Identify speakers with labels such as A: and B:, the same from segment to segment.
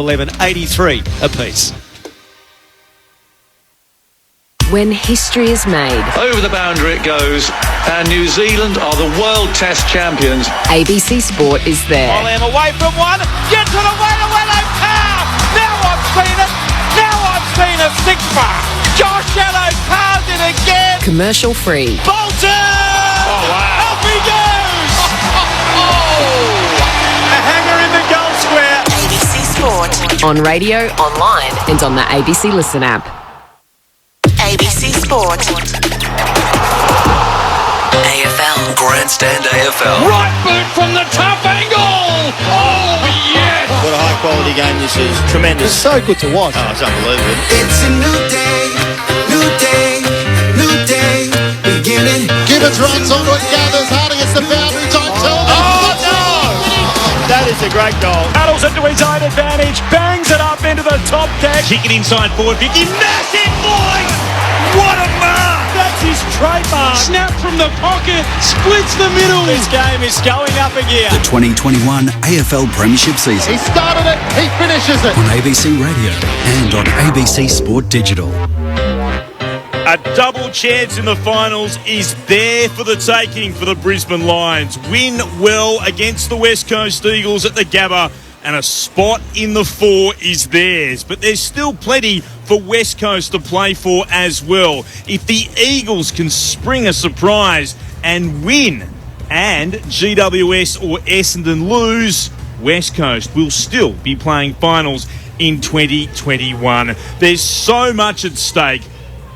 A: 11.83 apiece.
B: When history is made,
C: over the boundary it goes, and New Zealand are the World Test champions.
B: ABC Sport is there.
D: Olam away from one, gets it away to Wello Power. Now I've seen it. Now I've seen a six-bar. Josh Yellow powers it again.
B: Commercial free.
D: Bolton!
C: Oh, wow.
D: Off he goes! A hanger in the goal square.
B: ABC Sport. On radio, online, and on the ABC Listen app. ABC Sport. AFL.
E: Grandstand AFL.
D: Right boot from the tough angle. Oh, yes.
F: What a high-quality game this is. Tremendous.
A: It's so good to watch.
F: Oh, it's unbelievable.
G: It's a new day, new day, new day, beginning.
H: Gibbons runs onto it, gathers hard against the boundary, time Tillman.
F: Oh, no! That is a great goal.
D: Paddles into his own advantage, bangs it up into the top deck. Kick it inside forward 50. Massive voice! What a mark! That's his trademark. Snap from the pocket, splits the middle. This game is going up again.
E: The 2021 AFL Premiership season.
H: He started it, he finishes it.
E: On ABC Radio and on ABC Sport Digital.
I: A double chance in the finals is there for the taking for the Brisbane Lions. Win well against the West Coast Eagles at the Gabba, and a spot in the 4 is theirs. But there's still plenty for West Coast to play for as well. If the Eagles can spring a surprise and win, and GWS or Essendon lose, West Coast will still be playing finals in 2021. There's so much at stake.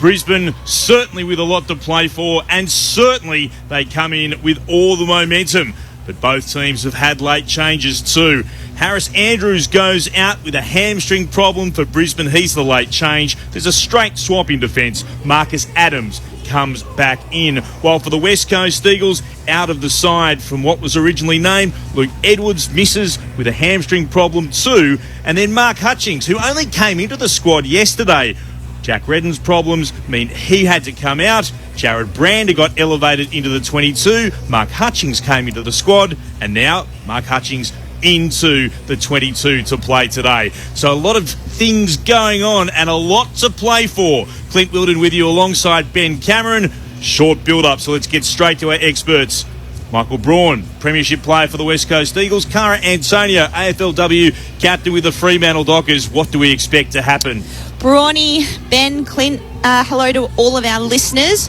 I: Brisbane certainly with a lot to play for, and certainly they come in with all the momentum. But both teams have had late changes too. Harris Andrews goes out with a hamstring problem for Brisbane. He's the late change. There's a straight swap in defence. Marcus Adams comes back in. While for the West Coast Eagles, out of the side from what was originally named, Luke Edwards misses with a hamstring problem too. And then Mark Hutchings, who only came into the squad yesterday. Jack Redden's problems mean he had to come out. Jared Brander got elevated into the 22. Mark Hutchings came into the squad. And now Mark Hutchings into the 22 to play today. So a lot of things going on and a lot to play for. Clint Wilden with you alongside Ben Cameron. Short build-up, so let's get straight to our experts. Michael Braun, Premiership player for the West Coast Eagles. Cara Antonio, AFLW captain with the Fremantle Dockers. What do we expect to happen?
J: Brawny, Ben, Clint, hello to all of our listeners.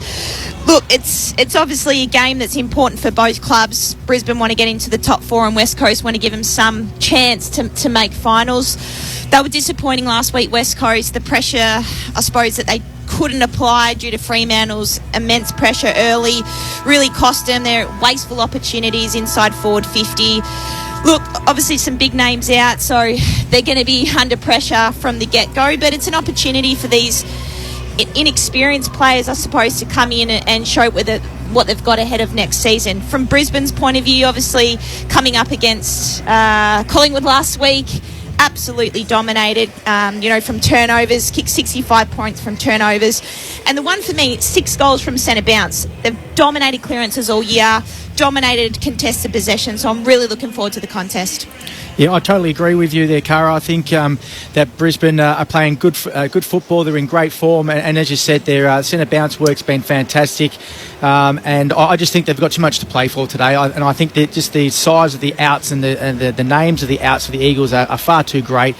J: Look, it's obviously a game that's important for both clubs. Brisbane want to get into the top 4 and West Coast want to give them some chance to make finals. They were disappointing last week, West Coast. The pressure, I suppose, that they couldn't apply due to Fremantle's immense pressure early really cost them their wasteful opportunities inside forward 50. Look, obviously some big names out, so they're going to be under pressure from the get-go, but it's an opportunity for these inexperienced players, I suppose, to come in and show what they've got ahead of next season. From Brisbane's point of view, obviously coming up against Collingwood last week, absolutely dominated, from turnovers, kicked 65 points from turnovers. And the one for me, 6 goals from centre bounce. They've dominated clearances all year, dominated contested possession, so I'm really looking forward to the contest.
K: Yeah, I totally agree with you there, Cara. I think that Brisbane are playing good football. They're in great form, and as you said, their centre bounce work's been fantastic. And I just think they've got too much to play for today. And I think that just the size of the outs and the names of the outs for the Eagles are far too great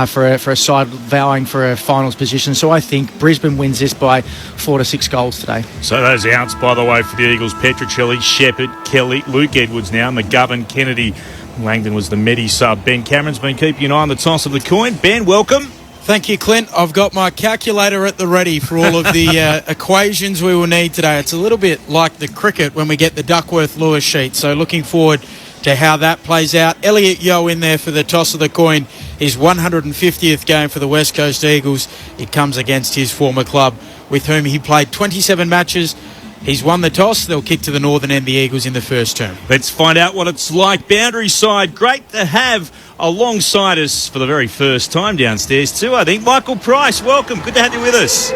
K: for a side vowing for a finals position. So I think Brisbane wins this by 4 to 6 goals today.
I: So those outs, by the way, for the Eagles: Petruccelli, Shepherd, Kelly, Luke Edwards now, McGovern, Kennedy. Langdon was the Medi sub. Ben Cameron's been keeping an eye on the toss of the coin. Ben, welcome.
L: Thank you, Clint. I've got my calculator at the ready for all of the equations we will need today. It's a little bit like the cricket when we get the Duckworth-Lewis sheet, so looking forward to how that plays out. Elliot Yeo in there for the toss of the coin. His 150th game for the West Coast Eagles. It comes against his former club, with whom he played 27 matches. He's won the toss. They'll kick to the northern end, the Eagles, in the first term.
I: Let's find out what it's like. Boundary side, great to have alongside us for the very first time downstairs too, I think. Michael Price, welcome. Good to have you with us.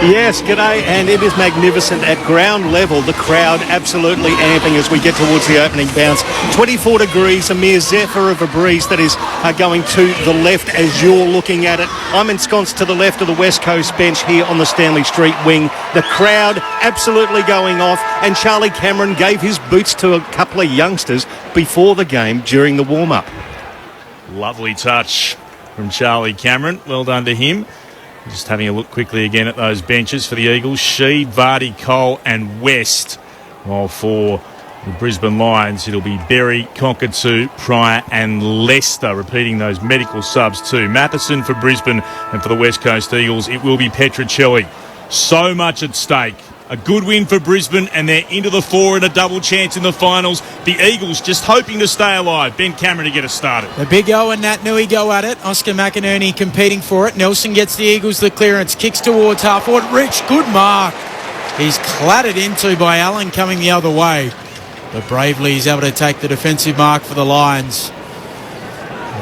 A: Yes, g'day, and it is magnificent at ground level. The crowd absolutely amping as we get towards the opening bounce. 24 degrees, a mere zephyr of a breeze that is going to the left as you're looking at it. I'm ensconced to the left of the West Coast bench here on the Stanley Street wing. The crowd absolutely going off, and Charlie Cameron gave his boots to a couple of youngsters before the game during the warm-up.
I: Lovely touch from Charlie Cameron. Well done to him. Just having a look quickly again at those benches for the Eagles. Sheed, Vardy, Cole and West. While for the Brisbane Lions, it'll be Berry, Cockatoo, Pryor and Lester. Repeating those medical subs too. Matheson for Brisbane, and for the West Coast Eagles, it will be Petruccelli. So much at stake. A good win for Brisbane, and they're into the four and a double chance in the finals. The Eagles just hoping to stay alive. Ben Cameron to get us started.
L: The Big O and Nat Nui go at it. Oscar McInerney competing for it. Nelson gets the Eagles the clearance. Kicks towards half forward. Rich, good mark. He's clattered into by Allen coming the other way. But bravely he's able to take the defensive mark for the Lions.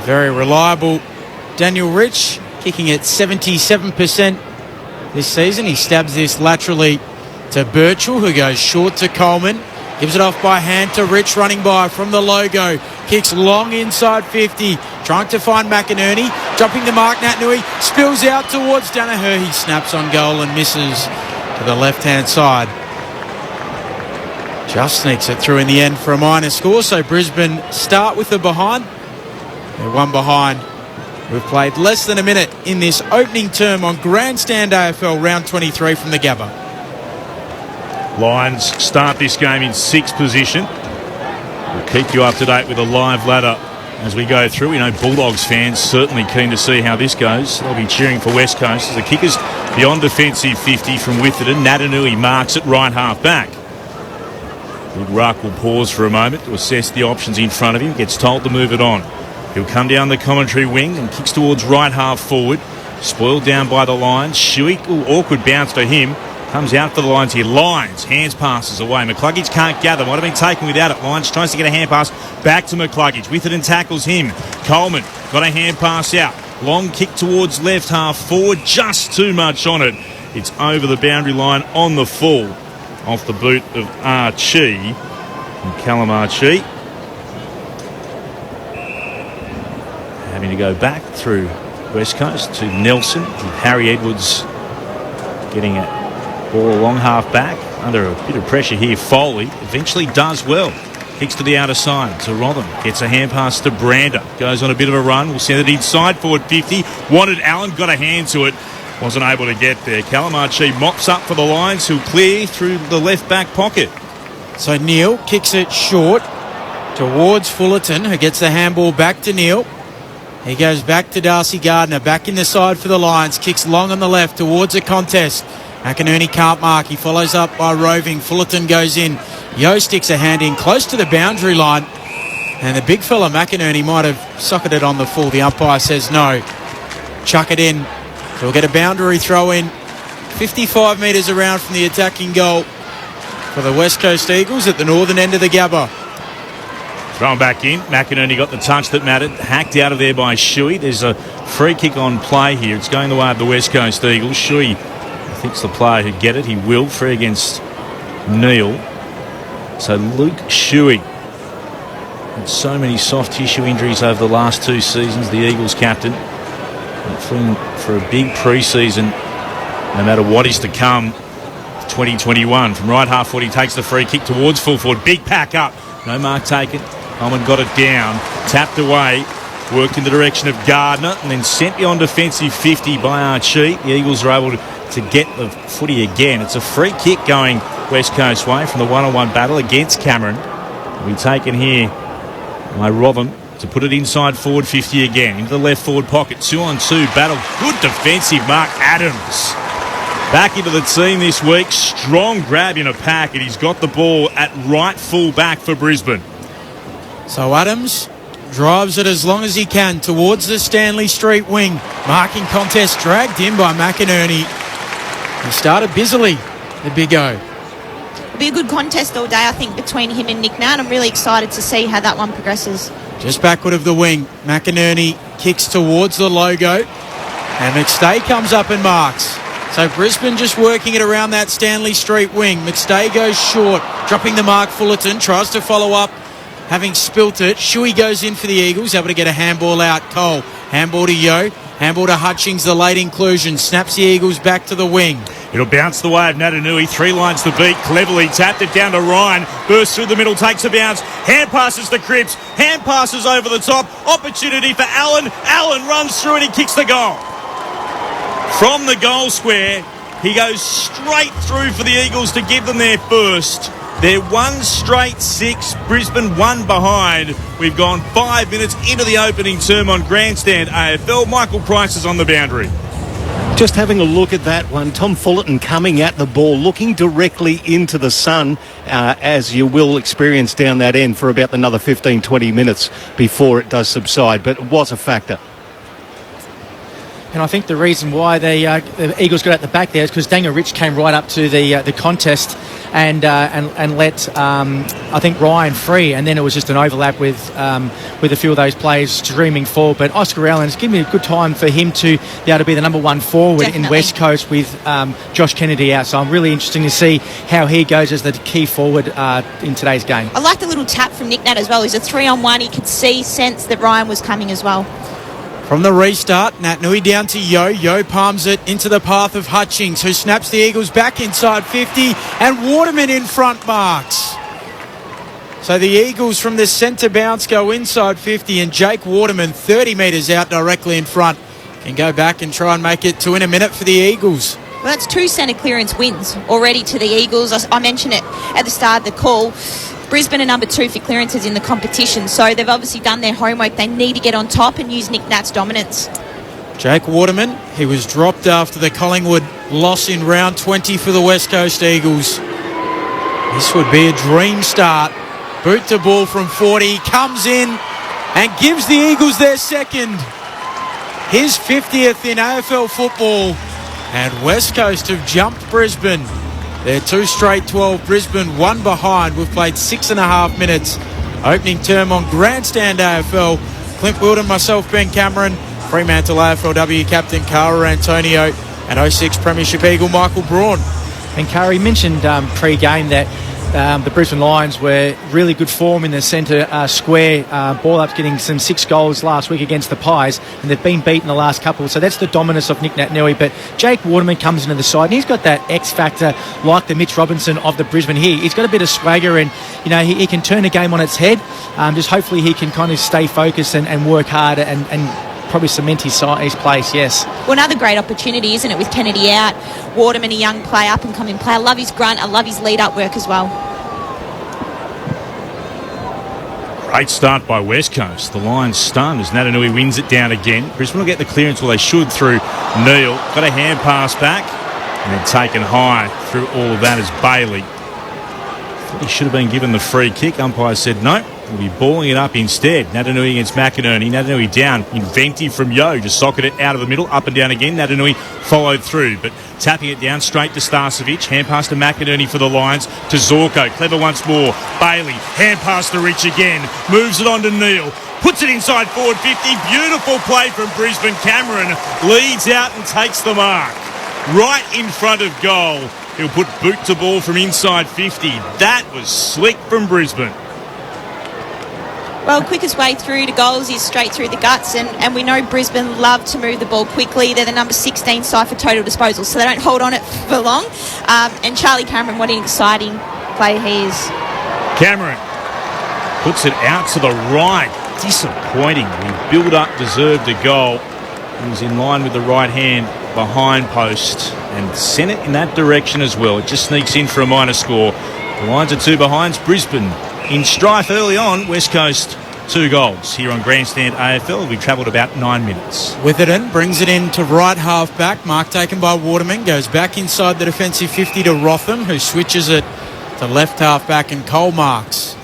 L: Very reliable Daniel Rich, kicking at 77% this season. He stabs this laterally to Birchall, who goes short to Coleman. Gives it off by hand to Rich, running by from the logo. Kicks long inside 50. Trying to find McInerney. Dropping the mark, Nat Nui. Spills out towards Danaher. He snaps on goal and misses to the left-hand side. Just sneaks it through in the end for a minor score. So Brisbane start with the behind. They're one behind. We've played less than a minute in this opening term on Grandstand AFL Round 23 from the Gabba.
I: Lions start this game in sixth position. We'll keep you up to date with a live ladder as we go through. We know Bulldogs fans certainly keen to see how this goes. They'll be cheering for West Coast as the kickers beyond defensive 50 from Witherden. Natanui marks at right half back. Big Ruck will pause for a moment to assess the options in front of him. Gets told to move it on. He'll come down the commentary wing and kicks towards right half forward. Spoiled down by the Lions. Shuey, awkward bounce for him. Comes out for the Lions here. Lions, hands passes away. McCluggage can't gather. Might have been taken without it. Lions tries to get a hand pass back to McCluggage. Witherden tackles him. Coleman got a hand pass out. Long kick towards left half forward. Just too much on it. It's over the boundary line on the full. Off the boot of Archie. And Callum Archie having to go back through West Coast to Nelson. With Harry Edwards getting it. Ball along half back, under a bit of pressure here. Foley eventually does well. Kicks to the outer side to Rotham. Gets a hand pass to Brander. Goes on a bit of a run. We'll send it inside forward 50. Wanted Allen, got a hand to it. Wasn't able to get there. Callum Archie mops up for the Lions, who'll clear through the left back pocket.
L: So Neil kicks it short towards Fullerton, who gets the handball back to Neil. He goes back to Darcy Gardner. Back in the side for the Lions. Kicks long on the left towards a contest. McInerney can't mark. He follows up by Roving. Fullerton goes in. Yo sticks a hand in close to the boundary line. And the big fella McInerney might have socketed it on the full. The umpire says no. Chuck it in. So we'll get a boundary throw in. 55 metres around from the attacking goal for the West Coast Eagles at the northern end of the Gabba.
I: Thrown back in. McInerney got the touch that mattered. Hacked out of there by Shuey. There's a free kick on play here. It's going the way of the West Coast Eagles. Shuey thinks the player who'd get it. He will. Free against Neil. So Luke Shuey had so many soft tissue injuries over the last two seasons. The Eagles captain for a big pre-season, no matter what is to come. 2021 from right half forward. He takes the free kick towards full forward. Big pack up. No mark taken. Coleman got it down. Tapped away. Worked in the direction of Gardner and then sent beyond defensive 50 by Archie. The Eagles are able to get the footy again. It's a free kick going West Coast way from the one-on-one battle against Cameron. It'll be taken here by Rotham to put it inside forward 50 again. Into the left forward pocket. 2-on-2 battle. Good defensive mark. Adams back into the team this week. Strong grab in a pack, and he's got the ball at right full back for Brisbane.
L: So Adams drives it as long as he can towards the Stanley Street wing. Marking contest dragged in by McInerney. He started busily, the Big O.
J: It'll be a good contest all day, I think, between him and Nick Nat. I'm really excited to see how that one progresses.
L: Just backward of the wing. McInerney kicks towards the logo. And McStay comes up and marks. So Brisbane just working it around that Stanley Street wing. McStay goes short, dropping the mark. Fullerton tries to follow up, having spilt it. Shuey goes in for the Eagles, able to get a handball out. Cole, handball to Yo. Handball to Hutchings, the late inclusion. Snaps the Eagles back to the wing.
I: It'll bounce the way of Natanui. 3 lines to beat. Cleverly tapped it down to Ryan. Bursts through the middle, takes a bounce. Hand passes to Cripps. Hand passes over the top. Opportunity for Allen. Allen runs through and he kicks the goal. From the goal square, he goes straight through for the Eagles to give them their first. They're 1 straight 6, Brisbane 1 behind. We've gone 5 minutes into the opening term on Grandstand AFL. Michael Price is on the boundary.
A: Just having a look at that one, Tom Fullerton coming at the ball, looking directly into the sun, as you will experience down that end for about another 15-20 minutes before it does subside, but it was a factor.
K: And I think the reason why the Eagles got at the back there is because Daniel Rich came right up to the contest and let I think Ryan free, and then it was just an overlap with a few of those players streaming forward. But Oscar Allen's given me a good time for him to be able to be the number 1 forward in West Coast with Josh Kennedy out. So I'm really interested to see how he goes as the key forward in today's game.
J: I like the little tap from Nick Nat as well. He's a 3-on-1. He could sense that Ryan was coming as well.
L: From the restart, Natanui down to Yo. Yo palms it into the path of Hutchings, who snaps the Eagles back inside 50, and Waterman in front marks. So the Eagles from the centre bounce go inside 50, and Jake Waterman, 30 metres out directly in front, can go back and try and make it 2 in a minute for the Eagles.
J: Well, that's 2 centre clearance wins already to the Eagles. I mentioned it at the start of the call. Brisbane are number 2 for clearances in the competition, so they've obviously done their homework. They need to get on top and use Nick Nat's dominance.
L: Jake Waterman, he was dropped after the Collingwood loss in round 20 for the West Coast Eagles. This would be a dream start. Boot to ball from 40, comes in and gives the Eagles their second. His 50th in AFL football, and West Coast have jumped Brisbane. They're 2 straight 12, Brisbane 1 behind. We've played 6.5 minutes. Opening term on Grandstand AFL. Clint Wilden, myself, Ben Cameron, Fremantle AFLW captain Cara Antonio, and 06 Premiership Eagle Michael Braun.
K: And Cara, you mentioned pre-game that the Brisbane Lions were really good form in the centre square. Ball up's getting some 6 goals last week against the Pies, and they've been beaten the last couple. So that's the dominance of Nick Natanui. But Jake Waterman comes into the side, and he's got that X factor like the Mitch Robinson of the Brisbane here. He's got a bit of swagger, and he can turn a game on its head. Just hopefully he can kind of stay focused and work hard and probably cement his place, yes.
J: Well, another great opportunity, isn't it, with Kennedy out. Waterman, a young player, up-and-coming player. I love his grunt. I love his lead-up work as well.
I: Great start by West Coast. The Lions stunned as Natanui wins it down again. Brisbane will get the clearance, well, they should, through Neil. Got a hand pass back and then taken high through all of that as Bailey. Thought he should have been given the free kick. Umpire said no. We'll be balling it up instead. Natanui against McInerney. Natanui down. Inventive from Yo. Just socket it out of the middle. Up and down again. Natanui followed through. But tapping it down straight to Starcevic. Hand pass to McInerney for the Lions. To Zorko. Clever once more. Bailey. Hand pass to Rich again. Moves it on to Neil. Puts it inside forward 50. Beautiful play from Brisbane. Cameron leads out and takes the mark. Right in front of goal. He'll put boot to ball from inside 50. That was slick from Brisbane.
J: Well, quickest way through to goals is straight through the guts, and we know Brisbane love to move the ball quickly. They're the number 16 side for total disposal, so they don't hold on it for long. And Charlie Cameron, what an exciting play he is.
I: Cameron puts it out to the right. Disappointing. The build-up deserved a goal. He was in line with the right hand behind post and sent it in that direction as well. It just sneaks in for a minor score. The Lions are 2 behind. Brisbane in strife early on. West Coast 2 goals here on Grandstand AFL. We've travelled about 9 minutes.
L: Witherden brings it in to right half back. Mark taken by Waterman. Goes back inside the defensive 50 to Rotham, who switches it to left half back, and Cole marks.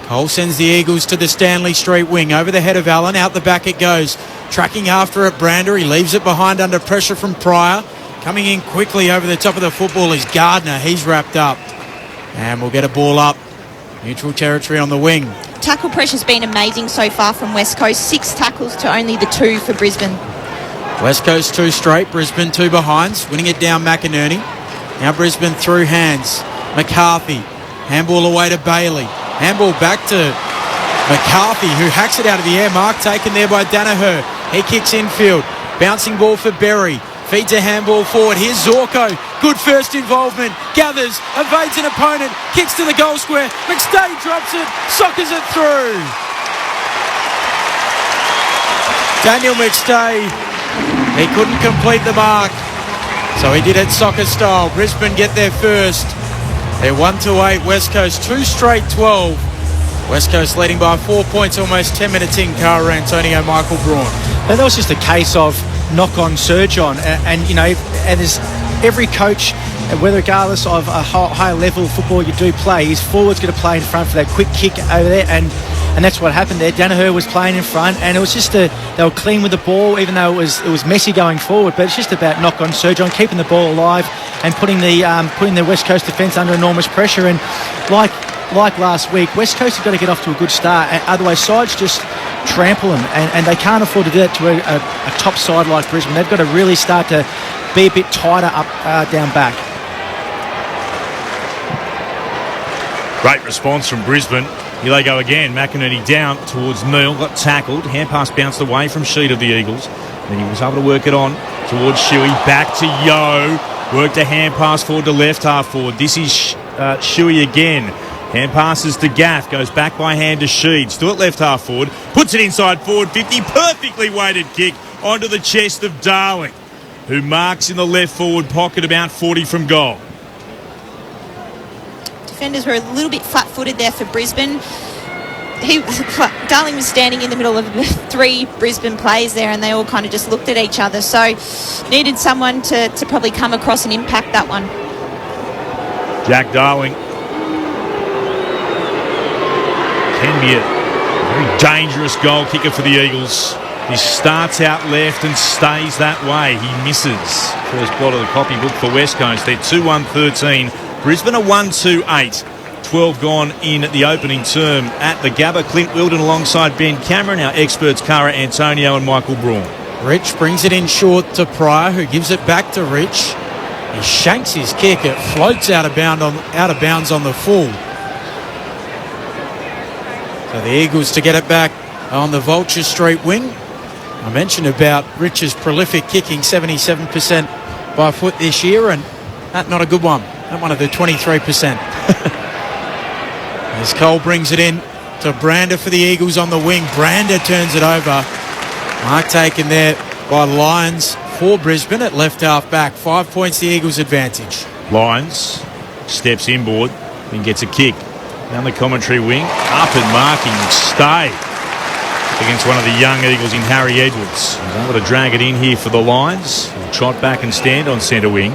L: Cole sends the Eagles to the Stanley Street wing. Over the head of Allen. Out the back it goes. Tracking after it, Brander. He leaves it behind under pressure from Pryor. Coming in quickly over the top of the football is Gardner. He's wrapped up. And we'll get a ball up. Neutral territory on the wing.
J: Tackle pressure's been amazing so far from West Coast. 6 tackles to only the 2 for Brisbane.
L: West Coast 2 straight, Brisbane 2 behinds, winning it down McInerney. Now Brisbane through hands. McCarthy, handball away to Bailey. Handball back to McCarthy, who hacks it out of the air. Mark taken there by Danaher. He kicks infield. Bouncing ball for Berry. Feeds a handball forward. Here's Zorko. Good first involvement. Gathers, evades an opponent. Kicks to the goal square. McStay drops it. Soccers it through. Daniel McStay. He couldn't complete the mark. So he did it soccer style. Brisbane get their first. They're 1-8. West Coast 2 straight 12. West Coast leading by 4 points almost 10 minutes in. Cara Antonio, Michael Braun.
K: And that was just a case of knock-on, surge-on. And you know, and there's every coach, whether regardless of a high level of football you do play, his forward's going to play in front for that quick kick over there. And that's what happened there. Danaher was playing in front, and it was just they were clean with the ball, even though it was messy going forward. But it's just about knock-on, surge-on, keeping the ball alive and putting the West Coast defence under enormous pressure. And like last week, West Coast have got to get off to a good start. Otherwise, sides just trample them, and they can't afford to do that to a top side like Brisbane. They've got to really start to be a bit tighter up down back.
I: Great response from Brisbane. Here they go again. McInerney down towards Neal. Got tackled. Hand pass bounced away from Sheed of the Eagles. Then he was able to work it on towards Shuey. Back to Yo. Worked a hand pass forward to left half forward. This is Shuey again. Hand passes to Gaff. Goes back by hand to Sheed. Still at left half forward. Puts it inside forward 50. Perfectly weighted kick onto the chest of Darling, who marks in the left forward pocket about 40 from goal.
J: Defenders were a little bit flat-footed there for Brisbane. Darling was standing in the middle of 3 Brisbane players there, and they all kind of just looked at each other. So needed someone to probably come across and impact that one.
I: Jack Darling can be a very dangerous goal kicker for the Eagles. He starts out left and stays that way. He misses. First plot of the copybook for West Coast. They're 2-1-13. Brisbane are 1-2-8. 12 gone in the opening term at the Gabba. Clint Wilden alongside Ben Cameron. Our experts Cara Antonio and Michael Braun.
L: Rich brings it in short to Pryor, who gives it back to Rich. He shanks his kick. It floats out of bounds on the full. So the Eagles to get it back on the Vulture Street wing. I mentioned about Rich's prolific kicking, 77% by foot this year, and that's not a good one. Not one of the 23%. As Cole brings it in to Brander for the Eagles on the wing. Brander turns it over. Mark taken there by Lyons for Brisbane at left half back. 5 points the Eagles' advantage.
I: Lyons steps inboard and gets a kick. Down the commentary wing. Up and marking. Stay against one of the young Eagles in Harry Edwards. He's able to drag it in here for the Lions. He'll trot back and stand on centre wing.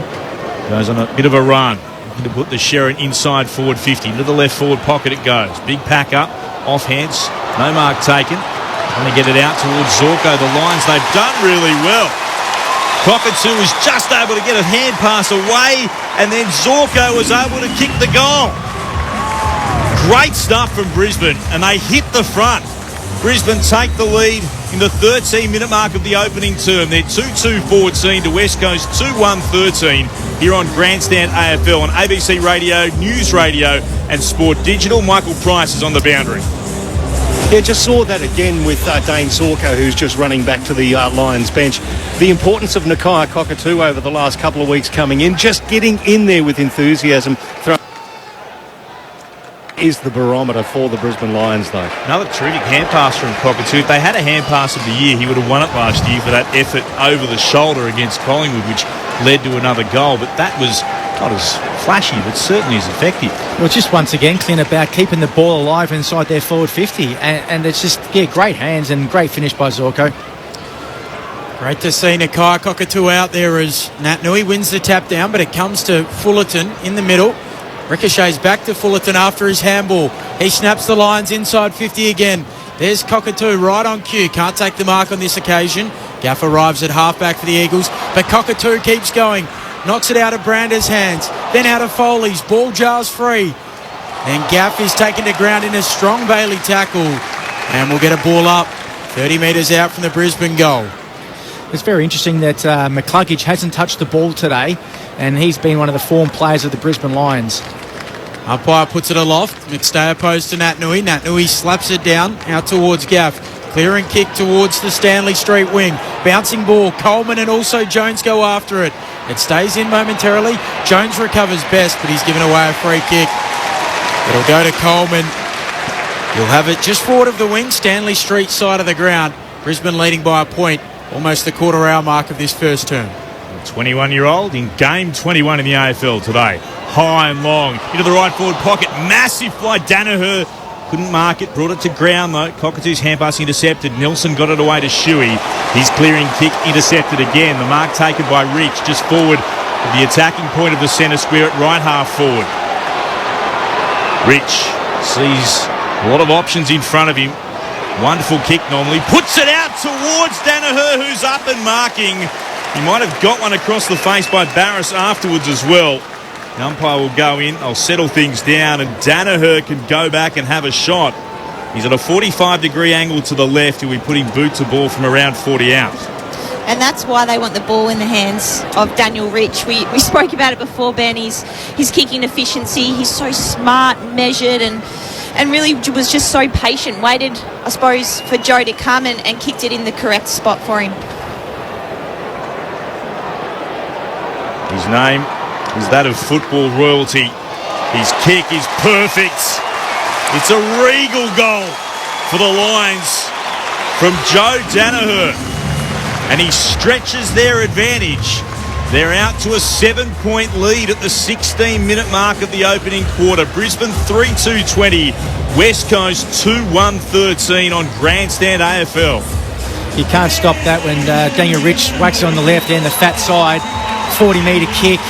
I: Goes on a bit of a run. Looking to put the Sharon inside forward 50. Into the left forward pocket it goes. Big pack up. Off hands. No mark taken. Trying to get it out towards Zorko. The Lions, they've done really well. Cockatoo was just able to get a hand pass away, and then Zorko was able to kick the goal. Great stuff from Brisbane, and they hit the front. Brisbane take the lead in the 13-minute mark of the opening term. They're 2-2-14 to West Coast 2-1-13 here on Grandstand AFL on ABC Radio, News Radio and Sport Digital. Michael Price is on the boundary.
A: Yeah, just saw that again with Dane Zorko, who's just running back to the Lions bench. The importance of Nakia Cockatoo over the last couple of weeks coming in, just getting in there with enthusiasm. Is the barometer for the Brisbane Lions, though.
I: Another terrific hand pass from Cockatoo. If they had a hand pass of the year, he would have won it last year for that effort over the shoulder against Collingwood, which led to another goal. But that was not as flashy, but certainly as effective.
K: Well, just once again, Clint, about keeping the ball alive inside their forward 50. And it's just, great hands and great finish by Zorko.
L: Great to see Nakia Cockatoo out there as Nat Nui wins the tap down, but it comes to Fullerton in the middle. Ricochets back to Fullerton after his handball. He snaps the Lions inside 50 again. There's Cockatoo right on cue. Can't take the mark on this occasion. Gaff arrives at halfback for the Eagles, but Cockatoo keeps going. Knocks it out of Brander's hands. Then out of Foley's. Ball jars free. And Gaff is taken to ground in a strong Bailey tackle. And we'll get a ball up 30 metres out from the Brisbane goal.
K: It's very interesting that McCluggage hasn't touched the ball today, and he's been one of the form players of the Brisbane Lions.
L: Umpire puts it aloft. McStay opposed to Nat Nui. Nat Nui slaps it down out towards Gaff. Clearing kick towards the Stanley Street wing. Bouncing ball. Coleman and also Jones go after it. It stays in momentarily. Jones recovers best, but he's given away a free kick. It'll go to Coleman. He'll have it just forward of the wing, Stanley Street side of the ground. Brisbane leading by a point, almost the quarter-hour mark of this first term.
I: 21-year-old in game 21 in the AFL today. High and long into the right forward pocket. Massive fly. Danaher couldn't mark it. Brought it to ground though. Cockatoo's hand pass intercepted. Nelson got it away to Shuey. His clearing kick intercepted again. The mark taken by Rich just forward to the attacking point of the centre square at right half forward. Rich sees a lot of options in front of him. Wonderful kick normally. Puts it out towards Danaher, who's up and marking. He might have got one across the face by Barris afterwards as well. The umpire will go in. They'll settle things down, and Danaher can go back and have a shot. He's at a 45-degree angle to the left. He'll be putting boot to ball from around 40 out.
J: And that's why they want the ball in the hands of Daniel Rich. We spoke about it before, Ben. His kicking efficiency. He's so smart, measured, and really was just so patient. Waited, I suppose, for Joe to come and kicked it in the correct spot for him.
I: His name is that of football royalty. His kick is perfect. It's a regal goal for the Lions from Joe Danaher. And he stretches their advantage. They're out to a 7-point lead at the 16-minute mark of the opening quarter. Brisbane 3-2-20. West Coast 2-1-13 on Grandstand AFL.
K: You can't stop that when Daniel Rich whacks it on the left and the fat side. 40-metre kick.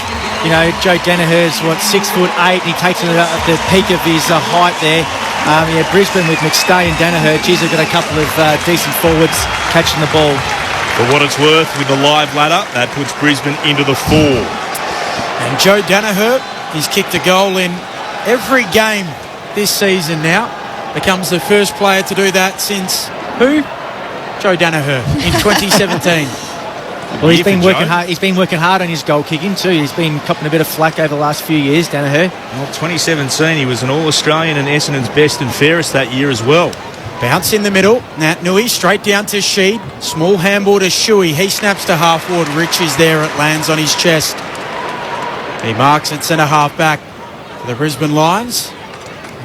K: You know, Joe Danaher's, 6'8", and he takes it at the peak of his height there. Brisbane with McStay and Danaher, geez, they've got a couple of decent forwards catching the ball.
I: For what it's worth, with the live ladder, that puts Brisbane into the 4.
L: And Joe Danaher, he's kicked a goal in every game this season now. Becomes the first player to do that since who? Joe Danaher in 2017.
K: Well, he's been working hard. He's been working hard on his goal kicking too. He's been copping a bit of flack over the last few years, Danaher.
I: Well, 2017, he was an All-Australian and Essendon's best and fairest that year as well.
L: Bounce in the middle. Nat Nui straight down to Sheed. Small handball to Shuey. He snaps to half forward. Rich is there. It lands on his chest. He marks at centre half back for the Brisbane Lions.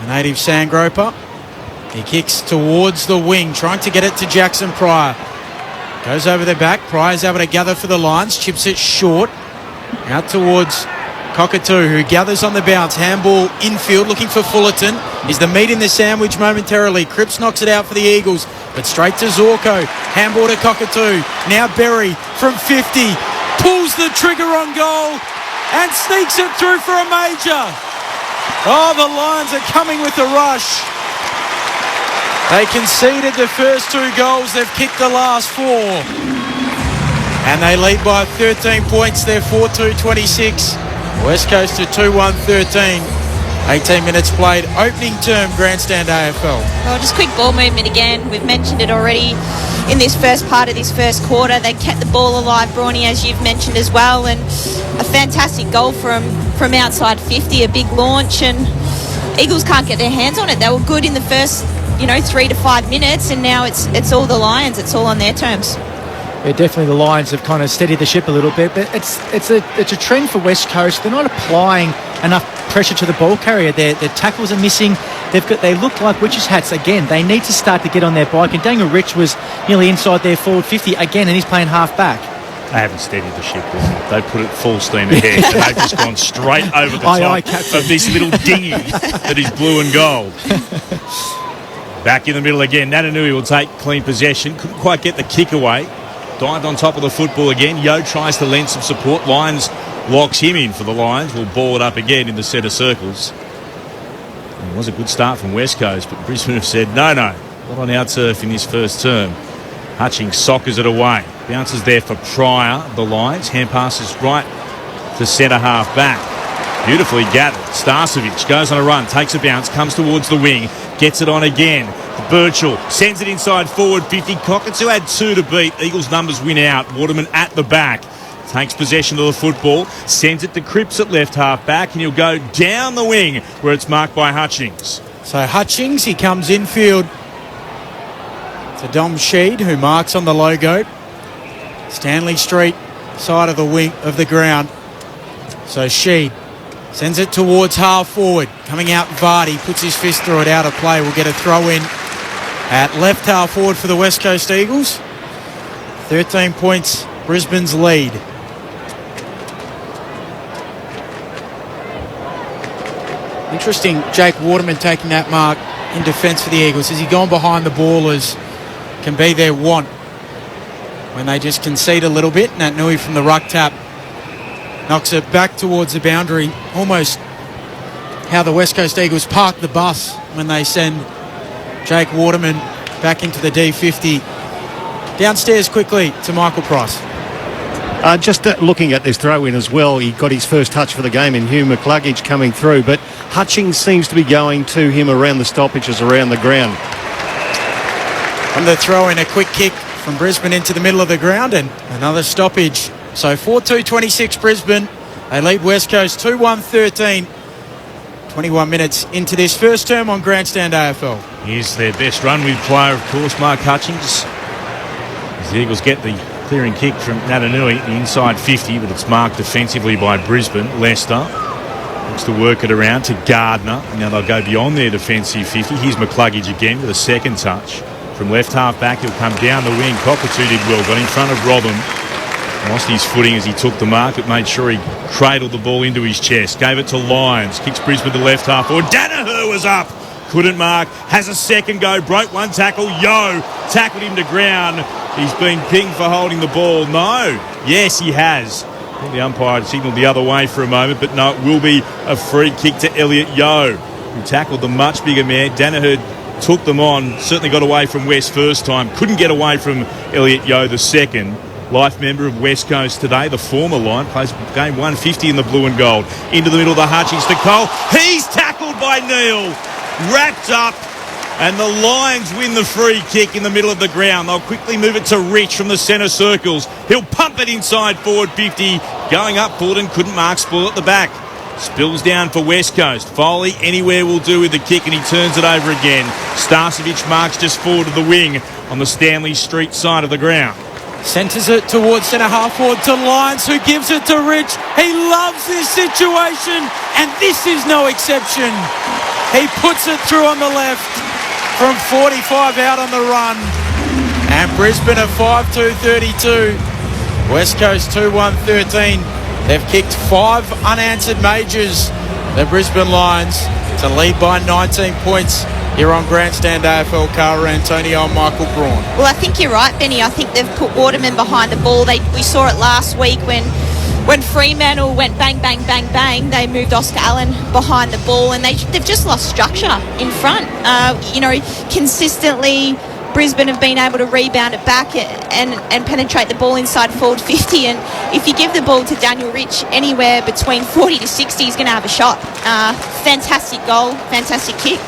L: The native Sandgroper. He kicks towards the wing, trying to get it to Jackson Pryor. Goes over the back. Pryor's able to gather for the Lions. Chips it short. Out towards Cockatoo, who gathers on the bounce. Handball infield, looking for Fullerton. Is the meat in the sandwich momentarily. Cripps knocks it out for the Eagles, but straight to Zorko. Handball to Cockatoo. Now Berry from 50. Pulls the trigger on goal and sneaks it through for a major. Oh, the Lions are coming with a rush. They conceded the first 2 goals. They've kicked the last 4. And they lead by 13 points. They're 4-2-26. West Coast to 2-1-13. 18 minutes played. Opening term, Grandstand AFL.
J: Well, just quick ball movement again. We've mentioned it already in this first part of this first quarter. They kept the ball alive, Brawny, as you've mentioned as well. And a fantastic goal from outside 50, a big launch. And Eagles can't get their hands on it. They were good in the first 3 to 5 minutes, and now it's all the Lions. It's all on their terms.
K: Yeah, definitely the Lions have kind of steadied the ship a little bit, but it's a trend for West Coast. They're not applying enough pressure to the ball carrier. Their tackles are missing. They look like witches' hats again. They need to start to get on their bike. And Daniel Rich was nearly inside their forward 50 again, and he's playing half back.
I: They haven't steadied the ship. They put it full steam ahead, and they've just gone straight over the top of this little dinghy that is blue and gold. Back in the middle again. Natanui will take clean possession. Couldn't quite get the kick away. Dived on top of the football again. Yo tries to lend some support. Lyons locks him in for the Lions. Will ball it up again in the centre circles. It was a good start from West Coast, but Brisbane have said no, not on our turf in this first term. Hutchings soccers it away. Bounces there for Pryor, the Lions. Hand passes right to centre half back. Beautifully gathered. Starcevic goes on a run, takes a bounce, comes towards the wing, gets it on again. Birchall sends it inside forward 50. Cockatoo had 2 to beat. Eagles numbers win out. Waterman at the back. Takes possession of the football, sends it to Cripps at left half back, and he'll go down the wing where it's marked by Hutchings.
L: So Hutchings, he comes infield to Dom Sheed, who marks on the logo. Stanley Street side of the wing of the ground. So Sheed sends it towards half forward. Coming out Vardy, puts his fist through it, out of play. We'll get a throw in at left half forward for the West Coast Eagles. 13 points, Brisbane's lead. Interesting, Jake Waterman taking that mark in defence for the Eagles. Has he gone behind the ball as can be their want when they just concede a little bit? And that Nui from the ruck tap knocks it back towards the boundary. Almost how the West Coast Eagles park the bus when they send Jake Waterman back into the D50. Downstairs quickly to Michael Price.
A: Just looking at this throw-in as well, he got his first touch for the game in Hugh McCluggage coming through, but Hutchings seems to be going to him around the stoppages around the ground.
L: On the throw-in, a quick kick from Brisbane into the middle of the ground and another stoppage. So 4-2-26 Brisbane. They lead West Coast 2-1-13. 21 minutes into this first term on Grandstand AFL.
I: Here's their best run-with player, of course, Mark Hutchings. As the Eagles get the clearing kick from Natanui, the inside 50, but it's marked defensively by Brisbane. Leicester looks to work it around to Gardner. Now they'll go beyond their defensive 50. Here's McCluggage again with a second touch. From left half back, he'll come down the wing. Cockatoo did well, got in front of Robin. Lost his footing as he took the mark, but made sure he cradled the ball into his chest. Gave it to Lyons. Kicks Brisbane to left half forward. Danaher was up. Couldn't mark. Has a second go. Broke one tackle. Yo tackled him to ground. He's been pinged for holding the ball. No. Yes, he has. I think the umpire had signalled the other way for a moment, but no, it will be a free kick to Elliot Yo, who tackled the much bigger man. Danaher took them on. Certainly got away from West first time. Couldn't get away from Elliot Yo the second. Life member of West Coast today, the former line, plays game 150 in the blue and gold. Into the middle of the Hutchings to Cole. He's tackled by Neil. Wrapped up. And the Lions win the free kick in the middle of the ground. They'll quickly move it to Rich from the centre circles. He'll pump it inside forward 50. Going up forward and couldn't mark. Spoil at the back. Spills down for West Coast. Foley anywhere will do with the kick, and he turns it over again. Starcevic marks just forward of the wing on the Stanley Street side of the ground.
L: Centres it towards centre half forward to Lyons, who gives it to Rich. He loves this situation, and this is no exception. He puts it through on the left from 45 out on the run. And Brisbane are 5-2-32. West Coast 2-1-13. They've kicked 5 unanswered majors. The Brisbane Lions to lead by 19 points here on Grandstand AFL. Cara Antonio and Michael Braun.
J: Well, I think you're right, Benny. I think they've put Waterman behind the ball. We saw it last week when Fremantle went bang, bang, bang, bang. They moved Oscar Allen behind the ball, and they've just lost structure in front. Consistently, Brisbane have been able to rebound it back and penetrate the ball inside forward 50. And if you give the ball to Daniel Rich anywhere between 40 to 60, he's going to have a shot. Fantastic goal, fantastic kick.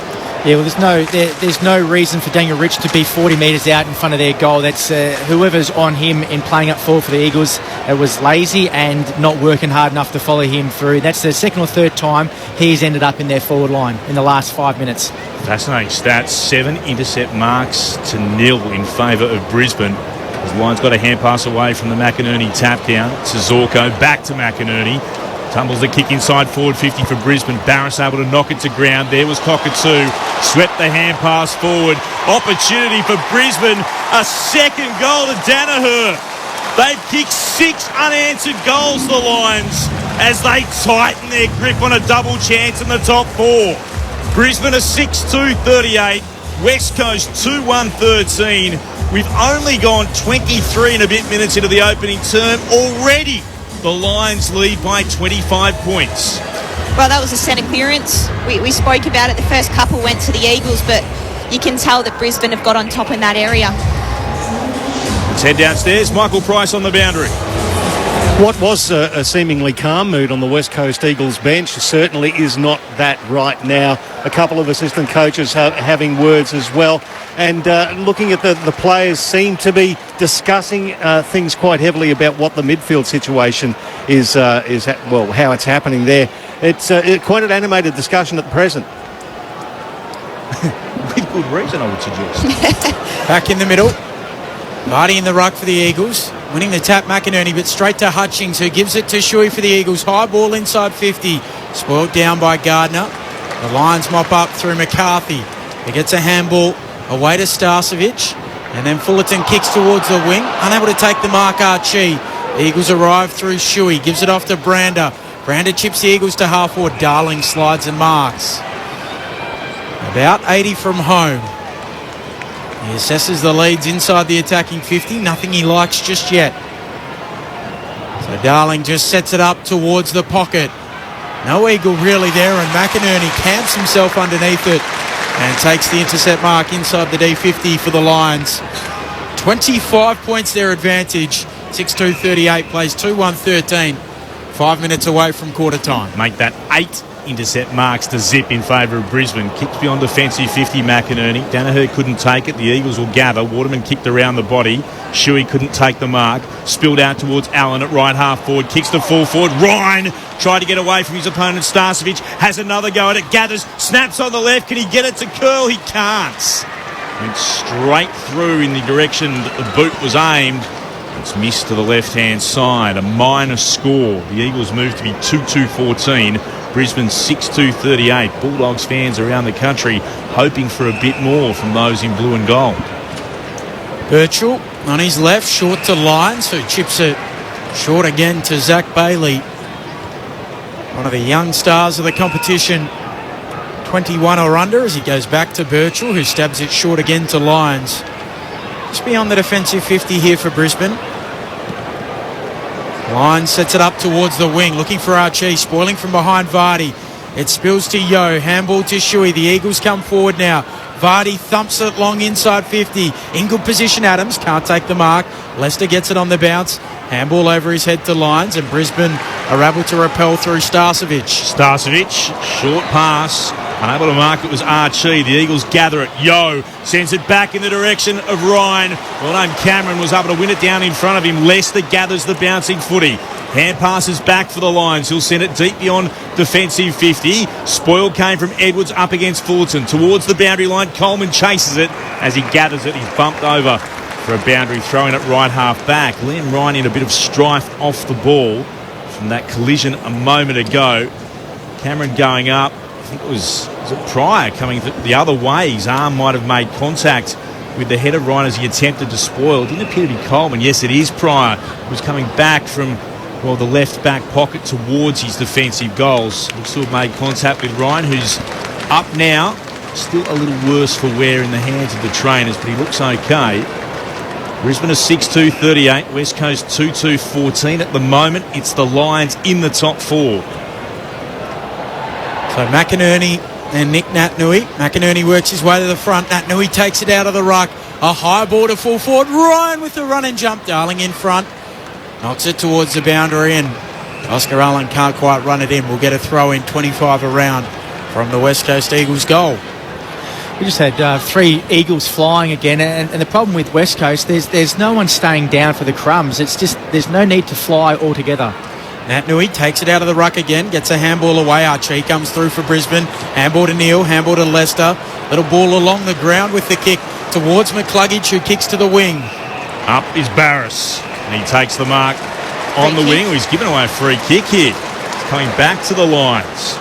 K: Yeah, well, there's no reason for Daniel Rich to be 40 metres out in front of their goal. That's whoever's on him in playing up forward for the Eagles. It was lazy and not working hard enough to follow him through. That's the second or third time he's ended up in their forward line in the last 5 minutes.
I: Fascinating stats. 7 intercept marks to 0 in favour of Brisbane. The Lions got a hand pass away from the McInerney tap down. To Zorko, back to McInerney. Tumbles the kick inside forward 50 for Brisbane. Barris able to knock it to ground. There was Cockatoo. Swept the hand pass forward. Opportunity for Brisbane. A second goal to Danaher. They've kicked 6 unanswered goals, the Lions, as they tighten their grip on a double chance in the top 4. Brisbane are 6-2-38. West Coast 2-1-13. We've only gone 23 and a bit minutes into the opening term. Already the Lions lead by 25 points.
J: Well, that was a centre clearance. We spoke about it. The first couple went to the Eagles, but you can tell that Brisbane have got on top in that area.
I: Let's head downstairs. Michael Price on the boundary.
A: What was a seemingly calm mood on the West Coast Eagles bench certainly is not that right now. A couple of assistant coaches having words as well. And looking at the players seem to be discussing things quite heavily about what the midfield situation is how it's happening there. It's quite an animated discussion at present.
I: With good reason, I would suggest.
L: Back in the middle. Vardy in the ruck for the Eagles. Winning the tap, McInerney, but straight to Hutchings, who gives it to Shuey for the Eagles. High ball inside 50. Spoiled down by Gardner. The Lions mop up through McCarthy. He gets a handball away to Starcevic. And then Fullerton kicks towards the wing. Unable to take the mark, Archie. The Eagles arrive through Shuey. Gives it off to Brander. Brander chips the Eagles to half forward. Darling slides and marks. About 80 from home. He assesses the leads inside the attacking 50. Nothing he likes just yet. So Darling just sets it up towards the pocket. No Eagle really there, and McInerney camps himself underneath it and takes the intercept mark inside the D50 for the Lions. 25 points their advantage. 6-2-38 plays 2-1-13. 5 minutes away from quarter time.
I: Make that 8 intercept marks to zip in favour of Brisbane. Kicked beyond defensive 50, McInerney. Danaher couldn't take it. The Eagles will gather. Waterman kicked around the body. Shuey couldn't take the mark. Spilled out towards Allen at right half forward. Kicks to full forward. Ryan tried to get away from his opponent. Starcevic has another go at it. Gathers. Snaps on the left. Can he get it to curl? He can't. Went straight through in the direction that the boot was aimed. It's missed to the left-hand side. A minor score. The Eagles move to be 2-2-14. Brisbane 6-2-38. Bulldogs fans around the country hoping for a bit more from those in blue and gold.
L: Birchall on his left, short to Lyons, who chips it short again to Zach Bailey. One of the young stars of the competition, 21 or under, as he goes back to Birchall, who stabs it short again to Lyons. Just beyond the defensive 50 here for Brisbane. Lyons sets it up towards the wing, looking for Archie, spoiling from behind Vardy. It spills to Yo, handball to Shuey. The Eagles come forward now. Vardy thumps it long inside 50. In good position, Adams can't take the mark. Lester gets it on the bounce. Handball over his head to Lyons, and Brisbane are able to repel through Starcevic.
I: Starcevic, short pass. Unable to mark it was Archie. The Eagles gather it. Yo sends it back in the direction of Ryan. Well done, Cameron was able to win it down in front of him. Lester gathers the bouncing footy. Hand passes back for the Lions. He'll send it deep beyond defensive 50. Spoil came from Edwards up against Fullerton. Towards the boundary line, Coleman chases it. As he gathers it, he's bumped over for a boundary, throwing it right half back. Liam Ryan in a bit of strife off the ball from that collision a moment ago. Cameron going up. I think it was it Pryor coming the other way. His arm might have made contact with the head of Ryan as he attempted to spoil. It didn't appear to be Coleman. Yes, it is Pryor, who's coming back from the left back pocket towards his defensive goals. Looks to have made contact with Ryan, who's up now. Still a little worse for wear in the hands of the trainers, but he looks okay. Brisbane is 6-2-38, West Coast 2-2-14. At the moment, it's the Lions in the top four.
L: So McInerney and Nick Natnui. McInerney works his way to the front. Natnui takes it out of the ruck. A high ball to full forward. Ryan with the run and jump. Darling in front. Knocks it towards the boundary, and Oscar Allen can't quite run it in. We'll get a throw in 25 around from the West Coast Eagles goal.
K: We just had 3 Eagles flying again, and the problem with West Coast, there's no one staying down for the crumbs. It's just there's no need to fly altogether.
L: Natnui takes it out of the ruck again, gets a handball away. Archie comes through for Brisbane. Handball to Neal, handball to Lester. Little ball along the ground with the kick towards McCluggage, who kicks to the wing.
I: Up is Barris, and he takes the mark on the wing. He's given away a free kick here. It's coming back to the Lions.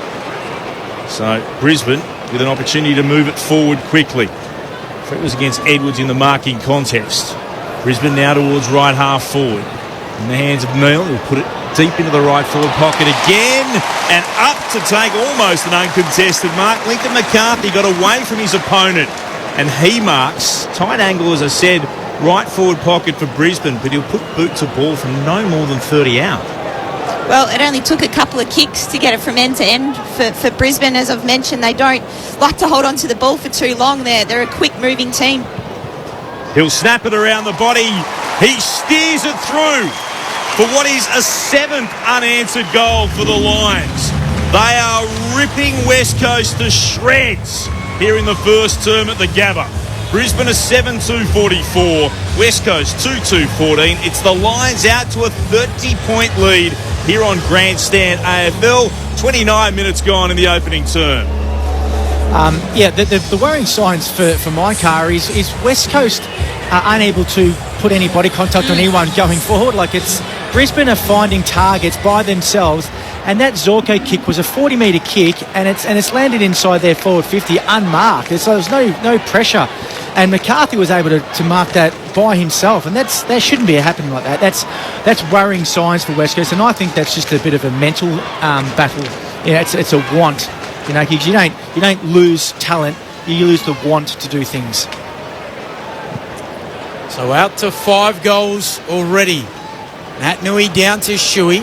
I: So Brisbane with an opportunity to move it forward quickly. It was against Edwards in the marking contest. Brisbane now towards right half forward. In the hands of Neal, he'll put it deep into the right forward pocket again, and up to take almost an uncontested mark. Lincoln McCarthy got away from his opponent, and he marks. Tight angle, as I said, right forward pocket for Brisbane, but he'll put boot to ball from no more than 30 out.
J: Well, it only took a couple of kicks to get it from end to end for Brisbane. As I've mentioned, they don't like to hold on to the ball for too long. They're a quick-moving team.
I: He'll snap it around the body. He steers it through. for what is a 7th unanswered goal for the Lions. They are ripping West Coast to shreds here in the first term at the Gabba. Brisbane a 7-2-44, West Coast 2-2-14. It's the Lions out to a 30-point lead here on Grandstand AFL. 29 minutes gone in the opening term.
K: The worrying signs for my car is West Coast are unable to put any body contact on anyone going forward. Like, it's Brisbane are finding targets by themselves, and that Zorko kick was a 40-metre kick, and it's landed inside their forward 50 unmarked. So there's no pressure, and McCarthy was able to mark that by himself, and that shouldn't be happening like that. That's worrying signs for West Coast, and I think that's just a bit of a mental battle. It's a want. Because you don't lose talent, you lose the want to do things.
L: So out to 5 goals already. Nat Nui down to Shuey.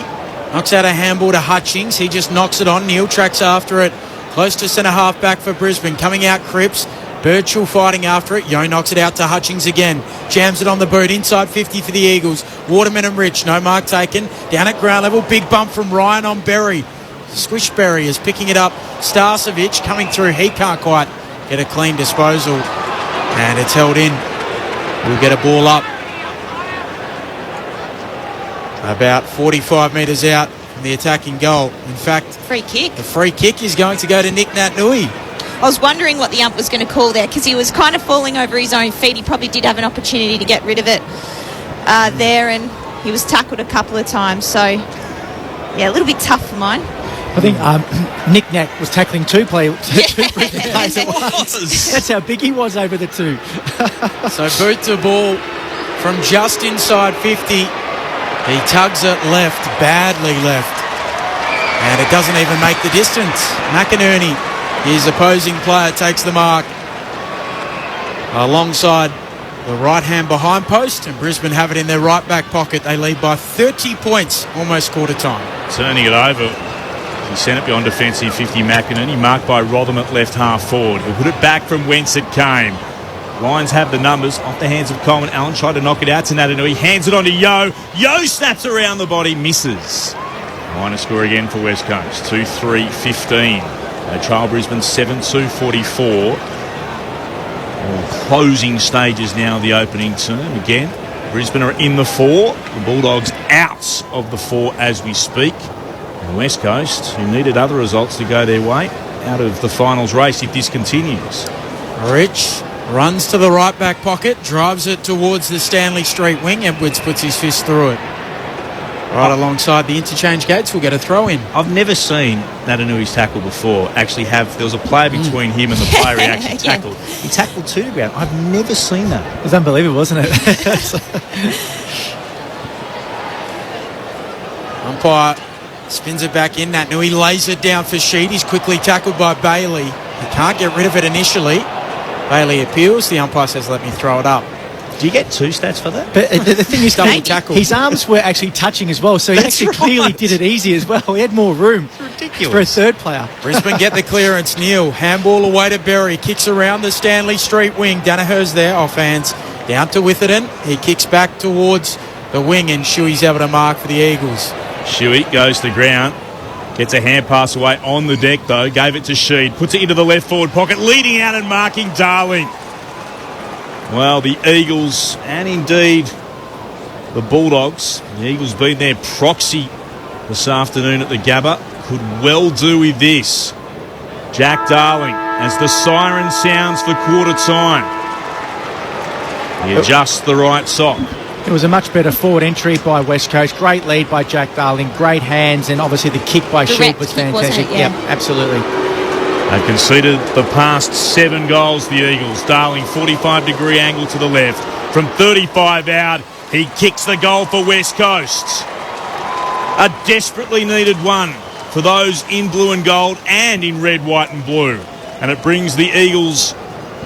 L: Knocks out a handball to Hutchings. He just knocks it on. Neil tracks after it. Close to centre half back for Brisbane. Coming out Cripps. Birchall fighting after it. Yo knocks it out to Hutchings again. Jams it on the boot. Inside 50 for the Eagles. Waterman and Rich. No mark taken. Down at ground level. Big bump from Ryan on Berry. Squishberry is picking it up. Starcevic coming through. He can't quite get a clean disposal. And it's held in. We'll get a ball up. About 45 metres out from the attacking goal. In fact,
J: free kick.
L: The free kick is going to go to Nick Natnui.
J: I was wondering what the ump was going to call there, because he was kind of falling over his own feet. He probably did have an opportunity to get rid of it there, and he was tackled a couple of times. So, yeah, a little bit tough for mine.
K: I think Nick Nat was tackling two players at once. That's how big he was over the two.
L: So boot to ball from just inside 50. He tugs it left, badly left. And it doesn't even make the distance. McInerney, his opposing player, takes the mark alongside the right hand behind post, and Brisbane have it in their right back pocket. They lead by 30 points, almost quarter time.
I: Turning it over. He sent it beyond defensive 50 McInerney, marked by Rotherham at left half forward. He'll put it back from whence it came. Lions have the numbers off the hands of Coleman. Allen tried to knock it out to Natanui. Hands it on to Yo. Yo snaps around the body, misses. Minor score again for West Coast. 2-3-15. They trail Brisbane 7-2-44. Closing stages now of the opening term. Again, Brisbane are in the 4. The Bulldogs out of the 4 as we speak. And West Coast, who needed other results to go their way, out of the finals race if this continues.
L: Rich runs to the right back pocket, drives it towards the Stanley Street wing. Edwards puts his fist through it. Right alongside the interchange gates, we'll get a throw in.
I: I've never seen Natanui's tackle before actually have. There was a play between him and the player he actually tackled. He tackled to the ground. I've never seen that.
K: It was unbelievable, wasn't it?
L: Umpire spins it back in. Natnui lays it down for Sheed. He's quickly tackled by Bailey. He can't get rid of it initially. Bailey appeals. The umpire says, let me throw it up.
I: Do you get 2 stats for that?
K: But the thing is,
L: double tackle.
K: His arms were actually touching as well, so he clearly did it easy as well. He had more room.
I: It's ridiculous.
K: For a third player.
L: Brisbane get the clearance. Neil, handball away to Berry. Kicks around the Stanley Street wing. Danaher's there, off hands. Down to Witherden. He kicks back towards the wing, and Shuey's able to mark for the Eagles.
I: Shuey goes to ground. Gets a hand pass away on the deck, though. Gave it to Sheed. Puts it into the left forward pocket. Leading out and marking Darling. Well, the Eagles and indeed the Bulldogs. The Eagles being their proxy this afternoon at the Gabba. Could well do with this. Jack Darling as the siren sounds for quarter time. He adjusts the right sock.
K: It was a much better forward entry by West Coast. Great lead by Jack Darling. Great hands, and obviously the kick by Shield was fantastic.
J: Yeah,
K: absolutely.
I: They've conceded the past 7 goals, the Eagles. Darling, 45-degree angle to the left. From 35 out, he kicks the goal for West Coast. A desperately needed one for those in blue and gold and in red, white and blue. And it brings the Eagles,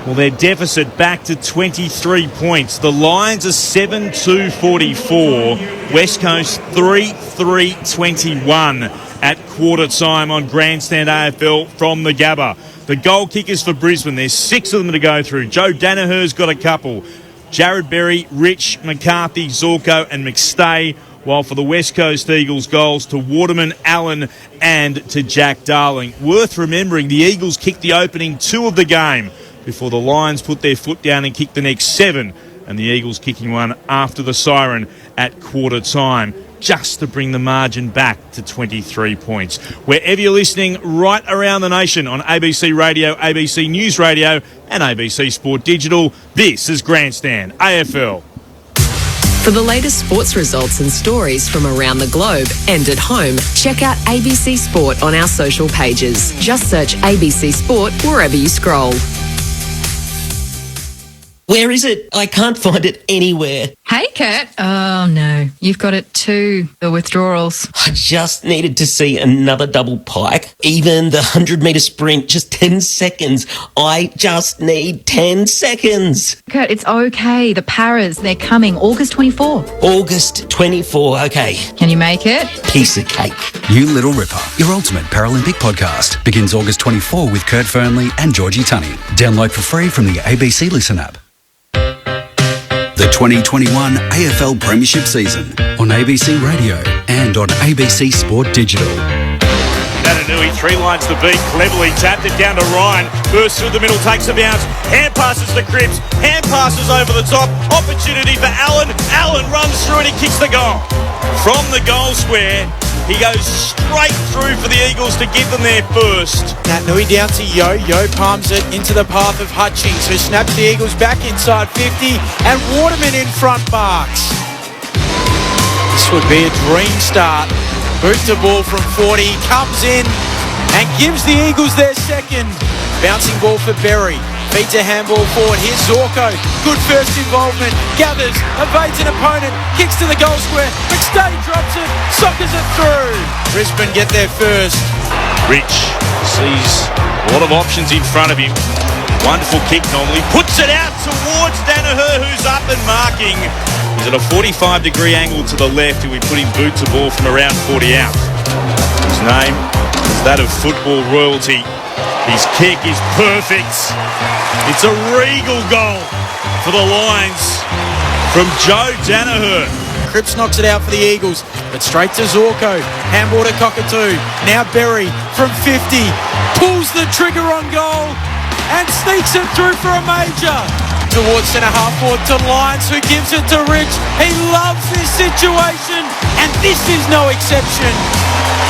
I: well, their deficit back to 23 points. The Lions are 7-2-44. West Coast 3-3-21 at quarter time on Grandstand AFL from the Gabba. The goal kickers for Brisbane, there's 6 of them to go through. Joe Danaher's got a couple. Jared Berry, Rich, McCarthy, Zorko and McStay while for the West Coast Eagles, goals to Waterman, Allen and to Jack Darling. Worth remembering, the Eagles kicked the opening 2 of the game before the Lions put their foot down and kicked the next 7, and the Eagles kicking one after the siren at quarter time, just to bring the margin back to 23 points. Wherever you're listening, right around the nation on ABC Radio, ABC News Radio and ABC Sport Digital, this is Grandstand AFL.
B: For the latest sports results and stories from around the globe and at home, check out ABC Sport on our social pages. Just search ABC Sport wherever you scroll.
M: Where is it? I can't find it anywhere.
N: Hey, Kurt. Oh, no. You've got it too, the withdrawals.
M: I just needed to see another double pike. Even the 100-metre sprint, just 10 seconds. I just need 10 seconds.
N: Kurt, it's okay. The Paras, they're coming. August 24.
M: August 24, okay.
N: Can you make it?
M: Piece of cake.
E: You Little Ripper, your ultimate Paralympic podcast, begins August 24 with Kurt Fernley and Georgie Tunney. Download for free from the ABC Listen app. The 2021 AFL Premiership season on ABC Radio and on ABC Sport Digital.
I: Dananui, 3 lines to beat, cleverly tapped it down to Ryan, bursts through the middle, takes a bounce, hand passes to Cripps, hand passes over the top, opportunity for Allen, Allen runs through and he kicks the goal. From the goal square, he goes straight through for the Eagles to give them their first.
L: Nui down to Yo. Yo palms it into the path of Hutchings, who snaps the Eagles back inside 50, and Waterman in front marks. This would be a dream start. Boots the ball from 40, comes in and gives the Eagles their second. Bouncing ball for Berry. Feeds a handball forward. Here's Zorko. Good first involvement. Gathers, evades an opponent. Kicks to the goal square. McStay drops it. Sockers it through. Brisbane get there first.
I: Rich sees a lot of options in front of him. Wonderful kick normally. Puts it out towards Danaher, who's up and marking. He's at a 45-degree angle to the left, and we put him boot to ball from around 40 out. His name is that of football royalty. His kick is perfect. It's a regal goal for the Lions from Joe Danaher.
L: Cripps knocks it out for the Eagles, but straight to Zorko. Handball to Cockatoo. Now Berry from 50. Pulls the trigger on goal and sneaks it through for a major. Towards centre half forward to Lyons, who gives it to Rich. He loves this situation, and this is no exception.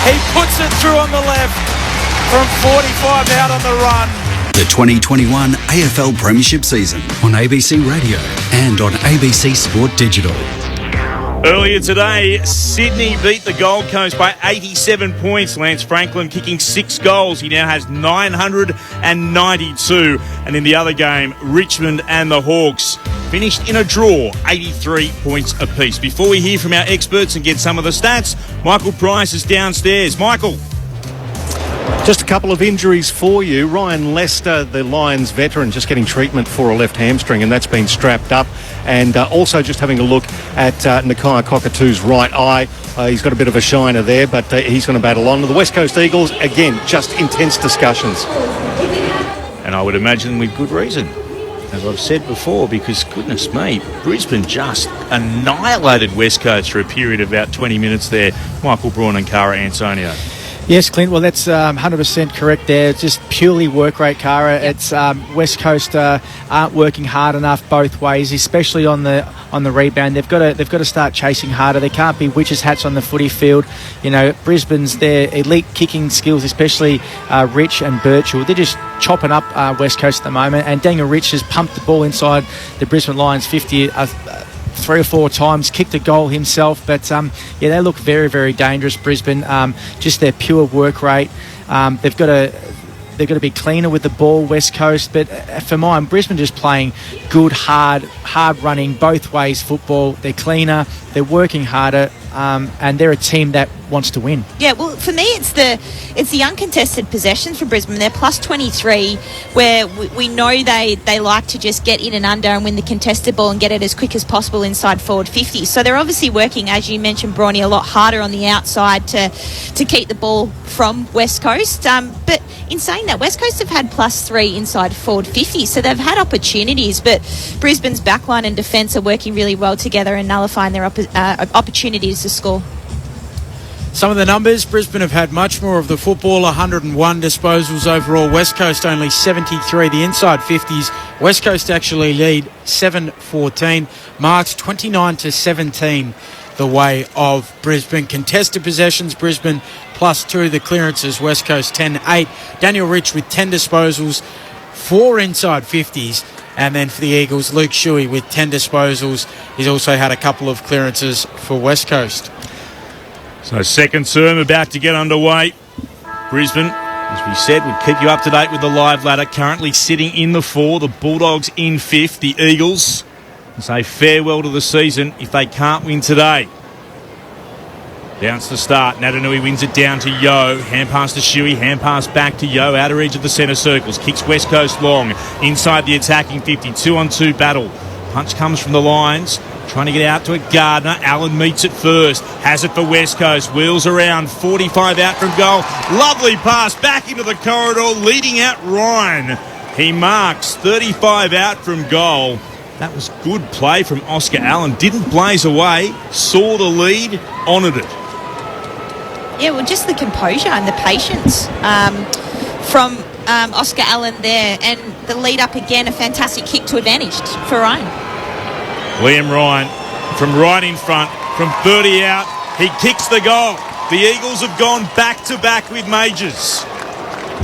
L: He puts it through on the left. From 45 out on the run.
E: The 2021 AFL Premiership season on ABC Radio and on ABC Sport Digital.
I: Earlier today, Sydney beat the Gold Coast by 87 points. Lance Franklin kicking 6 goals. He now has 992. And in the other game, Richmond and the Hawks finished in a draw, 83 points apiece. Before we hear from our experts and get some of the stats, Michael Price is downstairs. Michael.
A: Just a couple of injuries for you. Ryan Lester, the Lions veteran, just getting treatment for a left hamstring, and that's been strapped up. And also just having a look at Nakia Cockatoo's right eye. He's got a bit of a shiner there, but he's going to battle on. The West Coast Eagles, again, just intense discussions.
I: And I would imagine with good reason, as I've said before, because goodness me, Brisbane just annihilated West Coast for a period of about 20 minutes there. Michael Braun and Cara Antonio.
K: Yes, Clint. Well, that's 100% correct there. It's just purely work rate, Cara. It's West Coast aren't working hard enough both ways, especially on the rebound. They've got to start chasing harder. They can't be witches' hats on the footy field. You know, Brisbane's their elite kicking skills, especially Rich and Birchall. They're just chopping up West Coast at the moment. And Daniel Rich has pumped the ball inside the Brisbane Lions 50. 3 or 4 times, kicked a goal himself, but they look very, very dangerous, Brisbane. Just their pure work rate. They've got to be cleaner with the ball, West Coast, but for mine, Brisbane just playing good, hard running, both ways football. They're cleaner, they're working harder, and they're a team that wants to win.
J: Yeah, well, for me, it's the uncontested possessions for Brisbane. They're plus 23, where we know they like to just get in and under and win the contested ball and get it as quick as possible inside forward 50. So they're obviously working, as you mentioned, Brawny, a lot harder on the outside to keep the ball from West Coast. But in saying that, West Coast have had plus 3 inside forward 50, so they've had opportunities, but Brisbane's backline and defence are working really well together and nullifying their opportunities the score.
L: Some of the numbers, Brisbane have had much more of the football, 101 disposals overall. West Coast only 73. The inside 50s. West Coast actually lead 7-14. Marked 29-17 the way of Brisbane. Contested possessions, Brisbane +2. The clearances, West Coast 10-8. Daniel Rich with 10 disposals, 4 inside 50s. And then for the Eagles, Luke Shuey with 10 disposals. He's also had a couple of clearances for West Coast.
I: So second term about to get underway. Brisbane, as we said, would keep you up to date with the live ladder. Currently sitting in the 4, the Bulldogs in 5th. The Eagles say farewell to the season if they can't win today. Bounce to start. Natanui wins it down to Yo. Hand pass to Shuey. Hand pass back to Yo. Outer edge of the centre circles. Kicks West Coast long. Inside the attacking 50. 2-on-2 battle. Punch comes from the lines. Trying to get out to it, Gardner. Allen meets it first. Has it for West Coast. Wheels around. 45 out from goal. Lovely pass back into the corridor. Leading out Ryan. He marks 35 out from goal. That was good play from Oscar Allen. Didn't blaze away. Saw the lead. Honoured it.
J: Yeah, well, just the composure and the patience from Oscar Allen there. And the lead up again, a fantastic kick to advantage for Ryan.
I: Liam Ryan from right in front, from 30 out, he kicks the goal. The Eagles have gone back-to-back with majors.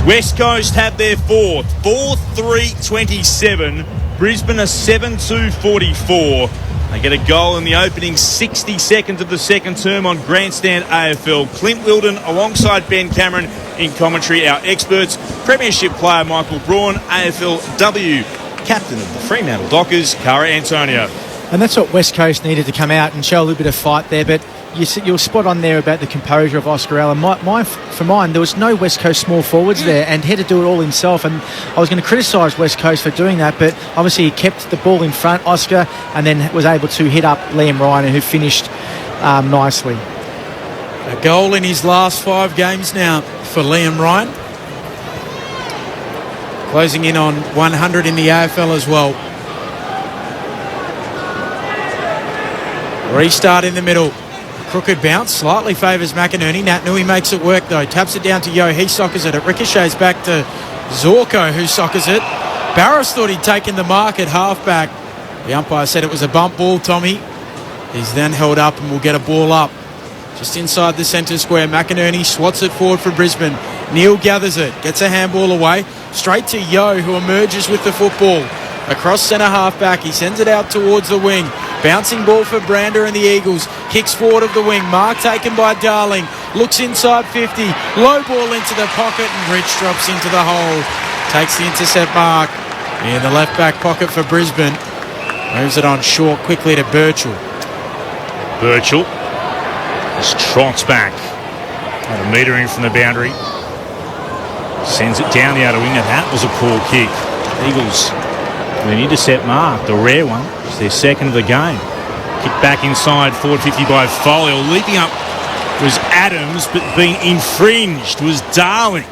I: West Coast have their 4th, 4-3-27. Brisbane a 7-2-44. They get a goal in the opening 60 seconds of the second term on Grandstand AFL. Clint Wilden alongside Ben Cameron in commentary. Our experts, Premiership player Michael Braun, AFLW captain of the Fremantle Dockers, Cara Antonio.
K: And that's what West Coast needed to come out and show a little bit of fight there. But you're spot on there about the composure of Oscar Allen. For mine, there was no West Coast small forwards there, and he had to do it all himself. And I was going to criticise West Coast for doing that, but obviously he kept the ball in front, Oscar, and then was able to hit up Liam Ryan, who finished nicely.
L: A goal in his last 5 games now for Liam Ryan. Closing in on 100 in the AFL as well. Restart in the middle. Crooked bounce. Slightly favours McInerney. Natanui makes it work though. Taps it down to Yo. He soccers it. It ricochets back to Zorko, who soccers it. Barras thought he'd taken the mark at halfback. The umpire said it was a bump ball, Tommy. He's then held up and will get a ball up. Just inside the centre square. McInerney swats it forward for Brisbane. Neal gathers it. Gets a handball away. Straight to Yo, who emerges with the football. Across centre half-back, he sends it out towards the wing. Bouncing ball for Brander and the Eagles. Kicks forward of the wing. Mark taken by Darling. Looks inside 50. Low ball into the pocket and Rich drops into the hole. Takes the intercept mark in the left-back pocket for Brisbane. Moves it on short quickly to Birchall.
I: Birchall just trots back. At a metre in from the boundary. Sends it down the outer wing. Now that was a poor kick. Eagles with an intercept mark, the rare one. It's their second of the game. Kick back inside, forward 50 by Foley. Leaping up was Adams, but being infringed was Darling.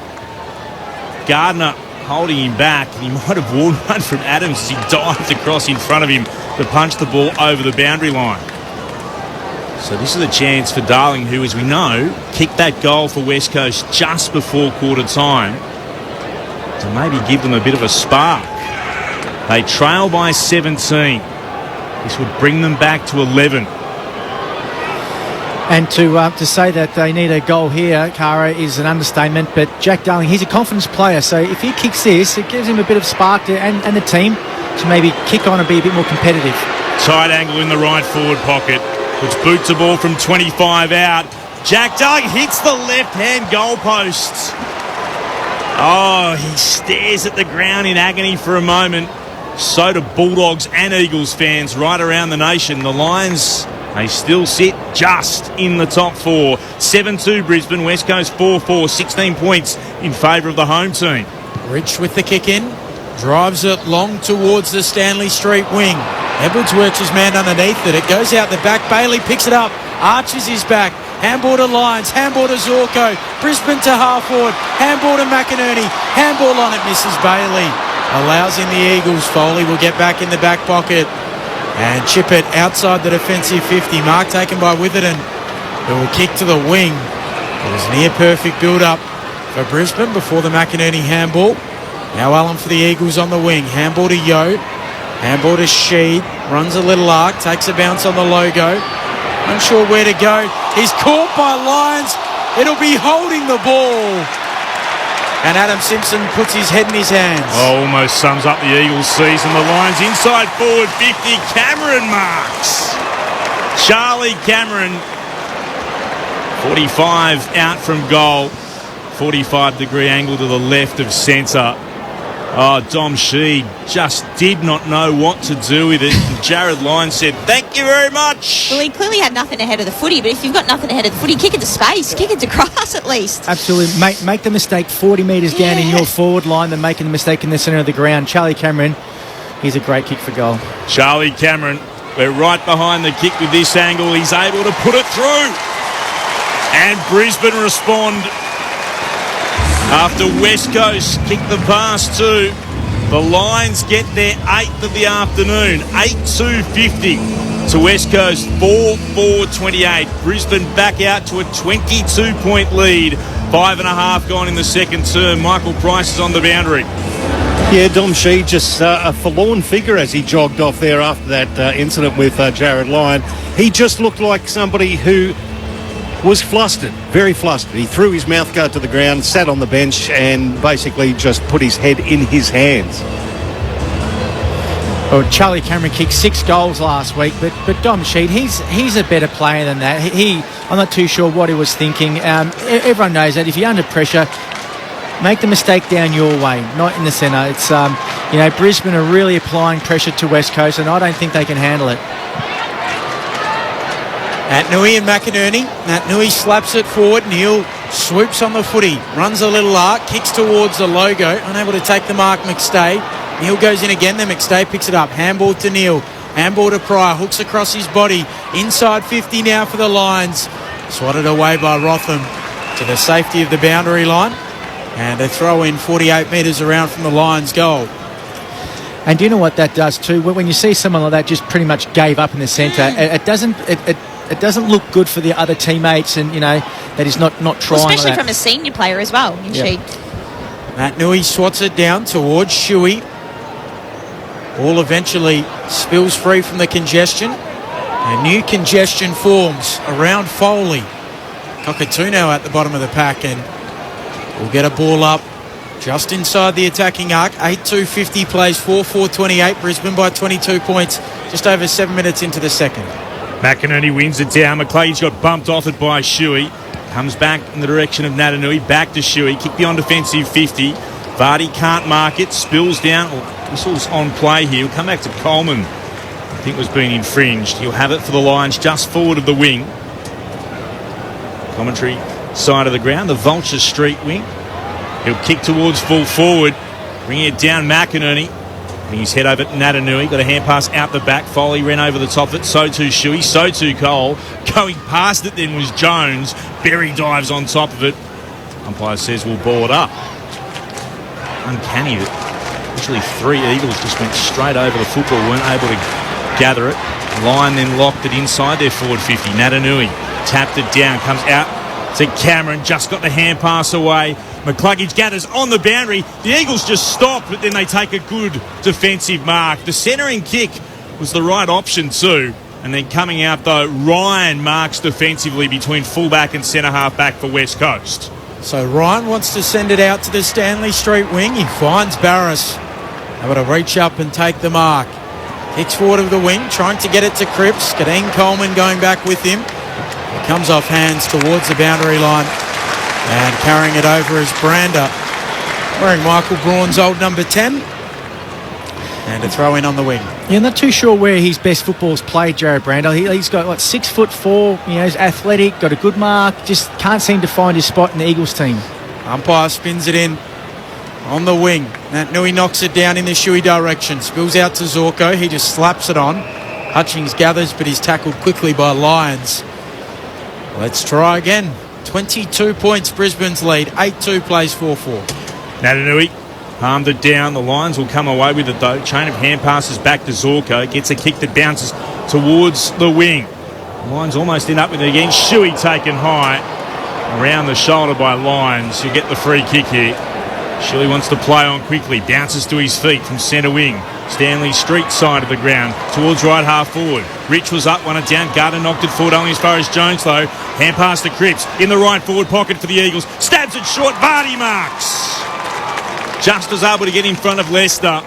I: Gardner holding him back. He might have worn one from Adams as he dived across in front of him to punch the ball over the boundary line. So this is a chance for Darling, who, as we know, kicked that goal for West Coast just before quarter time to maybe give them a bit of a spark. They trail by 17. This would bring them back to 11.
K: And to say that they need a goal here, Cara, is an understatement. But Jack Darling, he's a confidence player. So if he kicks this, it gives him a bit of spark to, and the team to maybe kick on and be a bit more competitive.
I: Tight angle in the right forward pocket, which boots the ball from 25 out. Jack Darling hits the left-hand goalpost. Oh, he stares at the ground in agony for a moment. So do Bulldogs and Eagles fans right around the nation. The Lions, they still sit just in the top 4. 7-2 Brisbane, West Coast 4-4, 16 points in favour of the home team.
L: Rich with the kick in, drives it long towards the Stanley Street wing. Edwards works his man underneath it. It goes out the back. Bailey picks it up. Arches his back. Handball to Lyons. Handball to Zorko. Brisbane to half forward. Handball to McInerney. Handball on it. Misses Bailey. Allows in the Eagles. Foley will get back in the back pocket and chip it outside the defensive 50. Mark taken by Witherden. who will kick to the wing. It was near perfect build-up for Brisbane before the McInerney handball. Now Allen for the Eagles on the wing. Handball to Yo. Handball to Sheed. Runs a little arc. Takes a bounce on the logo. Unsure where to go. He's caught by Lyons. It'll be holding the ball. And Adam Simpson puts his head in his hands.
I: Almost sums up the Eagles season. The Lions inside forward 50. Cameron marks. Charlie Cameron, 45 out from goal. 45-degree angle to the left of centre. Oh, Dom Sheed just did not know what to do with it. And Jared Lyons said, thank you very much.
J: Well, he clearly had nothing ahead of the footy, but if you've got nothing ahead of the footy, kick it to space, kick it to grass at least.
K: Absolutely. Make the mistake 40 metres down in your forward line than making the mistake in the centre of the ground. Charlie Cameron, he's a great kick for goal.
I: Charlie Cameron, we're right behind the kick with this angle. He's able to put it through. And Brisbane respond after West Coast kicked the pass too. The Lions get their 8th of the afternoon, 8-2-50 to West Coast, 4-4-28. Brisbane back out to a 22-point lead. 5.5 gone in the second term. Michael Price is on the boundary.
A: Yeah, Dom Sheed just a forlorn figure as he jogged off there after that incident with Jared Lyon. He just looked like somebody who was flustered, very flustered. He threw his mouthguard to the ground, sat on the bench and basically just put his head in his hands.
K: Well, Charlie Cameron kicked 6 goals last week, but Dom Sheed, he's a better player than that. I'm not too sure what he was thinking. Everyone knows that if you're under pressure, make the mistake down your way, not in the centre. It's Brisbane are really applying pressure to West Coast, and I don't think they can handle it.
L: Nui and McInerney. Nui slaps it forward. Neil swoops on the footy. Runs a little arc. Kicks towards the logo. Unable to take the mark, McStay. Neil goes in again. Then McStay picks it up. Handball to Neil. Handball to Pryor. Hooks across his body. Inside 50 now for the Lions. Swatted away by Rotham to the safety of the boundary line. And a throw in 48 metres around from the Lions' goal.
K: And do you know what that does too? When you see someone like that just pretty much gave up in the centre, it doesn't look good for the other teammates, and that he's not trying.
J: Well, especially from a senior player as well.
L: Matt Nui swats it down towards Shuey. Ball eventually spills free from the congestion. And new congestion forms around Foley. Cockatoo at the bottom of the pack, and we'll get a ball up just inside the attacking arc. 8-2-50 plays 4-4-28. Brisbane by 22 points just over 7 minutes into the second.
I: McInerney wins it down. McClady's got bumped off it by Shuey. Comes back in the direction of Natanui. Back to Shuey. Kick beyond defensive 50. Vardy can't mark it. Spills down. Whistles on play here. He'll come back to Coleman. I think was being infringed. He'll have it for the Lions just forward of the wing. Commentary side of the ground. The Vulture Street wing. He'll kick towards full forward. Bringing it down McInerney. His head over Natanui. Got a hand pass out the back. Foley ran over the top of it. So too Shuey. So too Cole. Going past it then was Jones. Berry dives on top of it. Umpire says we'll ball it up. Uncanny that literally 3 Eagles just went straight over the football. Weren't able to gather it. Lyon then locked it inside their forward 50. Natanui tapped it down. Comes out to Cameron. Just got the hand pass away. McCluggage gathers on the boundary. The Eagles just stop, but then they take a good defensive mark. The centering kick was the right option too. And then coming out though, Ryan marks defensively between fullback and centre half back for West Coast.
L: So Ryan wants to send it out to the Stanley Street wing. He finds Barris able to reach up and take the mark. Kicks forward of the wing, trying to get it to Cripps. Kadeen Coleman going back with him. It comes off hands towards the boundary line. And carrying it over is Brander, wearing Michael Braun's old number 10. And a throw in on the wing.
K: Yeah, I'm not too sure where his best football's played, Jared Brander. He's got 6'4", he's athletic, got a good mark, just can't seem to find his spot in the Eagles team.
L: Umpire spins it in on the wing. Nui knocks it down in the Shuey direction. Spills out to Zorko. He just slaps it on. Hutchings gathers, but he's tackled quickly by Lyons. Let's try again. 22 points, Brisbane's lead. 8-2 plays 4-4.
I: Natanui palmed it down. The Lions will come away with it though. Chain of hand passes back to Zorko. Gets a kick that bounces towards the wing. Lyons almost end up with it again. Shuey taken high. Around the shoulder by Lyons. You get the free kick here. Shuey wants to play on quickly. Bounces to his feet from centre wing. Stanley Street side of the ground towards right half forward. Rich was up, won it down. Gardner knocked it forward only as far as Jones though. Hand pass to Cripps in the right forward pocket for the Eagles. Stabs it short. Vardy marks. Just as able to get in front of Leicester.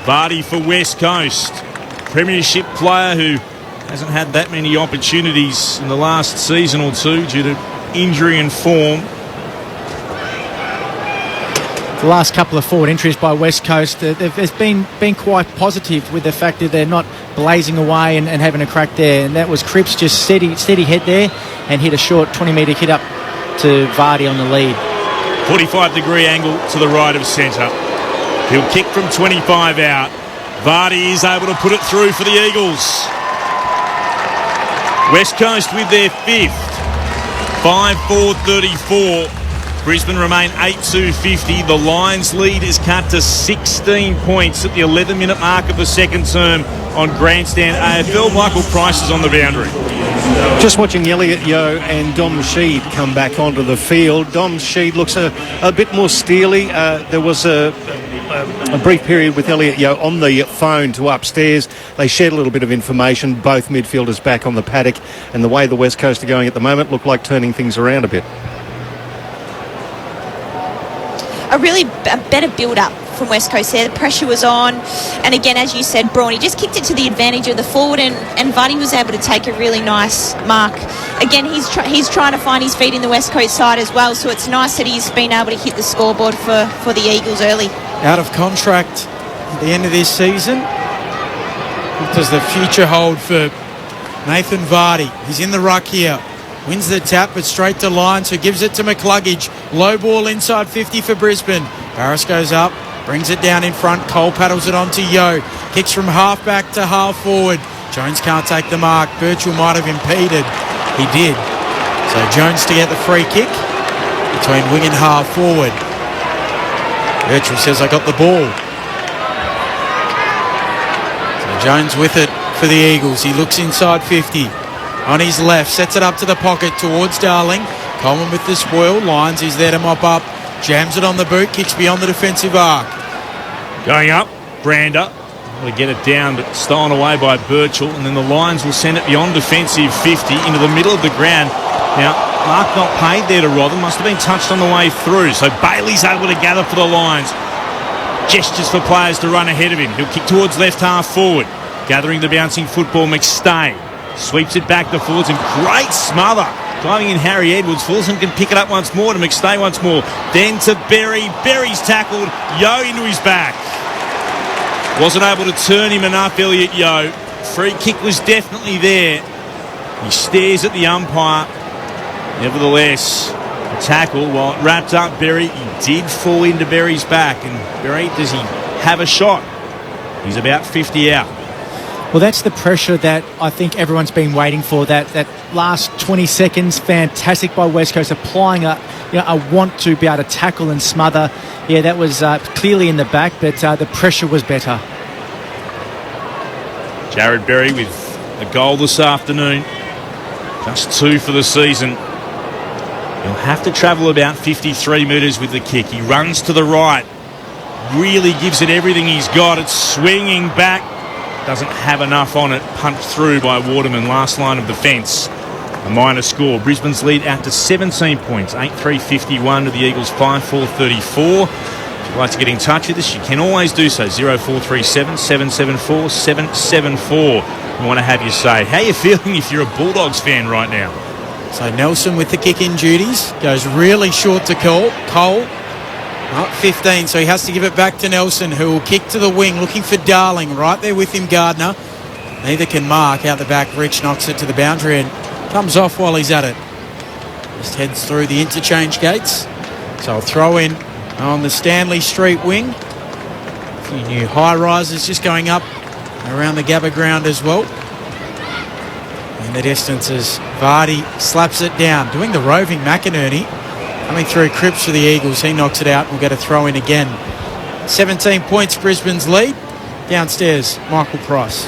I: Vardy for West Coast. Premiership player who hasn't had that many opportunities in the last season or two due to injury and form.
K: The last couple of forward entries by West Coast, they've been quite positive with the fact that they're not blazing away and having a crack there. And that was Cripps just steady head there and hit a short 20-metre hit up to Vardy on the lead.
I: 45-degree angle to the right of centre. He'll kick from 25 out. Vardy is able to put it through for the Eagles. West Coast with their fifth. 5-4-34. Brisbane remain 8-2-50. The Lions lead is cut to 16 points at the 11-minute mark of the second term on Grandstand AFL. Michael Price is on the boundary.
A: Just watching Elliot Yeo and Dom Sheed come back onto the field. Dom Sheed looks a bit more steely. There was a brief period with Elliot Yeo on the phone to upstairs. They shared a little bit of information. Both midfielders back on the paddock, and the way the West Coast are going at the moment look like turning things around a bit.
J: A better build-up from West Coast there. The pressure was on, and again, as you said, Braun, he just kicked it to the advantage of the forward, and Vardy was able to take a really nice mark. Again, he's trying to find his feet in the West Coast side as well, so it's nice that he's been able to hit the scoreboard for the Eagles early.
L: Out of contract at the end of this season. What does the future hold for Nathan Vardy? He's in the ruck here. Wins the tap, but straight to Lyons, who gives it to McCluggage. Low ball inside 50 for Brisbane. Barris goes up, brings it down in front. Cole paddles it on to Yeo. Kicks from half back to half forward. Jones can't take the mark. Birchall might have impeded. He did. So Jones to get the free kick between wing and half forward. Birchall says, I got the ball. So Jones with it for the Eagles. He looks inside 50. On his left, sets it up to the pocket towards Darling. Coleman with the spoil. Lyons is there to mop up. Jams it on the boot. Kicks beyond the defensive arc.
I: Going up, Brander. Will get it down, but stolen away by Birchall. And then the Lions will send it beyond defensive 50 into the middle of the ground. Now, Mark not paid there to Rothen. Must have been touched on the way through. So Bailey's able to gather for the Lions. Gestures for players to run ahead of him. He'll kick towards left half forward. Gathering the bouncing football, McStay. Sweeps it back to Fullerton. Great smother. Driving in Harry Edwards. Fullerton can pick it up once more to McStay once more. Then to Berry. Berry's tackled. Yeo into his back. Wasn't able to turn him enough, Elliot Yeo. Free kick was definitely there. He stares at the umpire. Nevertheless, the tackle, while it wrapped up Berry, he did fall into Berry's back. And Berry, does he have a shot? He's about 50 out.
K: Well, that's the pressure that I think everyone's been waiting for. That last 20 seconds, fantastic by West Coast, applying a want to be able to tackle and smother. Yeah, that was clearly in the back, but the pressure was better.
I: Jared Berry with a goal this afternoon. Just 2 for the season. He'll have to travel about 53 metres with the kick. He runs to the right. Really gives it everything he's got. It's swinging back. Doesn't have enough on it. Punched through by Waterman. Last line of defence. A minor score. Brisbane's lead out to 17 points. 8-3-51 to the Eagles 5-4-34. If you'd like to get in touch with us, you can always do so. 0437 774 774. We want to have you say, how are you feeling if you're a Bulldogs fan right now?
L: So Nelson with the kick-in duties. Goes really short to Cole. Not 15, so he has to give it back to Nelson, who will kick to the wing, looking for Darling. Right there with him, Gardner. Neither can mark. Out the back, Rich knocks it to the boundary and comes off while he's at it. Just heads through the interchange gates. So I'll throw in on the Stanley Street wing. A few new high-rises just going up around the Gabba ground as well. In the distance as Vardy slaps it down. Doing the roving McInerney. Coming through Cripps for the Eagles. He knocks it out and will get a throw in again. 17 points Brisbane's lead. Downstairs, Michael Price.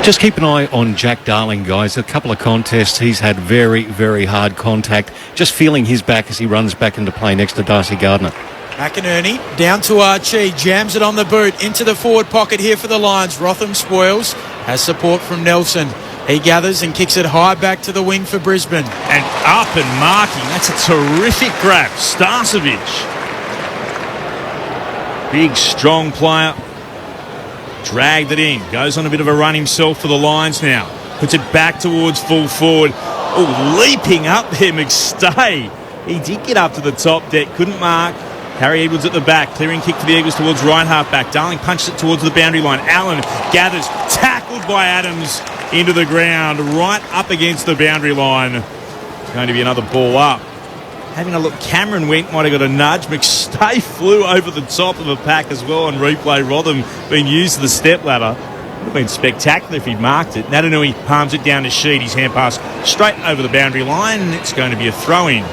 A: Just keep an eye on Jack Darling, guys. A couple of contests, he's had very, very hard contact. Just feeling his back as he runs back into play next to Darcy Gardner.
L: McInerney down to Archie, jams it on the boot, into the forward pocket here for the Lions. Rotham spoils, has support from Nelson. He gathers and kicks it high back to the wing for Brisbane.
I: And up and marking, that's a terrific grab. Starcevic. Big, strong player. Dragged it in. Goes on a bit of a run himself for the Lions now. Puts it back towards full forward. Oh, leaping up there, McStay. He did get up to the top deck, couldn't mark. Harry Edwards at the back, clearing kick for the Eagles towards right half back. Darling punches it towards the boundary line. Allen gathers, tackled by Adams into the ground, right up against the boundary line. Going to be another ball up. Having a look, Cameron might have got a nudge. McStay flew over the top of a pack as well on replay. Rotham being used to the step ladder. Would have been spectacular if he'd marked it. Natanui palms it down to Sheed. His hand pass straight over the boundary line, and it's going to be a throw-in.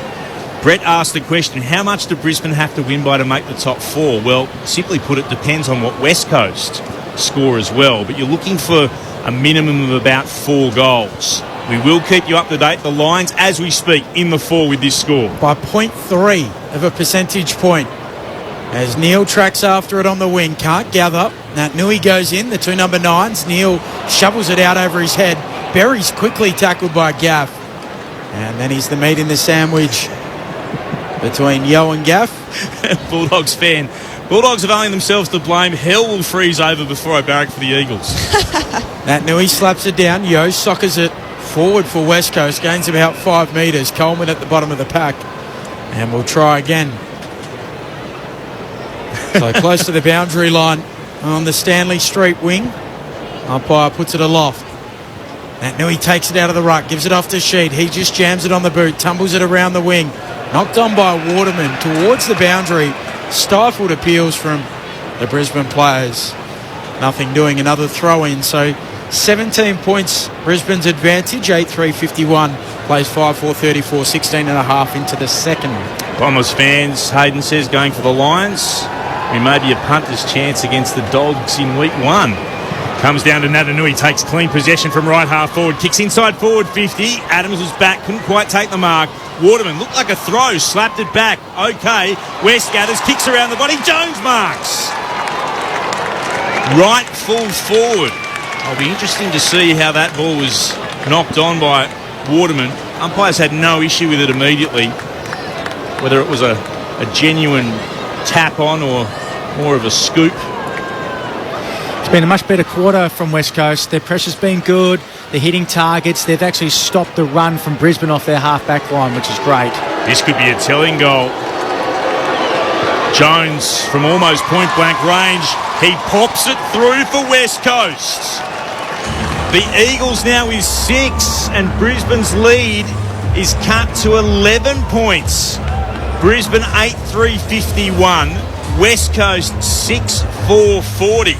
I: Brett asked the question, how much do Brisbane have to win by to make the top four? Well, simply put, it depends on what West Coast score as well. But you're looking for a minimum of about 4 goals. We will keep you up to date. The Lions, as we speak, in the 4 with this score.
L: By 0.3 of a percentage point. As Neil tracks after it on the wing. Can't gather. Nui goes in, the 2 number 9s. Neil shovels it out over his head. Berry's quickly tackled by Gaff. And then he's the meat in the sandwich between Yo and Gaff.
I: Bulldogs fan. Bulldogs have only themselves to blame. Hell will freeze over before I barrack for the Eagles.
L: Nui slaps it down. Yo soccers it forward for West Coast. Gains about 5 metres. Coleman at the bottom of the pack. And we'll try again. So close to the boundary line on the Stanley Street wing. Umpire puts it aloft. Nui takes it out of the ruck. Gives it off to Sheed. He just jams it on the boot. Tumbles it around the wing. Knocked on by Waterman towards the boundary. Stifled appeals from the Brisbane players. Nothing doing. Another throw-in. So 17 points Brisbane's advantage. 8-3-51. Plays 5-4-34. 16 and a half into the second.
I: Bombers fans, Hayden says, going for the Lions. We may be a punter's chance against the Dogs in week 1. Comes down to Natanui, takes clean possession from right half forward, kicks inside forward 50. Adams was back, couldn't quite take the mark. Waterman looked like a throw, slapped it back. Okay, West gathers, kicks around the body. Jones marks. Right full forward. It'll be interesting to see how that ball was knocked on by Waterman. Umpires had no issue with it immediately. Whether it was a genuine tap on or more of a scoop.
K: It's been a much better quarter from West Coast. Their pressure's been good. They're hitting targets. They've actually stopped the run from Brisbane off their half-back line, which is great.
I: This could be a telling goal. Jones from almost point-blank range. He pops it through for West Coast. The Eagles now is 6 and Brisbane's lead is cut to 11 points. Brisbane 8-3-51. West Coast 6-4-40.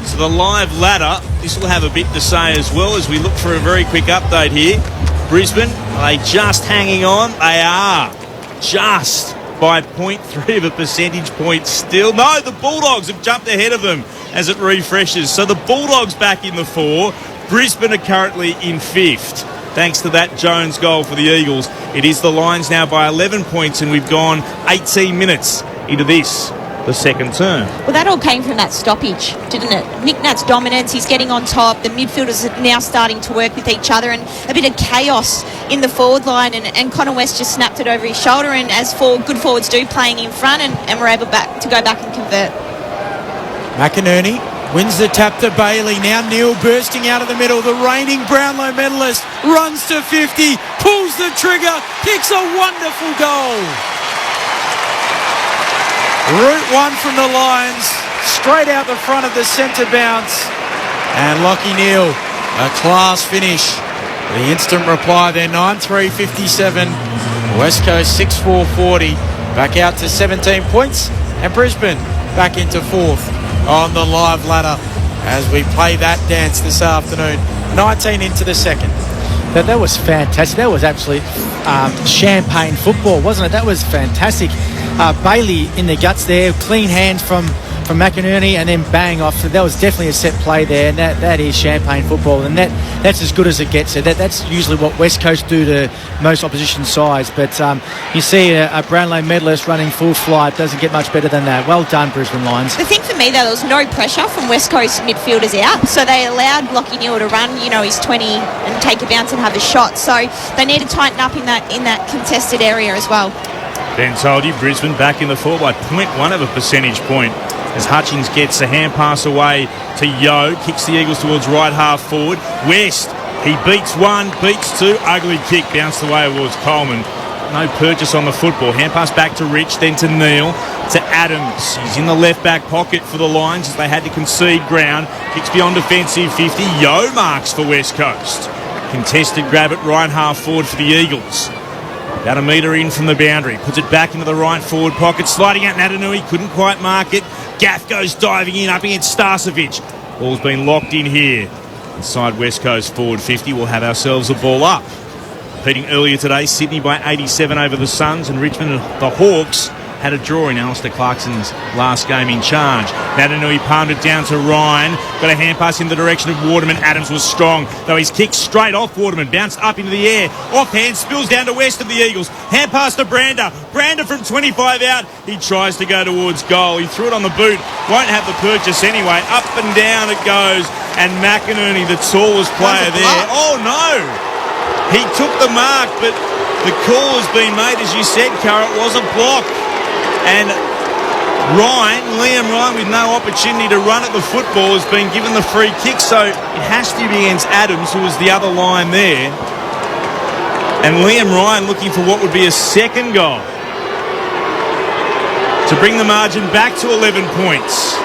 I: So the live ladder, this will have a bit to say as well as we look for a very quick update here. Brisbane, are they just hanging on? They are. Just by 0.3 of a percentage point still. No, the Bulldogs have jumped ahead of them as it refreshes. So the Bulldogs back in the 4. Brisbane are currently in 5th. Thanks to that Jones goal for the Eagles. It is the Lions now by 11 points and we've gone 18 minutes into this, the second term.
J: Well, that all came from that stoppage, didn't it? Nick Nat's dominance, he's getting on top. The midfielders are now starting to work with each other and a bit of chaos in the forward line and Connor West just snapped it over his shoulder and as good forwards do, playing in front and we're able to go back and convert.
L: McInerney wins the tap to Bailey. Now Neil bursting out of the middle. The reigning Brownlow medalist runs to 50, pulls the trigger, kicks a wonderful goal. Route 1 from the Lions, straight out the front of the centre bounce. And Lockie Neal, a class finish. The instant reply there, 9-3-57. West Coast 6-4-40. Back out to 17 points. And Brisbane back into 4th on the live ladder as we play that dance this afternoon. 19 into the second.
K: That was fantastic. That was absolute champagne football, wasn't it? That was fantastic. Bailey in the guts there. Clean hands from from McInerney and then bang off. So that was definitely a set play there, and that is champagne football, and that's as good as it gets. So that's usually what West Coast do to most opposition sides. But you see a Brownlow medalist running full flight, doesn't get much better than that. Well done, Brisbane Lions.
J: The thing for me, though, there was no pressure from West Coast midfielders out, so they allowed Lachie Neal to run, his 20 and take a bounce and have a shot. So they need to tighten up in that contested area as well.
I: Ben told you, Brisbane back in the fore by 0.1 of a percentage point as Hutchings gets a hand pass away to Yo, kicks the Eagles towards right half forward. West, he beats one, beats two, ugly kick, bounced away towards Coleman. No purchase on the football. Hand pass back to Rich, then to Neal, to Adams. He's in the left back pocket for the Lions as they had to concede ground. Kicks beyond defensive 50. Yo marks for West Coast. Contested grab at right half forward for the Eagles. About a metre in from the boundary. Puts it back into the right forward pocket. Sliding out Natanui. Couldn't quite mark it. Gaff goes diving in up against Starcevic. Ball's been locked in here. Inside West Coast forward 50. We'll have ourselves a ball up. Competing earlier today, Sydney by 87 over the Suns, and Richmond, the Hawks, had a draw in Alistair Clarkson's last game in charge. Natanui palmed it down to Ryan. Got a hand pass in the direction of Waterman. Adams was strong, though he's kicked straight off Waterman. Bounced up into the air. Offhand, spills down to West of the Eagles. Hand pass to Brander. Brander from 25 out. He tries to go towards goal. He threw it on the boot. Won't have the purchase anyway. Up and down it goes. And McInerney, the tallest player there. Oh, no! He took the mark, but the call has been made, as you said, Cara. It was a block. And Liam Ryan, with no opportunity to run at the football, has been given the free kick. So it has to be against Adams, who was the other line there. And Liam Ryan looking for what would be a second goal to bring the margin back to 11 points.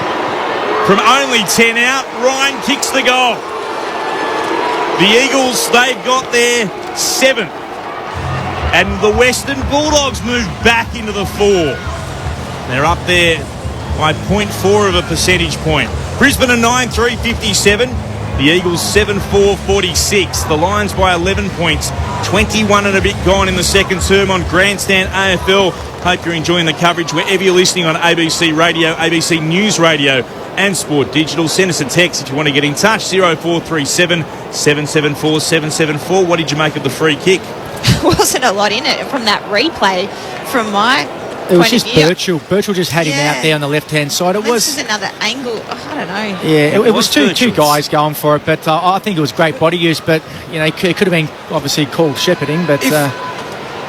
I: From only 10 out, Ryan kicks the goal. The Eagles, they've got their 7th. And the Western Bulldogs move back into the 4. They're up there by 0.4 of a percentage point. Brisbane are 9-3-57. The Eagles 7-4-46. The Lions by 11 points. 21 and a bit gone in the second term on Grandstand AFL. Hope you're enjoying the coverage wherever you're listening on ABC Radio, ABC News Radio and Sport Digital. Send us a text if you want to get in touch. 0437 774 774. What did you make of the free kick?
J: Wasn't a lot in it from that replay from my
K: It was just Birchall. Birchall just had him out there on the left-hand side.
J: This is another angle. I don't know.
K: Yeah, it was two guys going for it, but I think it was great body use. But it could have been obviously called shepherding. But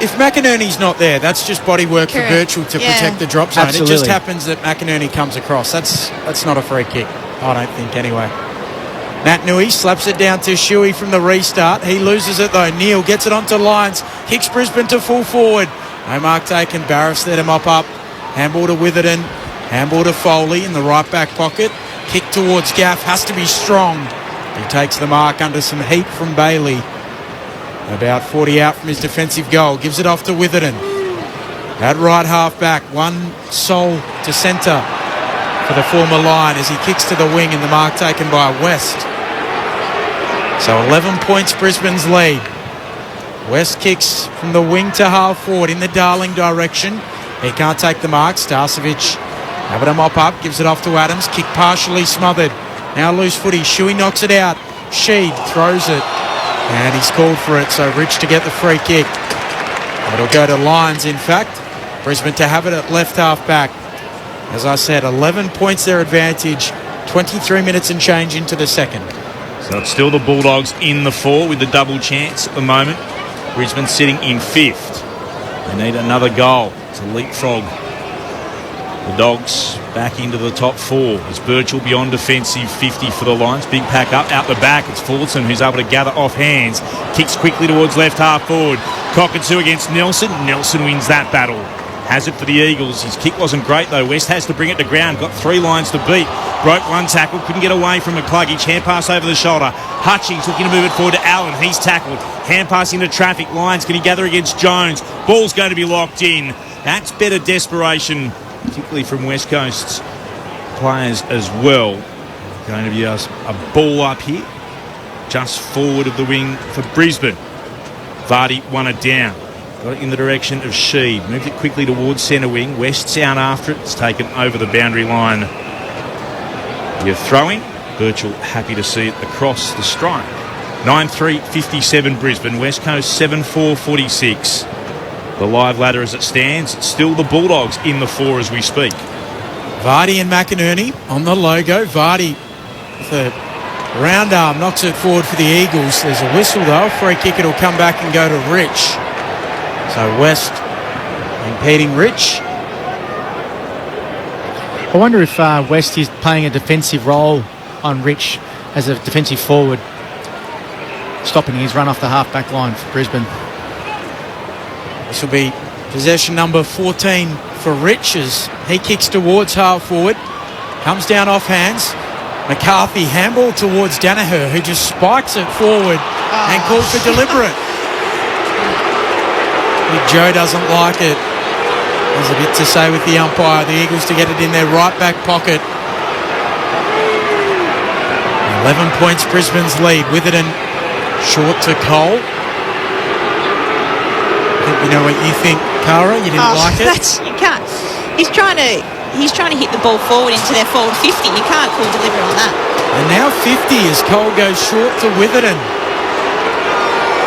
L: if McInerney's not there, that's just body work for Birchall to protect the drop zone.
K: Absolutely.
L: It just happens that McInerney comes across. That's not a free kick, I don't think, anyway. Natanui slaps it down to Shuey from the restart. He loses it though. Neal gets it onto Lyons. Kicks Brisbane to full forward. No mark taken. Barris let him up. Handball to Witherden. Handball to Foley in the right back pocket. Kick towards Gaff. Has to be strong. He takes the mark under some heat from Bailey. About 40 out from his defensive goal. Gives it off to Witherden. At right half back. One sole to centre for the former Lion as he kicks to the wing in the mark taken by West. So 11 points Brisbane's lead. West kicks from the wing to half forward in the Darling direction. He can't take the mark. Starcevic having a mop up. Gives it off to Adams. Kick partially smothered. Now loose footy. Shuey knocks it out. Sheed throws it. And he's called for it. So Rich to get the free kick. It'll go to Lions in fact. Brisbane to have it at left half back. As I said, 11 points their advantage. 23 minutes and change into the second.
I: So it's still the Bulldogs in the 4 with the double chance at the moment. Brisbane sitting in 5th. They need another goal to leapfrog the Dogs back into the top 4. As Birchall beyond defensive 50 for the Lions. Big pack up out the back. It's Fullerton who's able to gather off hands. Kicks quickly towards left half forward. Cockatoo against Nelson. Nelson wins that battle. Has it for the Eagles. His kick wasn't great though. West has to bring it to ground. Got 3 lines to beat. Broke one tackle. Couldn't get away from McCluggage. Hand pass over the shoulder. Hutchings looking to move it forward to Allen. He's tackled. Hand pass into traffic. Lions can he gather against Jones. Ball's going to be locked in. That's better desperation, particularly from West Coast's players as well. Going to be a ball up here. Just forward of the wing for Brisbane. Vardy won it down. Got it in the direction of Sheed. Moved it quickly towards centre wing. West's out after it. It's taken over the boundary line You're throwing. Birchall happy to see it across the stripe. 9-3-57 Brisbane. West Coast 7-4-46. The live ladder as it stands. It's still the Bulldogs in the 4 as we speak.
L: Vardy and McInerney on the logo. Vardy with a round arm knocks it forward for the Eagles. There's a whistle though. Free kick, it'll come back and go to Rich. So West impeding Rich.
K: I wonder if West is playing a defensive role on Rich as a defensive forward, stopping his run off the half-back line for Brisbane.
L: This will be possession number 14 for Rich as he kicks towards half forward. Comes down off hands. McCarthy handball towards Danaher, who just spikes it forward and calls for deliberate. Big Joe doesn't like it. There's a bit to say with the umpire. The Eagles to get it in their right back pocket. 11 points Brisbane's lead. Witherden short to Cole. You know what you think, Cara? You didn't like it?
J: You can't. He's trying to hit the ball forward into their forward 50. You can't call deliberate on that.
L: And now 50 as Cole goes short to Witherden.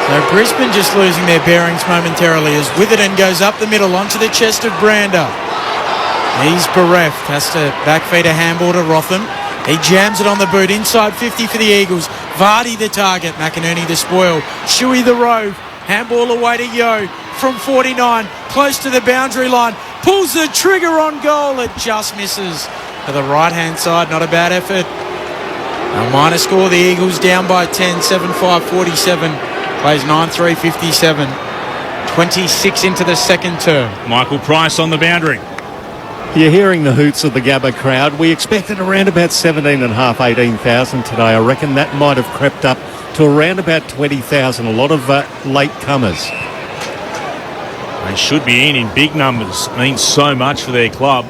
L: So Brisbane just losing their bearings momentarily as Witherden goes up the middle onto the chest of Brander. He's bereft. Has to backfeed a handball to Rotham. He jams it on the boot. Inside 50 for the Eagles. Vardy the target. McInerney the spoil. Shuey the rove. Handball away to Yo from 49. Close to the boundary line. Pulls the trigger on goal. It just misses. To the right-hand side. Not a bad effort. A minor score. The Eagles down by 10. 7-5-47. Plays 9-3-57. 26 into the second term.
I: Michael Price on the boundary.
A: You're hearing the hoots of the Gabba crowd. We expected around about 17,500, 18,000 today. I reckon that might have crept up to around about 20,000. A lot of late comers.
I: They should be in big numbers. It means so much for their club.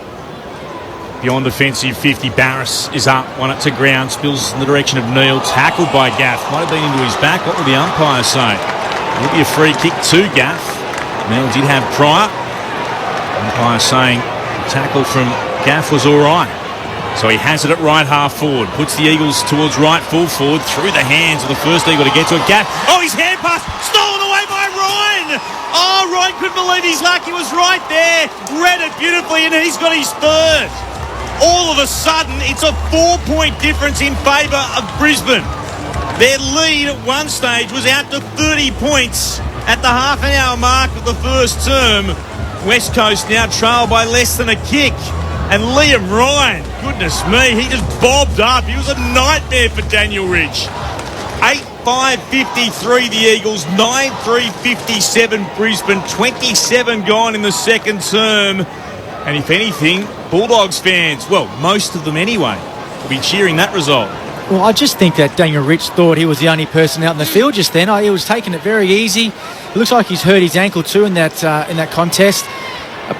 I: Beyond defensive 50, Barris is up. Won it to ground. Spills in the direction of Neil. Tackled by Gaff. Might have been into his back. What will the umpire say? It'll be a free kick to Gaff. Neil did have prior. Umpire saying the tackle from Gaff was all right. So he has it at right half forward. Puts the Eagles towards right full forward. Through the hands of the first Eagle to get to it. Gaff. Oh, his hand pass. Stolen away by Ryan. Oh, Ryan couldn't believe his luck. He was right there. Read it beautifully and he's got his third. All of a sudden, it's a 4-point difference in favour of Brisbane. Their lead at one stage was out to 30 points at the half-an-hour mark of the first term. West Coast now trail by less than a kick. And Liam Ryan, goodness me, he just bobbed up. He was a nightmare for Daniel Rich. 8-5-53 the Eagles, 9-3-57 Brisbane, 27 gone in the second term. And if anything, Bulldogs fans, well, most of them anyway, will be cheering that result.
K: Well, I just think that Daniel Rich thought he was the only person out in the field just then. He was taking it very easy. It looks like he's hurt his ankle too in that contest.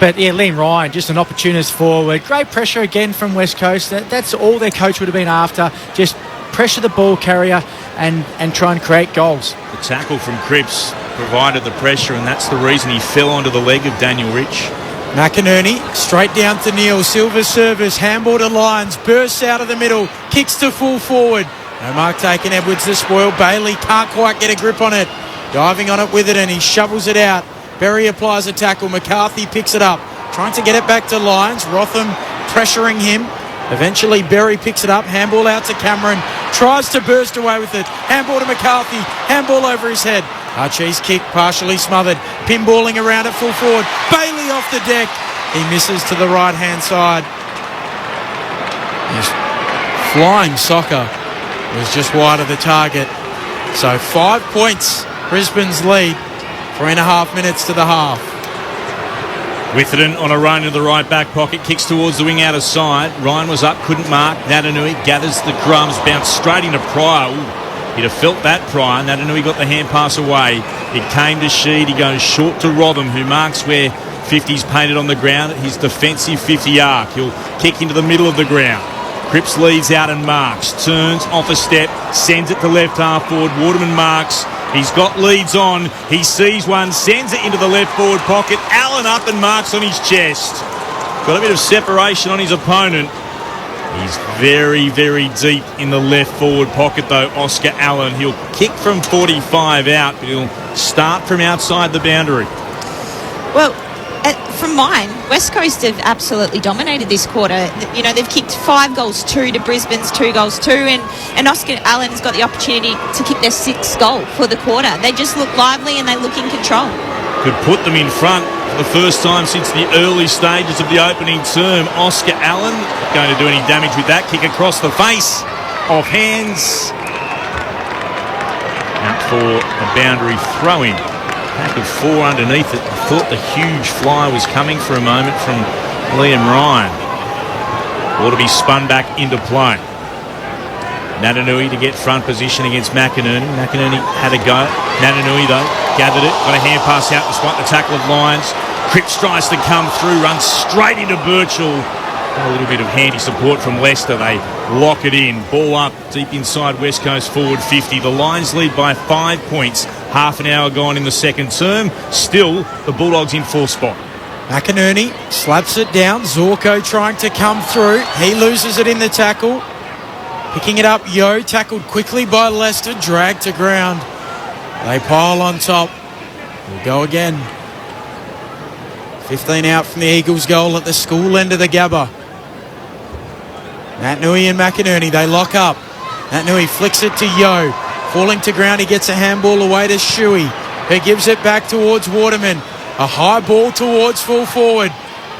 K: But yeah, Liam Ryan, just an opportunist forward. Great pressure again from West Coast. That's all their coach would have been after. Just pressure the ball carrier and try and create goals.
I: The tackle from Cripps provided the pressure, and that's the reason he fell onto the leg of Daniel Rich.
L: McInerney straight down to Neil. Silver service, handball to Lyons, bursts out of the middle, kicks to full forward. No mark taken. Edwards the spoil. Bailey can't quite get a grip on it. Diving on it with it, and he shovels it out. Berry applies a tackle. McCarthy picks it up, trying to get it back to Lyons. Rotham pressuring him. Eventually Berry picks it up. Handball out to Cameron. Tries to burst away with it. Handball to McCarthy. Handball over his head. Archie's kick partially smothered. Pinballing around at full forward. Bailey off the deck. He misses to the right-hand side. His flying soccer was just wide of the target. So 5 points. Brisbane's lead. 3.5 minutes to the half.
I: Witherden on a run into the right back pocket, kicks towards the wing outer side. Ryan was up, couldn't mark. Natanui gathers the crumbs, bounced straight into Pryor. Ooh, he'd have felt that Pryor. Natanui got the hand pass away. It came to Sheed. He goes short to Rotham, who marks where 50's painted on the ground at his defensive 50 arc. He'll kick into the middle of the ground. Cripps leads out and marks. Turns off a step, sends it to left half forward. Waterman marks. He's got leads on. He sees one, sends it into the left forward pocket. Allen up and marks on his chest. Got a bit of separation on his opponent. He's very, very deep in the left forward pocket, though, Oscar Allen. He'll kick from 45 out, but he'll start from outside the boundary.
J: Well, from mine, West Coast have absolutely dominated this quarter. You know, they've kicked 5 goals 2 to Brisbane's 2 goals 2, and Oscar Allen's got the opportunity to kick their 6th goal for the quarter. They just look lively and they look in control.
I: Could put them in front for the first time since the early stages of the opening term. Oscar Allen not going to do any damage with that. Kick across the face, off hands. Out for a boundary throw-in. Pack of 4 underneath it. I thought the huge fly was coming for a moment from Liam Ryan. Ought to be spun back into play. Natanui to get front position against McInerney. McInerney had a go. Natanui, though, gathered it. Got a hand pass out despite the tackle of Lyons. Cripps tries to come through, runs straight into Birchall. A little bit of handy support from Leicester. They lock it in. Ball up deep inside West Coast forward 50. The Lions lead by 5 points. Half an hour gone in the second term. Still, the Bulldogs in 4th spot.
L: McInerney slaps it down. Zorko trying to come through. He loses it in the tackle. Picking it up, Yo, tackled quickly by Leicester, dragged to ground. They pile on top. We'll go again. 15 out from the Eagles' goal at the school end of the Gabba. Natanui and McInerney, they lock up. Natanui flicks it to Yo. Falling to ground, he gets a handball away to Shuey, who gives it back towards Waterman. A high ball towards full forward.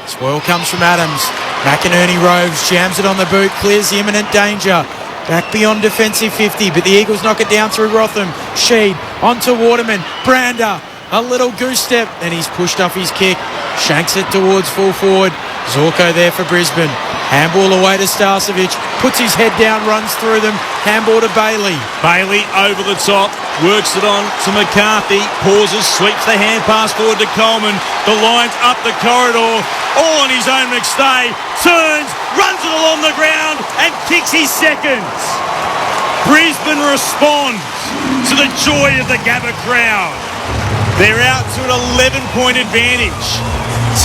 L: Swirl comes from Adams. McInerney roves, jams it on the boot, clears the imminent danger. Back beyond defensive 50, but the Eagles knock it down through Rotham. Sheed onto Waterman. Brander, a little goose step, then he's pushed off his kick. Shanks it towards full forward. Zorko there for Brisbane. Handball away to Starcevic. Puts his head down, runs through them. Handball to Bailey.
I: Bailey over the top, works it on to McCarthy. Pauses, sweeps the hand pass forward to Coleman. The Lions up the corridor, all on his own McStay. Turns, runs it along the ground and kicks his seconds. Brisbane responds to the joy of the Gabba crowd. They're out to an 11-point advantage.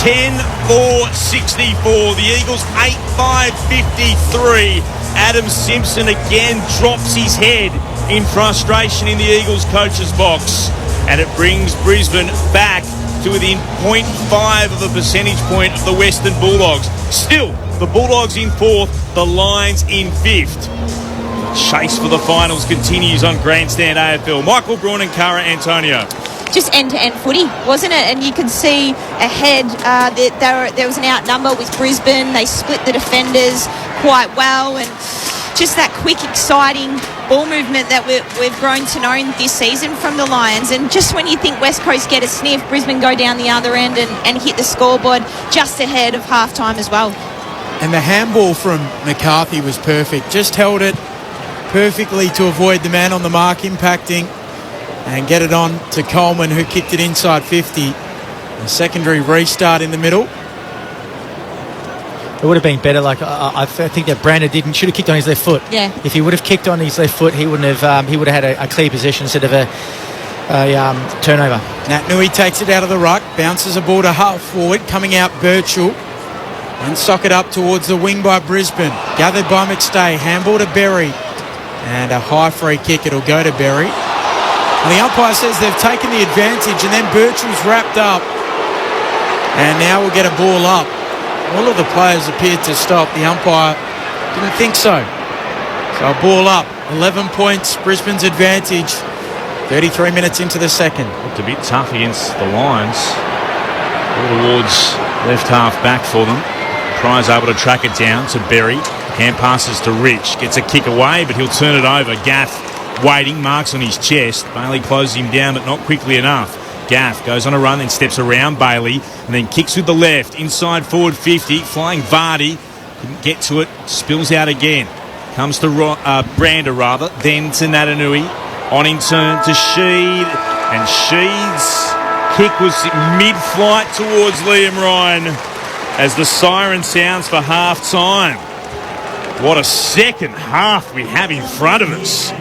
I: 10-4-64. The Eagles 8-5-53. Adam Simpson again drops his head in frustration in the Eagles coach's box. And it brings Brisbane back to within 0.5 of a percentage point of the Western Bulldogs. Still, the Bulldogs in 4th, the Lions in 5th. The chase for the finals continues on Grandstand AFL. Michael Braun and Cara Antonio.
J: Just end-to-end footy, wasn't it? And you can see ahead there was an outnumber with Brisbane. They split the defenders quite well, and just that quick, exciting ball movement that we've grown to know this season from the Lions. And just when you think West Coast get a sniff, Brisbane go down the other end and hit the scoreboard just ahead of half-time as well.
L: And the handball from McCarthy was perfect. Just held it perfectly to avoid the man on the mark impacting and get it on to Coleman, who kicked it inside 50. A secondary restart in the middle.
K: It would have been better. I think that Brander should have kicked on his left foot.
J: Yeah.
K: If he would have kicked on his left foot, he wouldn't have. He would have had a clear position instead of a turnover.
L: Natanui takes it out of the ruck, bounces a ball to half forward, coming out Birchall, and sock it up towards the wing by Brisbane. Gathered by McStay, handball to Berry, and a high free kick. It'll go to Berry. And the umpire says they've taken the advantage, and then Birchall's wrapped up, and now we'll get a ball up. All of the players appeared to stop. The umpire didn't think so. So a ball up, 11 points, Brisbane's advantage. 33 minutes into the second.
I: Looked a bit tough against the Lions. All towards left half back for them. Pry's able to track it down to Berry. Hand passes to Rich. Gets a kick away, but he'll turn it over. Gaff waiting, marks on his chest. Bailey closes him down, but not quickly enough. Gaff goes on a run, then steps around Bailey, and then kicks with the left, inside forward 50, flying Vardy. Couldn't get to it, spills out again. Comes to Brander, then to Natanui. On in turn to Sheed, and Sheed's kick was mid-flight towards Liam Ryan as the siren sounds for half-time. What a second half we have in front of us.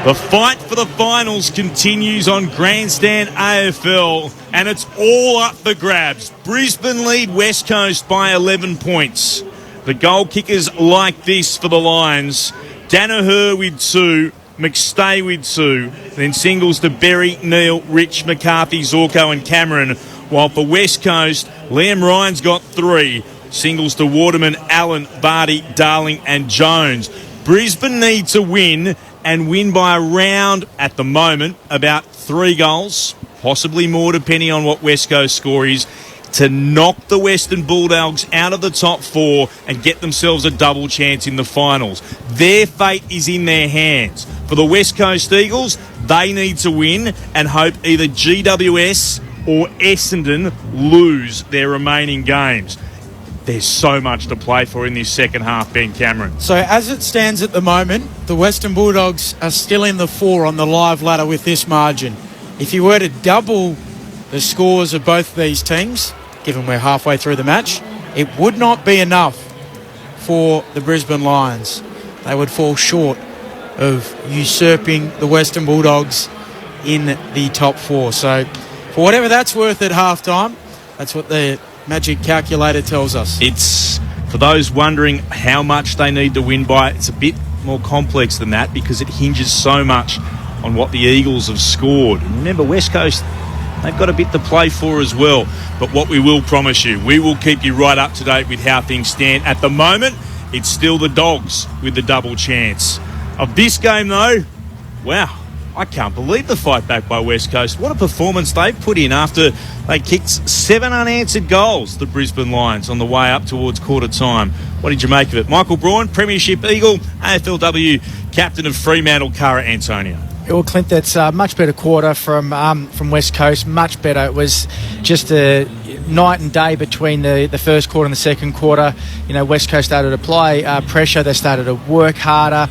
I: The fight for the finals continues on Grandstand AFL, and it's all up for grabs. Brisbane lead West Coast by 11 points. The goal kickers like this for the Lions. Danaher with 2, McStay with 2, then singles to Berry, Neal, Rich, McCarthy, Zorko and Cameron. While for West Coast, Liam Ryan's got 3, singles to Waterman, Allen, Vardy, Darling and Jones. Brisbane need to win and win by around, at the moment, about 3 goals, possibly more depending on what West Coast score is, to knock the Western Bulldogs out of the top 4 and get themselves a double chance in the finals. Their fate is in their hands. For the West Coast Eagles, they need to win and hope either GWS or Essendon lose their remaining games. There's so much to play for in this second half, Ben Cameron.
L: So as it stands at the moment, the Western Bulldogs are still in the 4 on the live ladder with this margin. If you were to double the scores of both these teams, given we're halfway through the match, it would not be enough for the Brisbane Lions. They would fall short of usurping the Western Bulldogs in the top 4. So for whatever that's worth at halftime, that's what the magic calculator tells us.
I: It's, for those wondering how much they need to win by, it's a bit more complex than that because it hinges so much on what the Eagles have scored. And remember, West Coast, they've got a bit to play for as well. But what we will promise you, we will keep you right up to date with how things stand. At the moment, it's still the Dogs with the double chance. Of this game, though, wow, I can't believe the fight back by West Coast. What a performance they've put in after they kicked 7 unanswered goals, the Brisbane Lions, on the way up towards quarter time. What did you make of it? Michael Braun, Premiership Eagle, AFLW captain of Fremantle, Cara Antonio.
K: Well, Clint, that's a much better quarter from West Coast, much better. It was just a night and day between the first quarter and the second quarter. You know, West Coast started to apply pressure. They started to work harder,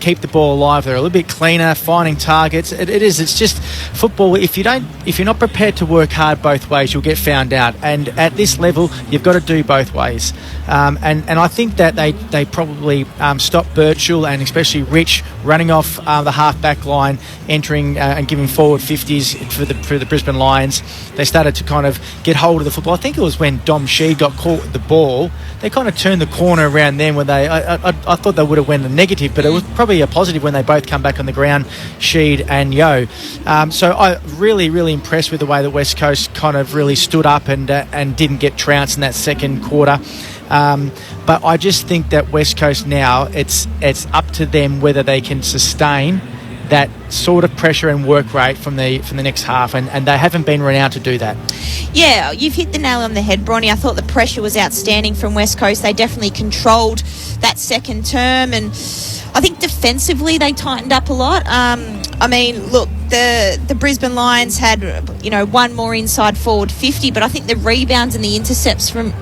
K: keep the ball alive. They're a little bit cleaner, finding targets. It's just football. If you're not prepared to work hard both ways, you'll get found out. And at this level, you've got to do both ways. And I think that they probably stopped Birchall and especially Rich running off the half-back line, entering and giving forward 50s for the Brisbane Lions. They started to kind of get hold of the football. I think it was when Dom Sheed got caught with the ball. They kind of turned the corner around then when I thought they would have went a negative, but it was probably a positive when they both come back on the ground, Sheed and Yo. So I really, really impressed with the way that West Coast kind of really stood up and didn't get trounced in that second quarter. But I just think that West Coast now, it's up to them whether they can sustain that sort of pressure and work rate from the next half, and they haven't been renowned to do that.
J: Yeah, you've hit the nail on the head, Bronny. I thought the pressure was outstanding from West Coast. They definitely controlled that second term, and I think defensively they tightened up a lot. I mean, look, the Brisbane Lions had, one more inside forward 50, but I think the rebounds and the intercepts from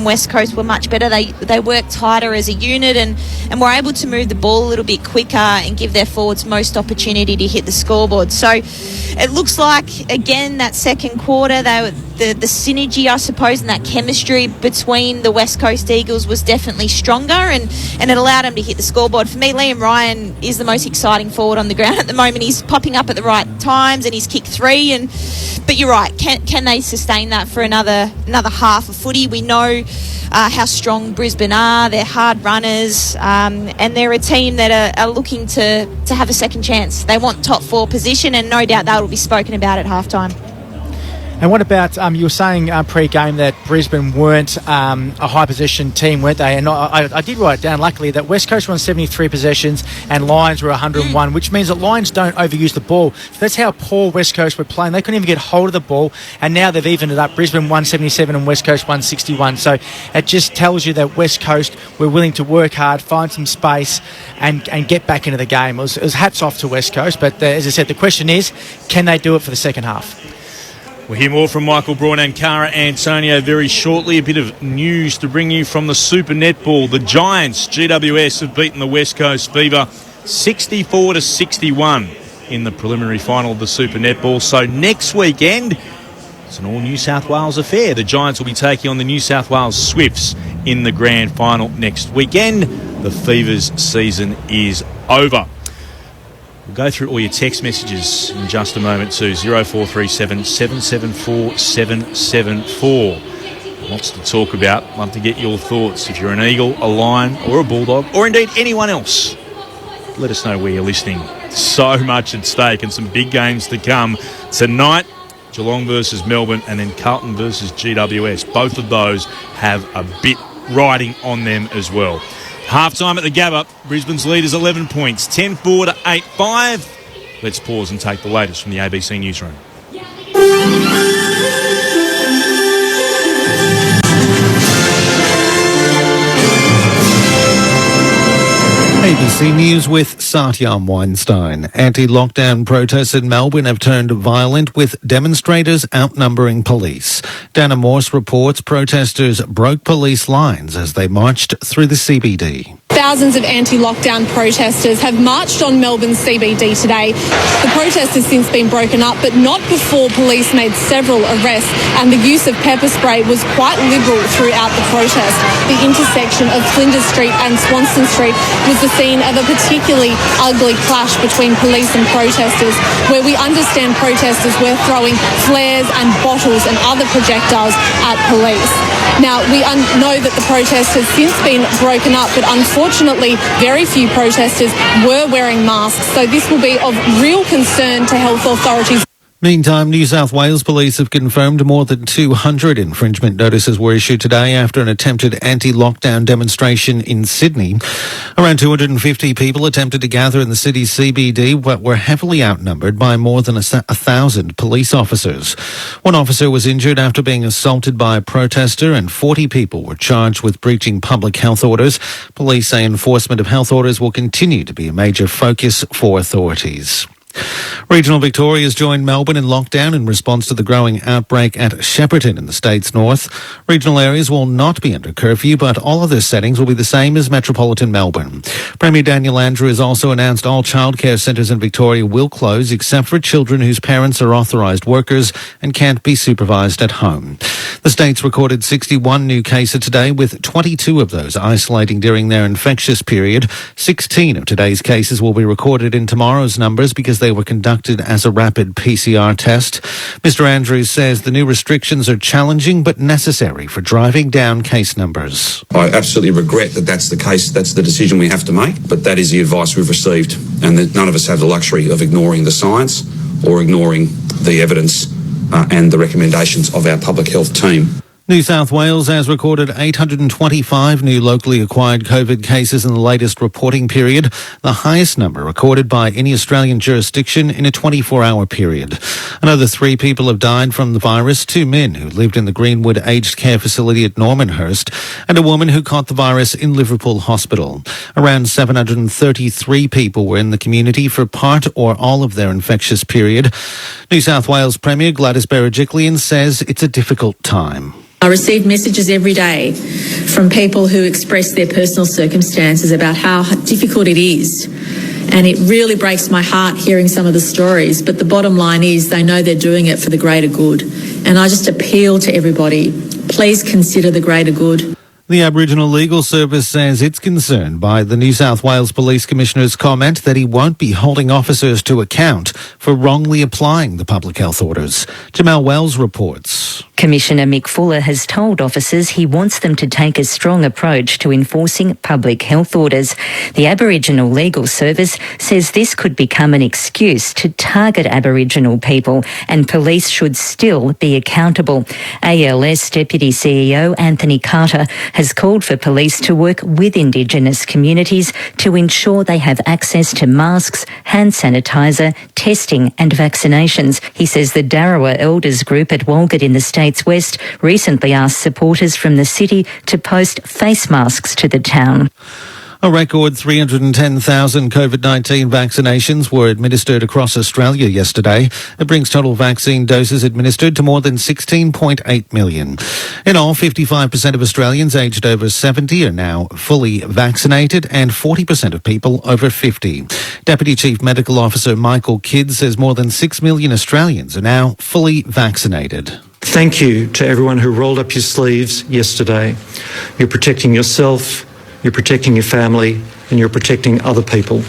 J: West Coast were much better. They worked harder as a unit and were able to move the ball a little bit quicker and give their forwards most opportunity to hit the scoreboard. So it looks like, again, that second quarter, the synergy, I suppose, and that chemistry between the West Coast Eagles was definitely stronger, and it allowed them to hit the scoreboard. For me, Liam Ryan is the most exciting forward on the ground at the moment. He's popping up at the right times and he's kicked 3. But you're right, can they sustain that for another half of footy? We know how strong Brisbane are. They're hard runners, and they're a team that are looking to have a second chance. They want top 4 position, and no doubt that will be spoken about at halftime.
K: And what about, you were saying pre-game that Brisbane weren't a high-possession team, weren't they? And I did write it down, luckily, that West Coast were on 73 possessions and Lions were 101, which means that Lions don't overuse the ball. So that's how poor West Coast were playing. They couldn't even get hold of the ball, and now they've evened it up. Brisbane 177 and West Coast 161. So it just tells you that West Coast were willing to work hard, find some space, and get back into the game. It was hats off to West Coast, but as I said, the question is, can they do it for the second half?
I: We'll hear more from Michael Braun and Cara Antonio very shortly. A bit of news to bring you from the Super Netball. The Giants, GWS, have beaten the West Coast Fever 64-61 in the preliminary final of the Super Netball. So next weekend, it's an all New South Wales affair. The Giants will be taking on the New South Wales Swifts in the grand final next weekend. The Fever's season is over. We'll go through all your text messages in just a moment too. 0437 774 774. Lots to talk about. Love to get your thoughts. If you're an Eagle, a Lion or a Bulldog, or indeed anyone else, let us know where you're listening. So much at stake and some big games to come. Tonight, Geelong versus Melbourne and then Carlton versus GWS. Both of those have a bit riding on them as well. Half-time at the Gabba. Brisbane's lead is 11 points, 10-4 to 8-5. Let's pause and take the latest from the ABC newsroom.
O: ABC News with Satyam Weinstein. Anti-lockdown protests in Melbourne have turned violent with demonstrators outnumbering police. Dana Morse reports protesters broke police lines as they marched through the CBD.
P: Thousands of anti-lockdown protesters have marched on Melbourne's CBD today. The protest has since been broken up, but not before police made several arrests, and the use of pepper spray was quite liberal throughout the protest. The intersection of Flinders Street and Swanston Street was the scene of a particularly ugly clash between police and protesters, where we understand protesters were throwing flares and bottles and other projectiles at police. Now, we know that the protest has since been broken up, but unfortunately, very few protesters were wearing masks, so this will be of real concern to health authorities.
O: Meantime, New South Wales police have confirmed more than 200 infringement notices were issued today after an attempted anti-lockdown demonstration in Sydney. Around 250 people attempted to gather in the city's CBD, but were heavily outnumbered by more than 1,000 police officers. One officer was injured after being assaulted by a protester, and 40 people were charged with breaching public health orders. Police say enforcement of health orders will continue to be a major focus for authorities. Regional Victoria has joined Melbourne in lockdown in response to the growing outbreak at Shepparton in the state's north. Regional areas will not be under curfew, but all other settings will be the same as metropolitan Melbourne. Premier Daniel Andrew has also announced all childcare centres in Victoria will close except for children whose parents are authorised workers and can't be supervised at home. The state's recorded 61 new cases today, with 22 of those isolating during their infectious period. 16 of today's cases will be recorded in tomorrow's numbers because they were conducted as a rapid PCR test. Mr. Andrews says the new restrictions are challenging but necessary for driving down case numbers.
Q: I absolutely regret that that's the case. That's the decision we have to make, but that is the advice we've received, and that none of us have the luxury of ignoring the science or ignoring the evidence and the recommendations of our public health team.
O: New South Wales has recorded 825 new locally acquired COVID cases in the latest reporting period, the highest number recorded by any Australian jurisdiction in a 24-hour period. Another 3 people have died from the virus, 2 men who lived in the Greenwood Aged Care Facility at Normanhurst, and a woman who caught the virus in Liverpool Hospital. Around 733 people were in the community for part or all of their infectious period. New South Wales Premier Gladys Berejiklian says it's a difficult time.
R: I receive messages every day from people who express their personal circumstances about how difficult it is. And it really breaks my heart hearing some of the stories. But the bottom line is they know they're doing it for the greater good. And I just appeal to everybody, please consider the greater good.
O: The Aboriginal Legal Service says it's concerned by the New South Wales Police Commissioner's comment that he won't be holding officers to account for wrongly applying the public health orders. Jamal Wells reports.
S: Commissioner Mick Fuller has told officers he wants them to take a strong approach to enforcing public health orders. The Aboriginal Legal Service says this could become an excuse to target Aboriginal people, and police should still be accountable. ALS Deputy CEO Anthony Carter has called for police to work with Indigenous communities to ensure they have access to masks, hand sanitizer, testing and vaccinations. He says the Darrawa Elders Group at Walgett in the States West recently asked supporters from the city to post face masks to the town.
O: A record 310,000 COVID-19 vaccinations were administered across Australia yesterday. It brings total vaccine doses administered to more than 16.8 million. In all, 55% of Australians aged over 70 are now fully vaccinated, and 40% of people over 50. Deputy Chief Medical Officer Michael Kidd says more than 6 million Australians are now fully vaccinated.
T: Thank you to everyone who rolled up your sleeves yesterday. You're protecting yourself, you're protecting your family, and you're protecting other people.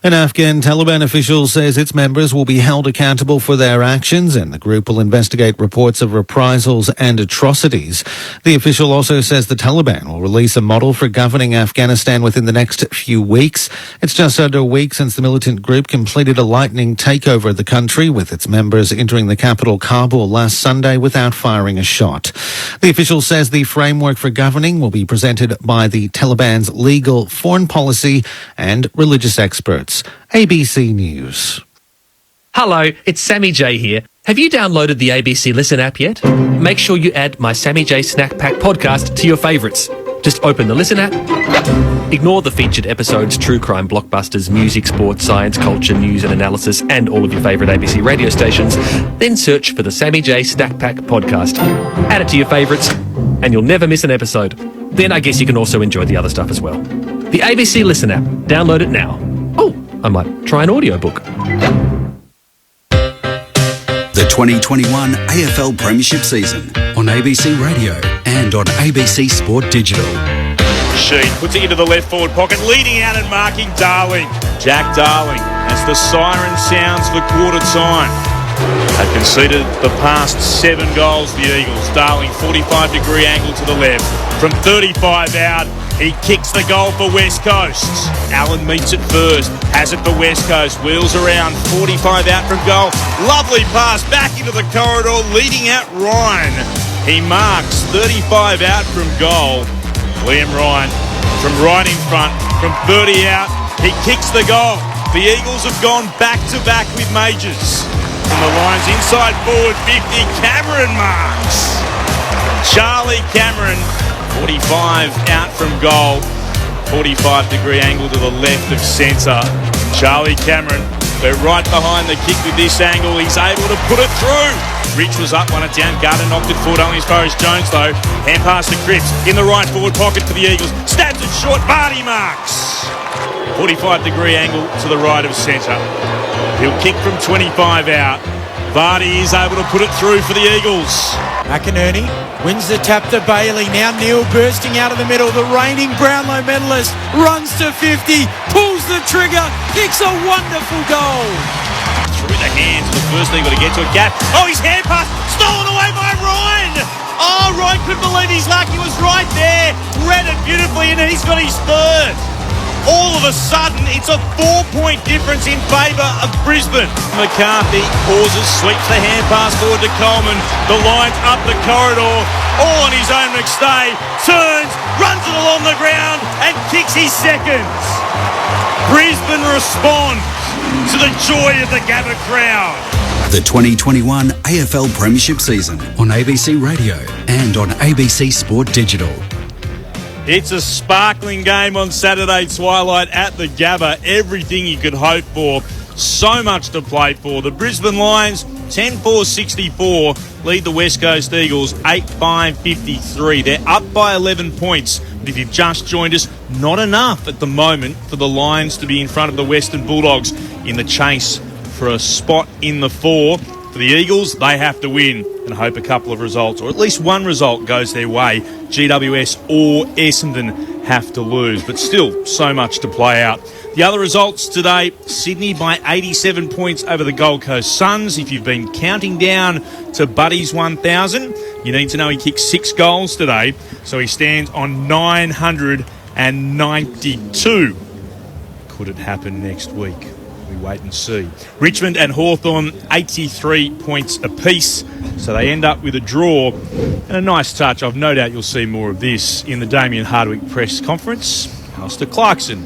O: An Afghan Taliban official says its members will be held accountable for their actions and the group will investigate reports of reprisals and atrocities. The official also says the Taliban will release a model for governing Afghanistan within the next few weeks. It's just under a week since the militant group completed a lightning takeover of the country, with its members entering the capital Kabul last Sunday without firing a shot. The official says the framework for governing will be presented by the Taliban's legal, foreign policy and religious experts. ABC News.
U: Hello, it's Sammy J here. Have you downloaded the ABC Listen app yet? Make sure you add my Sammy J Snack Pack podcast to your favourites. Just open the Listen app, ignore the featured episodes, true crime, blockbusters, music, sports, science, culture, news and analysis, and all of your favourite ABC radio stations, then search for the Sammy J Snack Pack podcast. Add it to your favourites, and you'll never miss an episode. Then I guess you can also enjoy the other stuff as well. The ABC Listen app. Download it now. Oh, I might try an audiobook.
E: The 2021 AFL Premiership season on ABC Radio and on ABC Sport Digital.
I: Sheen puts it into the left forward pocket, leading out and marking Darling. Jack Darling, as the siren sounds for quarter time. They've conceded the past 7 goals, the Eagles. Darling, 45-degree angle to the left. From 35 out, he kicks the goal for West Coast. Allen meets it first, has it for West Coast, wheels around, 45 out from goal. Lovely pass back into the corridor, leading out Ryan. He marks 35 out from goal. Liam Ryan from right in front, from 30 out, he kicks the goal. The Eagles have gone back-to-back with majors. From the lines inside forward 50, Cameron marks. Charlie Cameron, 45 out from goal, 45-degree angle to the left of centre. Charlie Cameron, they're right behind the kick with this angle. He's able to put it through. Rich was up, won it down. Gardner knocked it forward, only as far as Jones though. Hand pass to Cripps in the right forward pocket for the Eagles. Stabs it short, Barty marks. 45-degree angle to the right of centre. He'll kick from 25 out. Vardy is able to put it through for the Eagles.
L: McInerney wins the tap to Bailey. Now Neal bursting out of the middle. The reigning Brownlow medalist runs to 50, pulls the trigger, kicks a wonderful goal.
I: Through the hands of the first Eagle to get to a gap. Oh, his hand pass stolen away by Ryan. Oh, Ryan couldn't believe his luck. He was right there. Read it beautifully and he's got his third. All of a sudden, it's a 4-point difference in favour of Brisbane. McCarthy pauses, sweeps the hand pass forward to Coleman. The line's up the corridor, all on his own. McStay turns, runs it along the ground and kicks his seconds. Brisbane responds to the joy of the Gabba crowd.
E: The 2021 AFL Premiership season on ABC Radio and on ABC Sport Digital.
I: It's a sparkling game on Saturday twilight at the Gabba. Everything you could hope for. So much to play for. The Brisbane Lions, 10-4-64, lead the West Coast Eagles 8-5-53. They're up by 11 points. But if you've just joined us, not enough at the moment for the Lions to be in front of the Western Bulldogs in the chase for a spot in the 4. For the Eagles, they have to win and hope a couple of results, or at least one result, goes their way. GWS or Essendon have to lose, but still so much to play out. The other results today, Sydney by 87 points over the Gold Coast Suns. If you've been counting down to Buddy's 1,000, you need to know he kicked 6 goals today, so he stands on 992. Could it happen next week? We wait and see. Richmond and Hawthorn, 83 points apiece. So they end up with a draw. And a nice touch, I've no doubt you'll see more of this in the Damien Hardwick press conference. Alistair Clarkson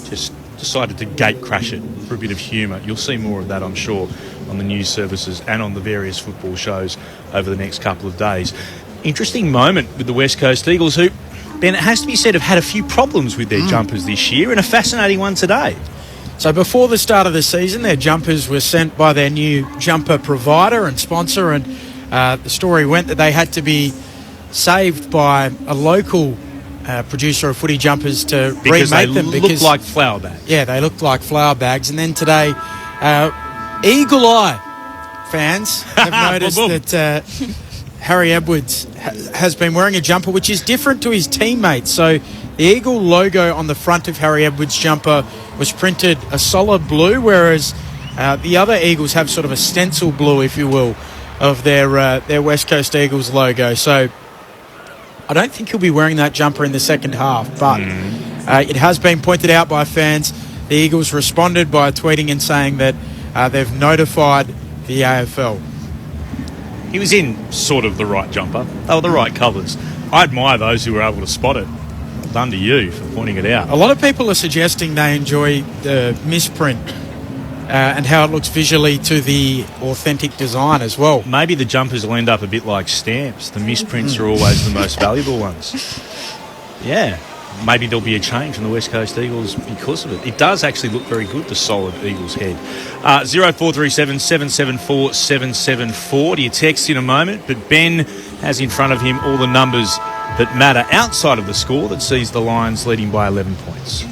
I: just decided to gate crash it for a bit of humour. You'll see more of that, I'm sure, on the news services and on the various football shows over the next couple of days. Interesting moment with the West Coast Eagles, who, Ben, it has to be said, have had a few problems with their jumpers this year, and a fascinating one today.
L: So before the start of the season, their jumpers were sent by their new jumper provider and sponsor, and the story went that they had to be saved by a local producer of footy jumpers to remake them.
I: Because they looked like flour bags.
L: Yeah, they looked like flour bags. And then today, Eagle Eye fans have noticed that Harry Edwards has been wearing a jumper which is different to his teammates. So the Eagle logo on the front of Harry Edwards' jumper was printed a solid blue, whereas the other Eagles have sort of a stencil blue, if you will, of their West Coast Eagles logo. So I don't think he'll be wearing that jumper in the second half, but it has been pointed out by fans. The Eagles responded by tweeting and saying that they've notified the AFL.
I: He was in sort of the right jumper. They were the right colours. I admire those who were able to spot it. Well done to you for pointing it out.
L: A lot of people are suggesting they enjoy the misprint and how it looks visually to the authentic design as well.
I: Maybe the jumpers will end up a bit like stamps. The misprints are always the most valuable ones. Yeah. Maybe there'll be a change in the West Coast Eagles because of it. It does actually look very good, the solid Eagles head. 0437 774 774 to your text in a moment, but Ben has in front of him all the numbers that matter outside of the score that sees the Lions leading by 11 points.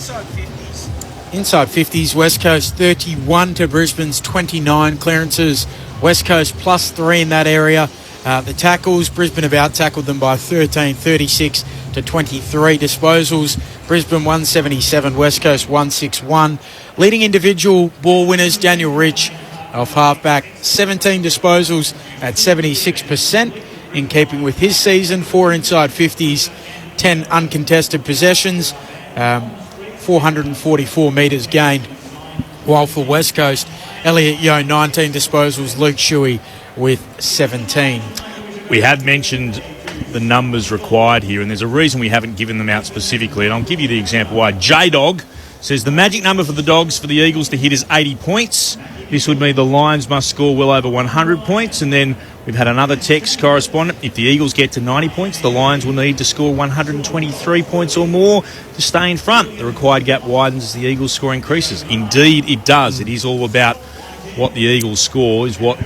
L: Inside 50s, West Coast 31 to Brisbane's 29 clearances. West Coast +3 in that area. The tackles, Brisbane have out-tackled them by 13, 36 to 23 disposals. Brisbane 177, West Coast 161. Leading individual ball winners, Daniel Rich off halfback, 17 disposals at 76%, in keeping with his season. 4 inside 50s, 10 uncontested possessions, 444 metres gained. While for West Coast, Elliot Yeo 19 disposals, Luke Shuey with 17.
I: We have mentioned the numbers required here, and there's a reason we haven't given them out specifically, and I'll give you the example why. J-Dog says the magic number for the Dogs for the Eagles to hit is 80 points. This would mean the Lions must score well over 100 points, and then we've had another text correspondent. If the Eagles get to 90 points, the Lions will need to score 123 points or more to stay in front. The required gap widens as the Eagles' score increases. Indeed, it does. It is all about what the Eagles score is what...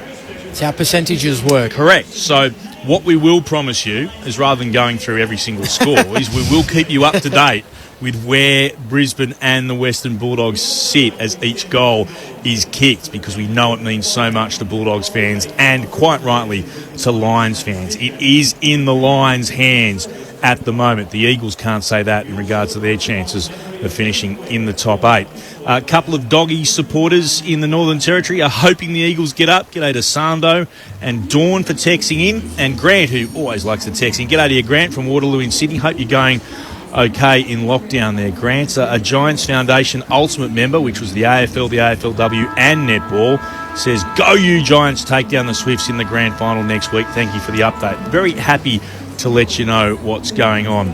L: It's how percentages work.
I: Correct. So what we will promise you is, rather than going through every single score, is we will keep you up to date with where Brisbane and the Western Bulldogs sit as each goal is kicked, because we know it means so much to Bulldogs fans and, quite rightly, to Lions fans. It is in the Lions' hands at the moment. The Eagles can't say that in regards to their chances of finishing in the top 8. A couple of Doggy supporters in the Northern Territory are hoping the Eagles get up. G'day to Sando and Dawn for texting in, and Grant, who always likes to text in. G'day to you, Grant, from Waterloo in Sydney. Hope you're going okay in lockdown there. Grant's a Giants Foundation Ultimate member, which was the AFL, the AFLW and Netball. Says, go you Giants, take down the Swifts in the grand final next week. Thank you for the update. Very happy to let you know what's going on.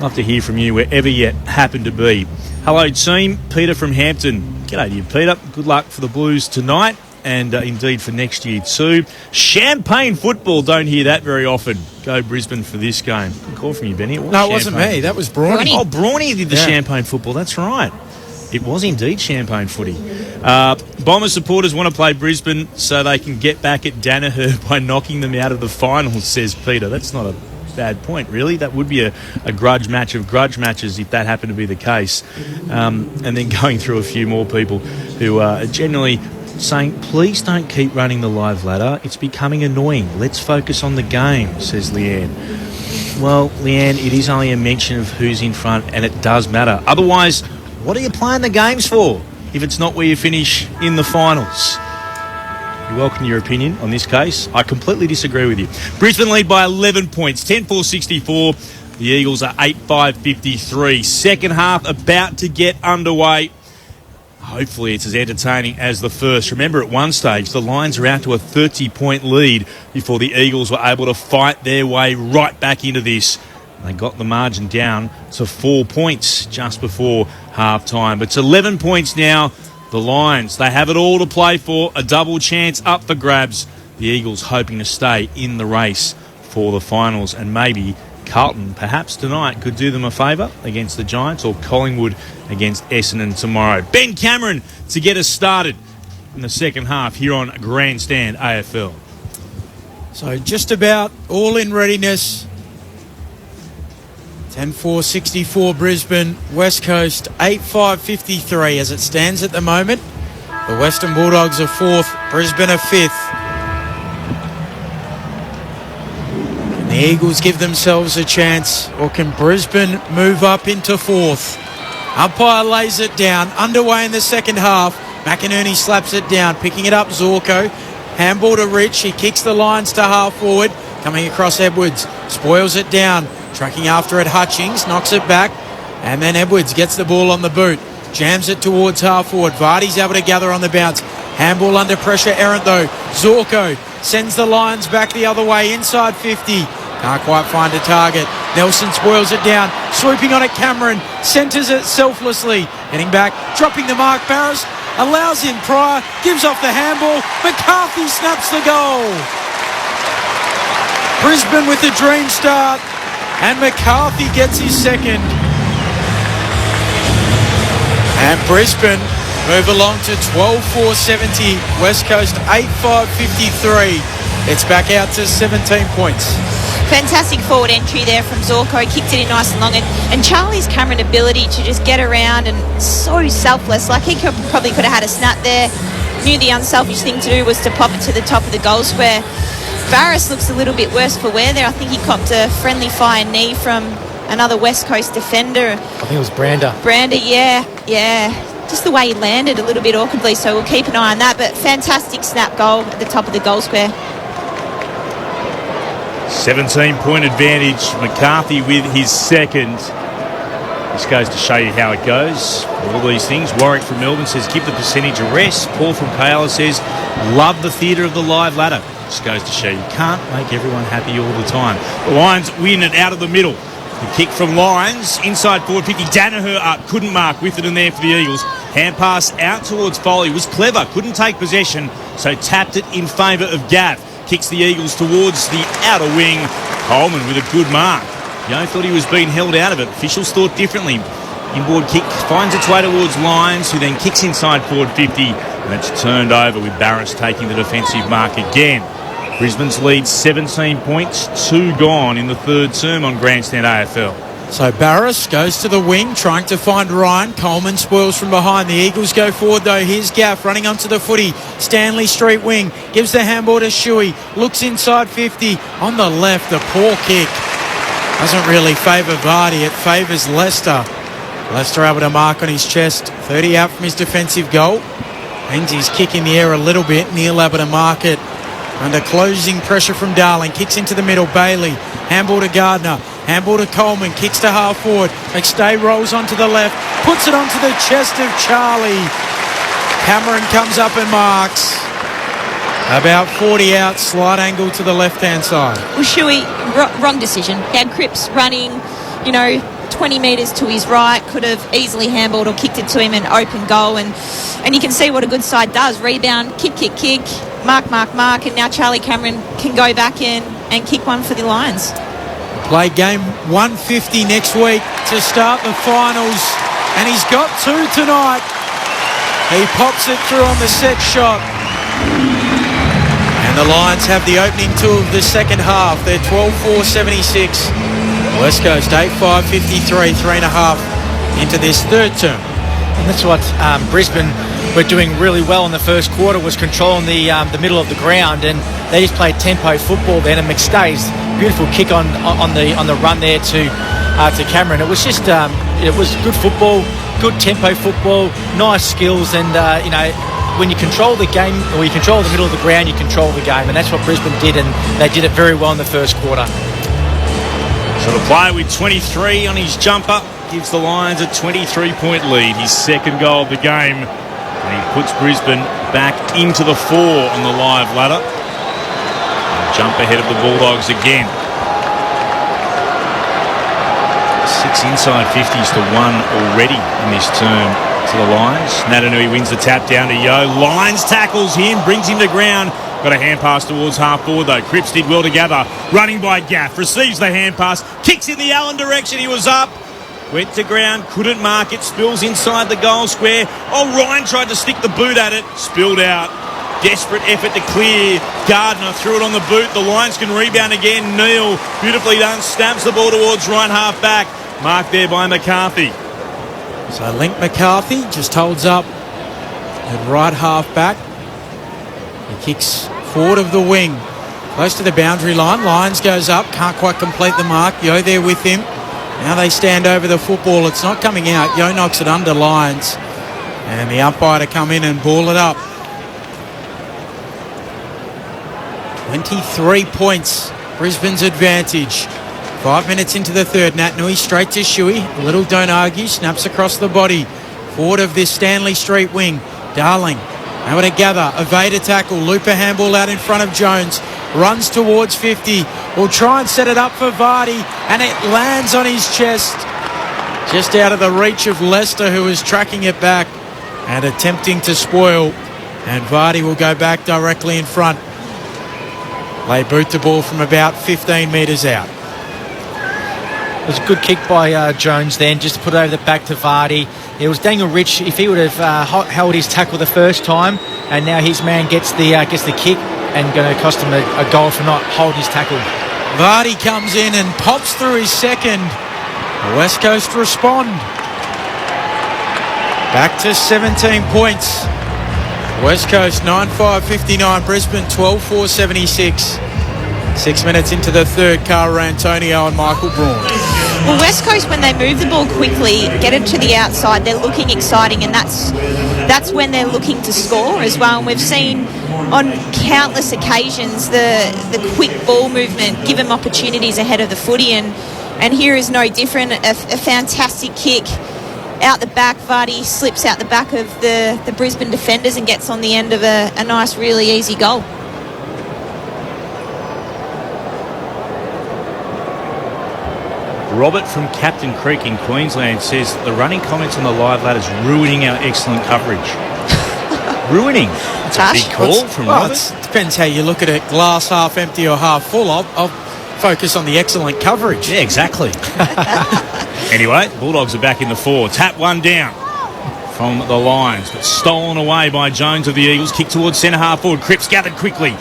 I: Love to hear from you wherever you happen to be. Hello team, Peter from Hampton. G'day to you, Peter. Good luck for the Blues tonight, and indeed for next year too. Champagne football, don't hear that very often. Go Brisbane for this game. Good call from you, Benny.
L: No, it wasn't me. That was Brawny.
I: Oh, Brawny did the champagne football. That's right. It was indeed champagne footy. Bomber supporters want to play Brisbane so they can get back at Danaher by knocking them out of the finals, says Peter. That's not a bad point, really. That would be a grudge match of grudge matches if that happened to be the case. And then going through a few more people who are generally saying, please don't keep running the live ladder. It's becoming annoying. Let's focus on the game, says Leanne. Well, Leanne, it is only a mention of who's in front, and it does matter. Otherwise, what are you playing the games for if it's not where you finish in the finals? You welcome your opinion on this case. I completely disagree with you. Brisbane lead by 11 points, 10-4-64. The Eagles are 8-5-53. Second half about to get underway. Hopefully it's as entertaining as the first. Remember, at one stage, the Lions were out to a 30-point lead before the Eagles were able to fight their way right back into this. They got the margin down to 4 points just before half-time. But it's 11 points now. The Lions, they have it all to play for. A double chance up for grabs. The Eagles hoping to stay in the race for the finals. And maybe Carlton, perhaps tonight, could do them a favour against the Giants, or Collingwood against Essendon tomorrow. Ben Cameron to get us started in the second half here on Grandstand AFL.
L: So just about all in readiness. 10-4-64 Brisbane, West Coast 8-5-53 as it stands at the moment. The Western Bulldogs are 4th, Brisbane are 5th. Can the Eagles give themselves a chance, or can Brisbane move up into 4th? Umpire lays it down. Underway in the second half. McInerney slaps it down. Picking it up, Zorko. Handball to Rich. He kicks the lines to half forward. Coming across Edwards. Spoils it down. Tracking after it, Hutchings. Knocks it back. And then Edwards gets the ball on the boot. Jams it towards half forward. Vardy's able to gather on the bounce. Handball under pressure, errant though. Zorko sends the Lions back the other way. Inside 50. Can't quite find a target. Nelson spoils it down. Swooping on it, Cameron. Centres it selflessly. Heading back. Dropping the mark. Barris allows in Pryor. Gives off the handball. McCarthy snaps the goal. Brisbane with a dream start. And McCarthy gets his second. And Brisbane move along to 12-4-70. West Coast 8-5-53. It's back out to 17 points.
J: Fantastic forward entry there from Zorko. Kicked it in nice and long. And Charlie's Cameron ability to just get around and so selfless. Like he probably could have had a snap there. Knew the unselfish thing to do was to pop it to the top of the goal square. Barris looks a little bit worse for wear there. I think he copped a friendly fire knee from another West Coast defender.
K: I think it was Brander.
J: Brander, yeah. Just the way he landed a little bit awkwardly, so we'll keep an eye on that. But fantastic snap goal at the top of the goal square.
I: 17-point advantage. McCarthy with his second. This goes to show you how it goes. All these things. Warwick from Melbourne says, give the percentage a rest. Paul from Kayla says, love the theatre of the live ladder. This goes to show you can't make everyone happy all the time. The Lions win it out of the middle. The kick from Lions, inside forward 50. Danaher up, couldn't mark with it in there for the Eagles. Hand pass out towards Foley, was clever, couldn't take possession, so tapped it in favour of Gav. Kicks the Eagles towards the outer wing. Coleman with a good mark. Yo thought he was being held out of it. Officials thought differently. Inboard kick finds its way towards Lions, who then kicks inside forward 50, and it's turned over with Barris taking the defensive mark again. Brisbane's lead 17 points, 2 gone in the third term on Grandstand AFL.
L: So Barris goes to the wing, trying to find Ryan. Coleman spoils from behind. The Eagles go forward though. Here's Gaff running onto the footy. Stanley Street wing. Gives the handball to Shuey. Looks inside 50. On the left, the poor kick. Doesn't really favour Vardy. It favours Leicester. Leicester able to mark on his chest. 30 out from his defensive goal. Hangs his kick in the air a little bit. Neil able to mark it. Under closing pressure from Darling. Kicks into the middle. Bailey. Handball to Gardner. Handball to Coleman. Kicks to half forward. McStay rolls onto the left. Puts it onto the chest of Charlie. Cameron comes up and marks. About 40 out. Slight angle to the left-hand side.
J: Well, Shuey, wrong decision. He had Cripps running, 20 metres to his right. Could have easily handballed or kicked it to him and open goal. And you can see what a good side does. Rebound, kick. Mark, and now Charlie Cameron can go back in and kick one for the Lions.
L: Play game 150 next week to start the finals, and he's got 2 tonight. He pops it through on the set shot, and the Lions have the opening 2 of the second half. They're 12-4-76. West Coast 8-5-53, 3.5 into this third term.
K: And that's what Brisbane were doing really well in the first quarter, was controlling the middle of the ground, and they just played tempo football then. And McStay's beautiful kick on the run there to Cameron. It was just it was good football, good tempo football, nice skills, and when you control the game or you control the middle of the ground, you control the game, and that's what Brisbane did, and they did it very well in the first quarter.
I: So the player with 23 on his jumper gives the Lions a 23-point lead, his second goal of the game. And he puts Brisbane back into the 4 on the live ladder. And jump ahead of the Bulldogs again. 6 inside 50s to 1 already in this term to the Lions. Natanui wins the tap down to Yo. Lions tackles him, brings him to ground. Got a hand pass towards half forward though. Cripps did well together. Running by Gaff. Receives the hand pass. Kicks in the Allen direction. He was up. Went to ground, couldn't mark it, spills inside the goal square. Oh, Ryan tried to stick the boot at it, spilled out. Desperate effort to clear. Gardner threw it on the boot. The Lions can rebound again. Neil, beautifully done, stabs the ball towards right half back. Marked there by McCarthy.
L: So Link McCarthy just holds up at right half back. He kicks forward of the wing, close to the boundary line. Lions goes up, can't quite complete the mark. Yo there with him. Now they stand over the football. It's not coming out. Yo knocks it under lines. And the umpire to come in and ball it up. 23 points. Brisbane's advantage. 5 minutes into the third. Nat Nui straight to Shuey. Little don't argue. Snaps across the body. Forward of this Stanley Street wing. Darling. Able to gather. Evade a tackle. Looper handball out in front of Jones. Runs towards 50. Will try and set it up for Vardy. And it lands on his chest. Just out of the reach of Leicester, who is tracking it back and attempting to spoil. And Vardy will go back directly in front. They boot the ball from about 15 metres out.
K: It was a good kick by Jones then, just to put it over the back to Vardy. It was Daniel Rich, if he would have held his tackle the first time, and now his man gets the kick and going to cost him a goal for not holding his tackle.
L: Vardy comes in and pops through his second. West Coast respond. Back to 17 points. West Coast 9-5-59, Brisbane 12-4-76. 6 minutes into the third, Cara Antonio and Michael Braun.
J: Well, West Coast, when they move the ball quickly, get it to the outside, they're looking exciting, and that's when they're looking to score as well. And we've seen on countless occasions the quick ball movement give them opportunities ahead of the footy, and here is no different. A fantastic kick out the back. Vardy slips out the back of the Brisbane defenders and gets on the end of a nice, really easy goal.
I: Robert from Captain Creek in Queensland says the running comments on the live ladder is ruining our excellent coverage. Ruining? It's a big call from Robert.
L: It depends how you look at it, glass half empty or half full. I'll focus on the excellent coverage.
I: Yeah, exactly. Anyway, Bulldogs are back in the four. Tap one down from the lines, but stolen away by Jones of the Eagles. Kick towards centre half forward. Cripps gathered quickly.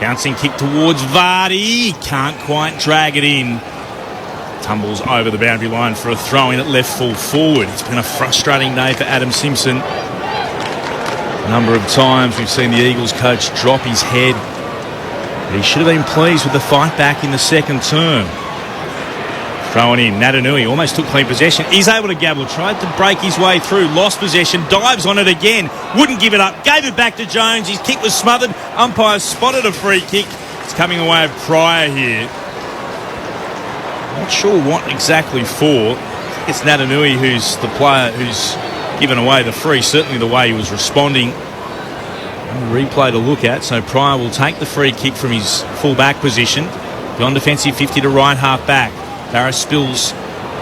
I: Bouncing kick towards Vardy. Can't quite drag it in. Tumbles over the boundary line for a throw-in at left full forward. It's been a frustrating day for Adam Simpson. A number of times we've seen the Eagles coach drop his head. But he should have been pleased with the fight back in the second term. Throwing in, Natanui almost took clean possession. He's able to gabble, tried to break his way through, lost possession, dives on it again, wouldn't give it up, gave it back to Jones. His kick was smothered. Umpire spotted a free kick. It's coming away of Pryor here. Not sure what exactly for. It's Natanui who's the player who's given away the free. Certainly the way he was responding. Replay to look at. So Pryor will take the free kick from his full back position. Beyond defensive 50 to right half back. Barras spills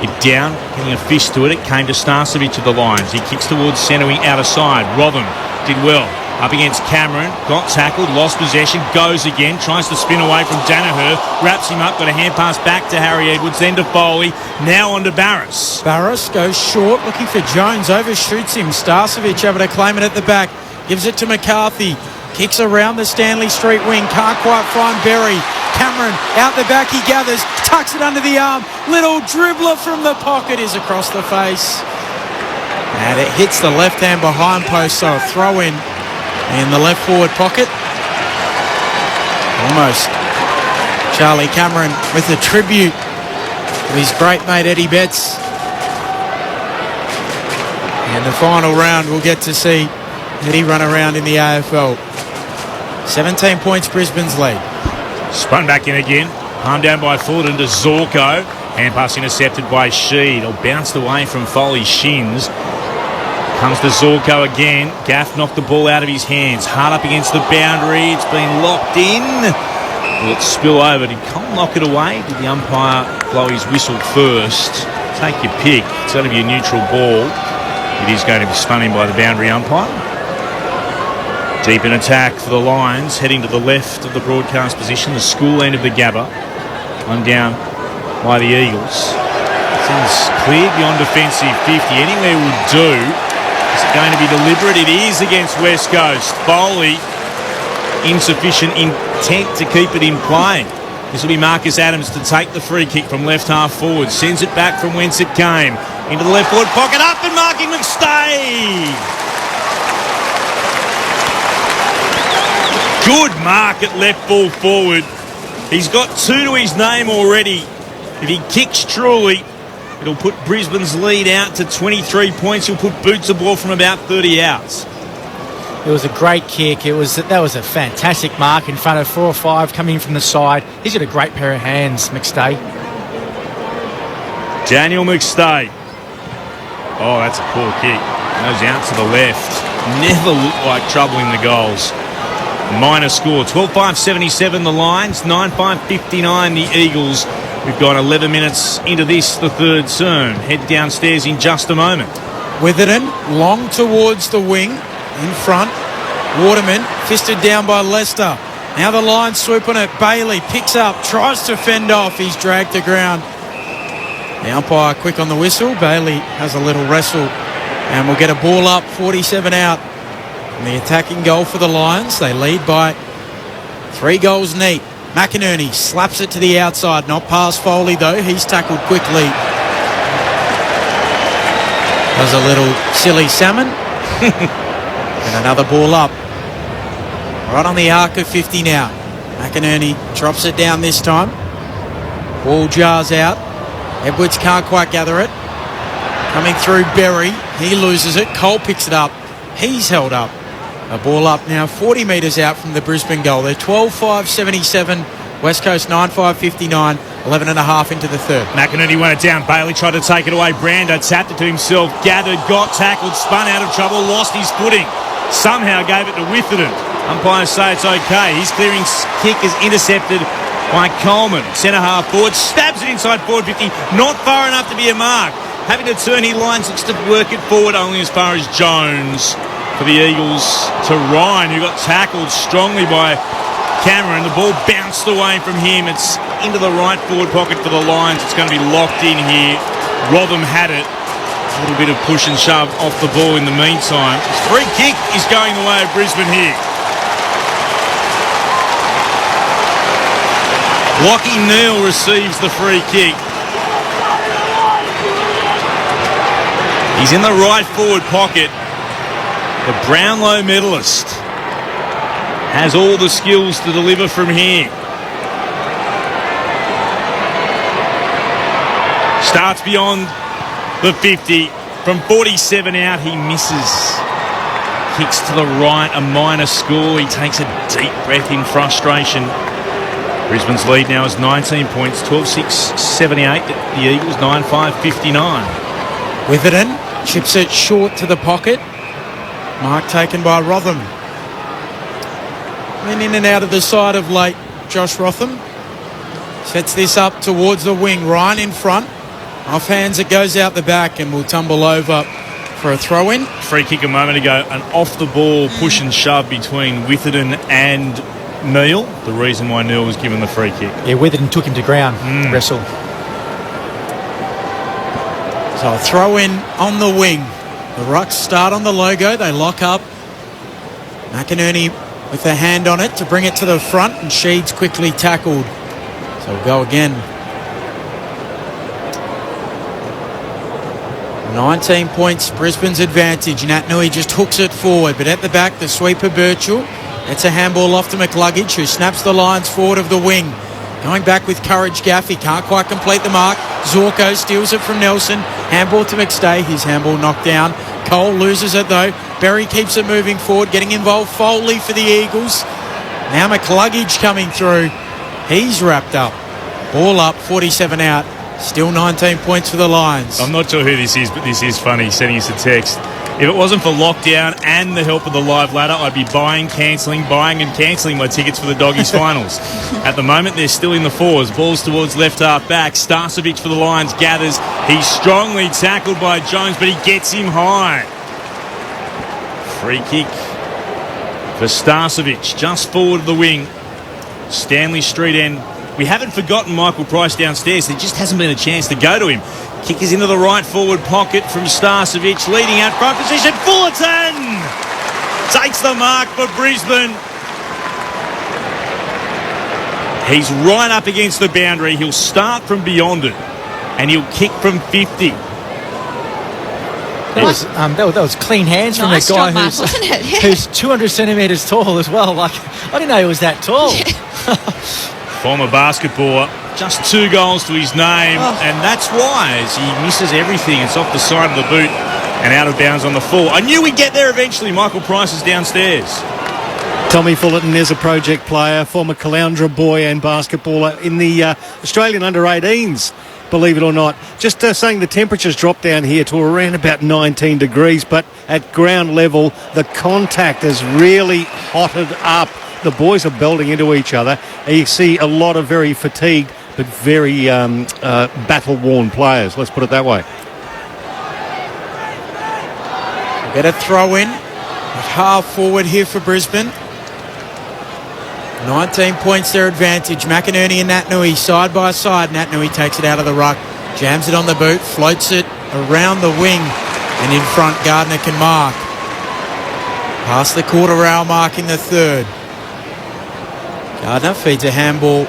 I: it down, getting a fist to it. It came to Starcevic to the lines. He kicks towards centre wing outer side. Rotherham did well. Up against Cameron, got tackled, lost possession, goes again, tries to spin away from Danaher, wraps him up, got a hand pass back to Harry Edwards, then to Foley, now on to Barras.
L: Barras goes short, looking for Jones, overshoots him. Starcevic able to claim it at the back, gives it to McCarthy, kicks around the Stanley Street wing, can't quite find Berry. Cameron out the back, he gathers, tucks it under the arm, little dribbler from the pocket is across the face. And it hits the left hand behind post, so a throw in the left forward pocket. Almost Charlie Cameron with a tribute to his great mate Eddie Betts. And the final round we'll get to see Eddie run around in the AFL. 17 points Brisbane's lead.
I: Spun back in again. Palmed down by Fulton to Zorko. Hand pass intercepted by Sheed. Or bounced away from Foley's shins. Comes to Zorko again. Gaff knocked the ball out of his hands. Hard up against the boundary. It's been locked in. Will it spill over? Did Cole knock it away? Did the umpire blow his whistle first? Take your pick. It's going to be a neutral ball. It is going to be spun in by the boundary umpire. Deep in attack for the Lions. Heading to the left of the broadcast position. The school end of the Gabba. One down by the Eagles. Things cleared beyond defensive 50. Anywhere would do. Is it going to be deliberate? It is against West Coast. Foley, insufficient intent to keep it in play. This will be Marcus Adams to take the free kick from left half forward. Sends it back from whence it came. Into the left forward pocket. Up and marking McStay. Good mark at left full forward. He's got two to his name already. If he kicks truly, It'll put Brisbane's lead out to 23 points. He'll put boots of ball from about 30 outs.
K: It was a great kick. That was a fantastic mark in front of 4 or 5 coming from the side. He's got a great pair of hands, McStay.
I: Daniel McStay. Oh, that's a poor kick. Goes out to the left. Never looked like trouble in the goals. Minor score. 12-5-77 the Lions. 9-5-59 the Eagles. We've got 11 minutes into this, the third turn. Head downstairs in just a moment.
L: Witherden, long towards the wing, in front. Waterman, fisted down by Lester. Now the Lions swoop on it. Bailey picks up, tries to fend off. He's dragged to ground. The umpire quick on the whistle. Bailey has a little wrestle. And we'll get a ball up, 47 out. And the attacking goal for the Lions. They lead by 3 goals neat. McInerney slaps it to the outside. Not past Foley, though. He's tackled quickly. Does a little silly salmon. And another ball up. Right on the arc of 50 now. McInerney drops it down this time. Ball jars out. Edwards can't quite gather it. Coming through Berry. He loses it. Cole picks it up. He's held up. A ball up now 40 metres out from the Brisbane goal. They're 12-5-77. West Coast 9-5-59. 11 and a half into the third.
I: McInerney won it down. Bailey tried to take it away. Brando tapped it to himself. Gathered, got tackled, spun out of trouble, lost his footing. Somehow gave it to Witherden. Umpires say it's okay. His clearing kick is intercepted by Coleman. Centre half forward. Stabs it inside forward 50. Not far enough to be a mark. Having to turn his lines, looks to work it forward only as far as Jones. For the Eagles to Ryan, who got tackled strongly by Cameron. The ball bounced away from him. It's into the right forward pocket for the Lions. It's going to be locked in here. Rotham had it. A little bit of push and shove off the ball in the meantime. His free kick is going the way of Brisbane here. Lockie Neal receives the free kick. He's in the right forward pocket. The Brownlow medalist has all the skills to deliver from here. Starts beyond the 50. From 47 out, he misses. Kicks to the right, a minor score. He takes a deep breath in frustration. Brisbane's lead now is 19 points, 12-6-78. The Eagles 9-5-59.
L: Witherden chips it short to the pocket. Mark taken by Rotham. Then in and out of the side of late, Josh Rotham. Sets this up towards the wing. Ryan in front. Off hands, it goes out the back and will tumble over for a throw-in.
I: Free kick a moment ago. An off-the-ball push and shove between Witherden and Neal. The reason why Neal was given the free kick.
K: Yeah, Witherden took him to ground. Wrestle.
L: So a throw-in on the wing. The Rucks start on the logo. They lock up. McInerney with a hand on it to bring it to the front, and Sheeds quickly tackled. So we'll go again. 19 points, Brisbane's advantage. Nat Nui just hooks it forward, but at the back, the sweeper Birchall. It's a handball off to McCluggage, who snaps the lines forward of the wing. Going back with courage, Gaffey can't quite complete the mark. Zorko steals it from Nelson. Handball to McStay. His handball knocked down. Cole loses it though. Berry keeps it moving forward, getting involved. Foley for the Eagles. Now McCluggage coming through. He's wrapped up. Ball up, 47 out. Still 19 points for the Lions.
I: I'm not sure who this is, but this is funny. Sending us a text. If it wasn't for lockdown and the help of the live ladder, I'd be buying and cancelling my tickets for the Doggies finals. At the moment, they're still in the fours. Balls towards left half back. Starcevic for the Lions gathers. He's strongly tackled by Jones, but he gets him high. Free kick for Starcevic, just forward of the wing. Stanley Street end. We haven't forgotten Michael Price downstairs. There just hasn't been a chance to go to him. Kick is into the right forward pocket from Starcevic, leading out front position. Fullerton takes the mark for Brisbane. He's right up against the boundary. He'll start from beyond it, and he'll kick from 50.
K: That was clean hands from
J: Nice
K: a guy
J: strong mark, wasn't it? Yeah.
K: who's 200 centimetres tall as well. Like, I didn't know he was that tall.
I: Former basketballer just 2 goals to his name, and that's why, as he misses everything, it's off the side of the boot and out of bounds on the full. I knew we'd get there eventually. Michael Price is downstairs.
A: Tommy Fullerton is a project player, former Caloundra boy and basketballer in the Australian under-18s, believe it or not. Just saying the temperatures dropped down here to around about 19 degrees, but at ground level, the contact has really hotted up. The boys are belting into each other. You see a lot of very fatigued but very battle-worn players, let's put it that way.
L: Get a throw in. Half forward here for Brisbane. 19 points their advantage. McInerney and Natanui side by side. Natanui takes it out of the ruck, jams it on the boot, floats it around the wing, and in front Gardner can mark. Past the quarter-hour mark in the third. Gardner feeds a handball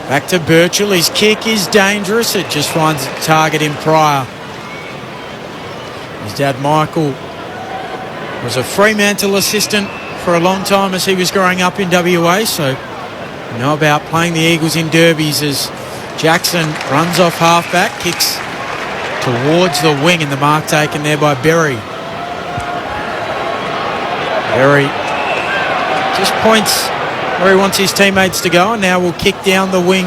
L: back to Birchall. His kick is dangerous. It just finds a target in Pryor. His dad Michael was a Fremantle assistant for a long time as he was growing up in WA, so you know about playing the Eagles in derbies. As Jackson runs off halfback, kicks towards the wing, and the mark taken there by Berry. Berry just points where he wants his teammates to go, and now will kick down the wing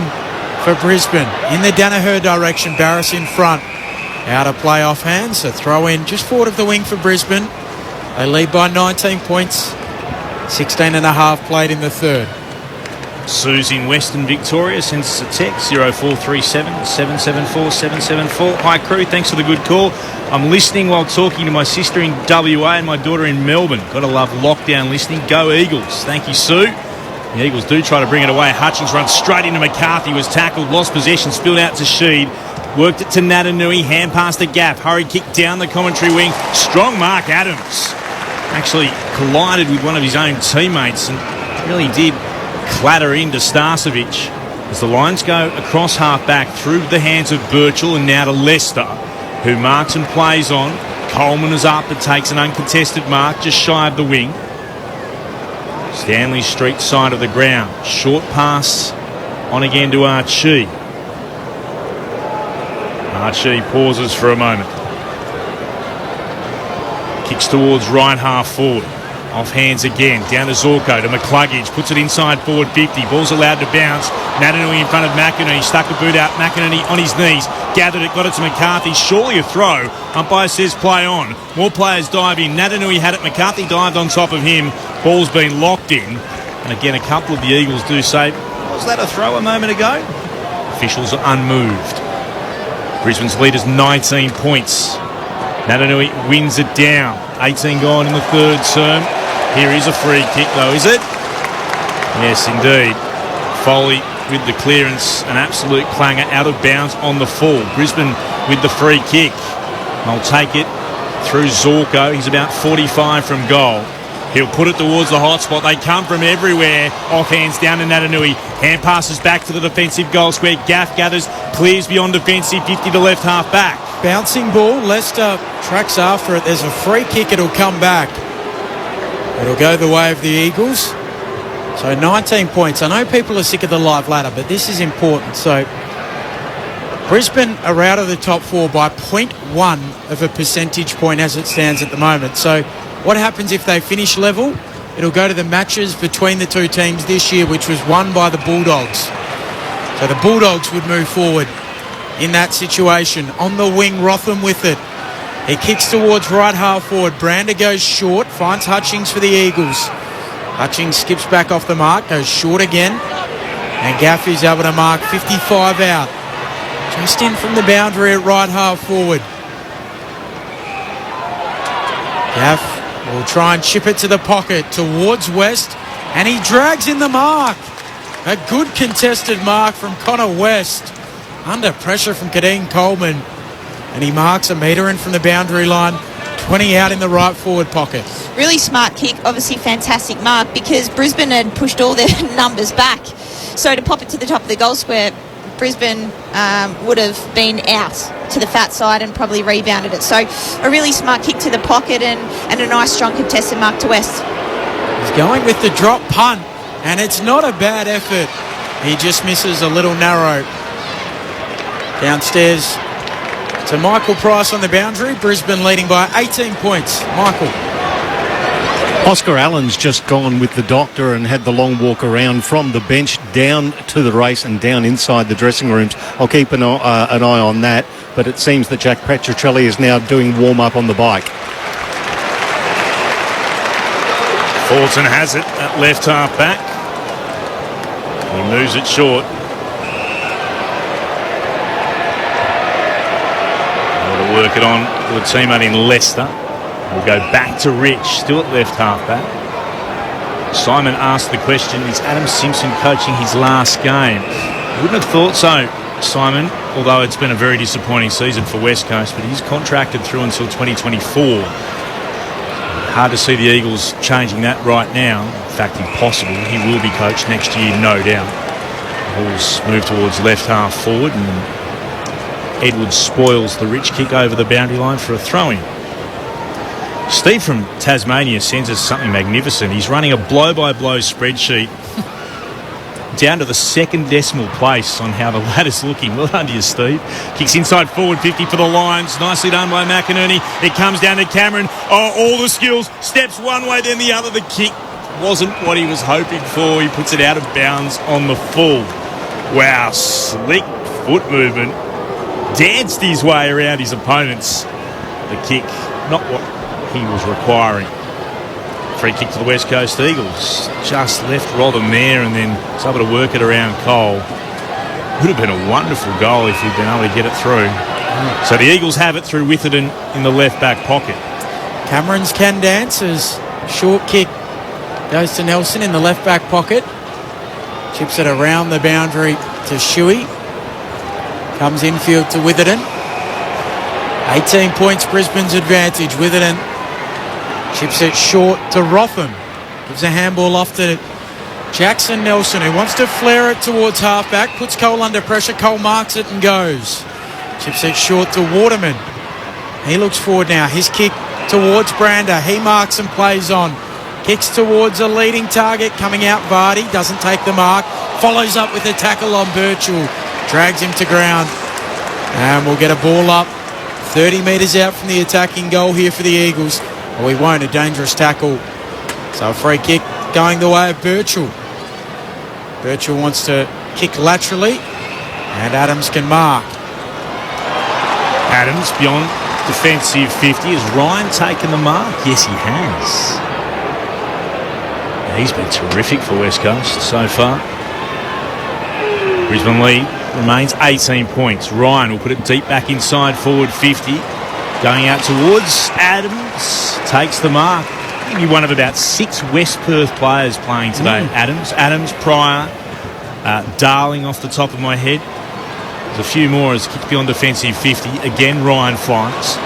L: for Brisbane. In the Danaher direction, Barris in front. Out of play off hands, so throw in just forward of the wing for Brisbane. They lead by 19 points. 16 and a half played in the third.
I: Sue's in Western Victoria sends us a text 0437 774 774. Hi crew, thanks for the good call. I'm listening while talking to my sister in WA and my daughter in Melbourne. Gotta love lockdown listening. Go Eagles. Thank you, Sue. The Eagles do try to bring it away. Hutchings runs straight into McCarthy, was tackled, lost possession, spilled out to Sheed. Worked it to Natanui, hand past the gap. Hurry kick down the commentary wing. Strong mark Adams. Actually collided with one of his own teammates and really did clatter into Starcevic. As the Lions go across half-back through the hands of Birchall and now to Lester, who marks and plays on. Coleman is up but takes an uncontested mark just shy of the wing. Stanley Street side of the ground. Short pass on again to Archie. Archie pauses for a moment. Kicks towards right half forward. Off hands again. Down to Zorko, to McCluggage. Puts it inside forward 50. Ball's allowed to bounce. Natanui in front of McInerney. Stuck the boot out. McInerney on his knees. Gathered it. Got it to McCarthy. Surely a throw. Umpire says play on. More players dive in. Natanui had it. McCarthy dived on top of him. Ball's been locked in. And again, a couple of the Eagles do say, was that a throw a moment ago? Officials are unmoved. Brisbane's lead is 19 points. Natanui wins it down. 18 gone in the third term. Here is a free kick though, is it? Yes, indeed. Foley with the clearance, an absolute clanger out of bounds on the full. Brisbane with the free kick. They'll take it through Zorko. He's about 45 from goal. He'll put it towards the hot spot. They come from everywhere. Off hands down to Natanui. Hand passes back to the defensive goal square. Gaff gathers, clears beyond defensive, 50 to left half back.
L: Bouncing ball. Leicester tracks after it. There's a free kick. It'll come back. It'll go the way of the Eagles. So 19 points. I know people are sick of the live ladder, but this is important. So Brisbane are out of the top four by 0.1 of a percentage point as it stands at the moment. So what happens if they finish level? It'll go to the matches between the two teams this year, which was won by the Bulldogs. So the Bulldogs would move forward in that situation. On the wing, Rotham with it. He kicks towards right half forward. Brander goes short, finds Hutchings for the Eagles. Hutchings skips back off the mark, goes short again. And Gaffey's able to mark 55 out. Just in from the boundary at right half forward. Gaff will try and chip it to the pocket towards West, and he drags in the mark. A good contested mark from Connor West. Under pressure from Kadeem Coleman, and he marks a metre in from the boundary line, 20 out in the right forward pocket.
J: Really smart kick, obviously fantastic mark, because Brisbane had pushed all their numbers back. So to pop it to the top of the goal square, Brisbane would have been out to the fat side and probably rebounded it. So a really smart kick to the pocket and a nice strong contested mark to West.
L: He's going with the drop punt, and it's not a bad effort. He just misses a little narrow. Downstairs to Michael Price on the boundary. Brisbane leading by 18 points. Michael.
A: Oscar Allen's just gone with the doctor and had the long walk around from the bench down to the race and down inside the dressing rooms. I'll keep an eye on that, but it seems that Jack Petrocelli is now doing warm-up on the bike.
I: Fulton has it at left half back. He moves it short. Able to work it on to a teammate in Leicester. We'll go back to Rich, still at left half back. Simon asked the question, is Adam Simpson coaching his last game? Wouldn't have thought so, Simon, although it's been a very disappointing season for West Coast, but he's contracted through until 2024. Hard to see the Eagles changing that right now. In fact, impossible. He will be coached next year, no doubt. Bulls move towards left half forward, and Edwards spoils the Rich kick over the boundary line for a throw-in. Steve from Tasmania sends us something magnificent. He's running a blow-by-blow spreadsheet down to the second decimal place on how the ladder's looking. Well done to you, Steve. Kicks inside forward 50 for the Lions. Nicely done by McInerney. It comes down to Cameron. Oh, all the skills. Steps one way, then the other. The kick wasn't what he was hoping for. He puts it out of bounds on the full. Wow, slick foot movement. Danced his way around his opponents. The kick, not what he was requiring. Free kick to the West Coast Eagles. Just left Rodham there and then was able to work it around Cole. Would have been a wonderful goal if he'd been able to get it through. So the Eagles have it through Witherden in the left back pocket.
L: Cameron's can dance as short kick goes to Nelson in the left back pocket. Chips it around the boundary to Shuey. Comes infield to Witherden. 18 points Brisbane's advantage. Witherden chips it short to Rotham. Gives a handball off to Jackson Nelson, who wants to flare it towards halfback. Puts Cole under pressure. Cole marks it and goes. Chips it short to Waterman. He looks forward now. His kick towards Brander. He marks and plays on. Kicks towards a leading target. Coming out Vardy. Doesn't take the mark. Follows up with a tackle on Birchall. Drags him to ground. And we'll get a ball up 30 metres out from the attacking goal here for the Eagles. We won't. A dangerous tackle. So a free kick going the way of Birchall. Birchall wants to kick laterally, and Adams can mark.
I: Adams beyond defensive 50. Has Ryan taken the mark? Yes, he has. He's been terrific for West Coast so far. Brisbane lead remains 18 points. Ryan will put it deep back inside forward 50. Going out towards Adams. Takes the mark. I think he's one of about 6 West Perth players playing today. Adams, Pryor, Darling off the top of my head. There's a few more as kicked beyond defensive 50. Again, Ryan flies.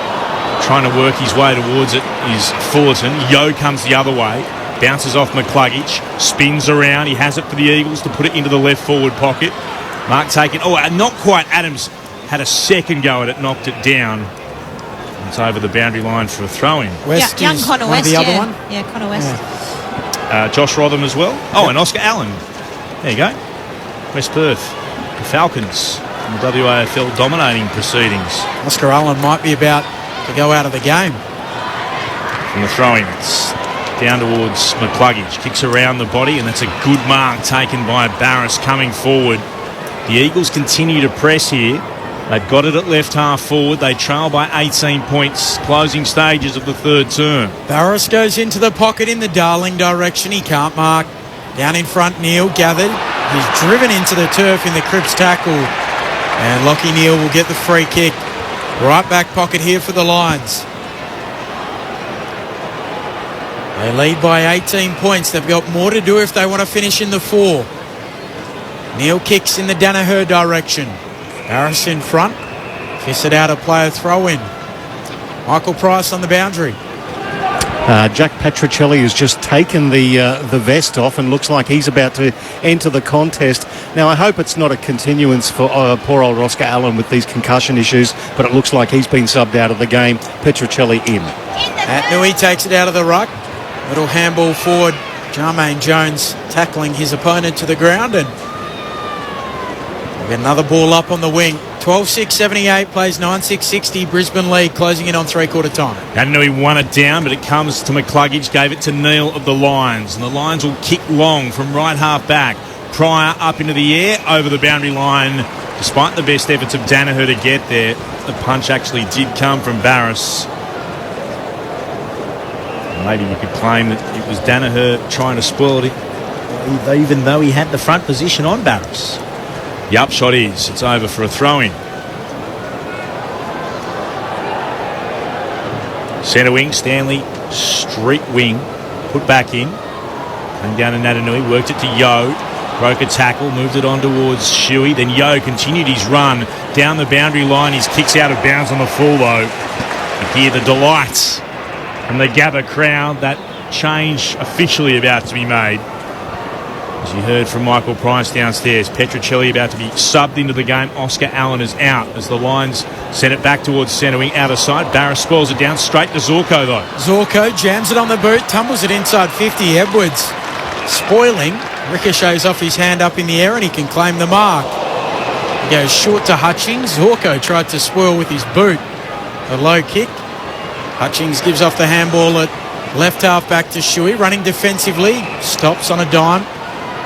I: Trying to work his way towards it is Fullerton. Yo comes the other way. Bounces off McCluggage. Spins around. He has it for the Eagles to put it into the left forward pocket. Mark taken. Oh, not quite. Adams had a second go at it. Knocked it down. It's over the boundary line for a throw-in.
L: West
J: young Connor West,
L: the other one.
J: Yeah, Connor West.
L: Yeah.
I: Josh Rotham as well. Oh, and Oscar Allen. There you go. West Perth. The Falcons in the WAFL dominating proceedings.
L: Oscar Allen might be about to go out of the game.
I: From the throw-in, it's down towards McCluggage. Kicks around the body, and that's a good mark taken by Barris coming forward. The Eagles continue to press here. They've got it at left half forward. They trail by 18 points. Closing stages of the third term.
L: Barris goes into the pocket in the Darling direction. He can't mark. Down in front, Neal gathered. He's driven into the turf in the Cripps tackle. And Lockie Neal will get the free kick. Right back pocket here for the Lions. They lead by 18 points. They've got more to do if they want to finish in the 4. Neal kicks in the Danaher direction. Barris in front. Kiss it out, a player throw in. Michael Price on the boundary.
A: Jack Petrocelli has just taken the vest off and looks like he's about to enter the contest. Now, I hope it's not a continuance for poor old Oscar Allen with these concussion issues, but it looks like he's been subbed out of the game. Petrocelli in.
L: Nui takes it out of the ruck. Little handball forward. Jermaine Jones tackling his opponent to the ground, and we'll get another ball up on the wing 12-6-78 plays 9-6-60. Brisbane lead closing in on three-quarter time.
I: Adenui won it down, but it comes to McCluggage, gave it to Neil of the Lions. And the Lions will kick long from right half back. Pryor up into the air, over the boundary line. Despite the best efforts of Danaher to get there, the punch actually did come from Barris. Maybe you could claim that it was Danaher trying to spoil it,
C: even though he had the front position on Barris.
I: The upshot is it's over for a throw-in. Centre wing, Stanley, street wing, put back in. Came down to Natanui, worked it to Yo. Broke a tackle, moved it on towards Shuey. Then Yo continued his run down the boundary line. His kick's out of bounds on the full, though. You hear the delights from the Gabba crowd. That change officially about to be made. As you heard from Michael Price downstairs, Petruccelli about to be subbed into the game. Oscar Allen is out as the Lions send it back towards centre wing, out of sight. Barris spoils it down straight to Zorko, though.
L: Zorko jams it on the boot, tumbles it inside 50. Edwards spoiling. Ricochets off his hand up in the air and he can claim the mark. He goes short to Hutchings. Zorko tried to spoil with his boot. A low kick. Hutchings gives off the handball at left half back to Shuey, running defensively. Stops on a dime.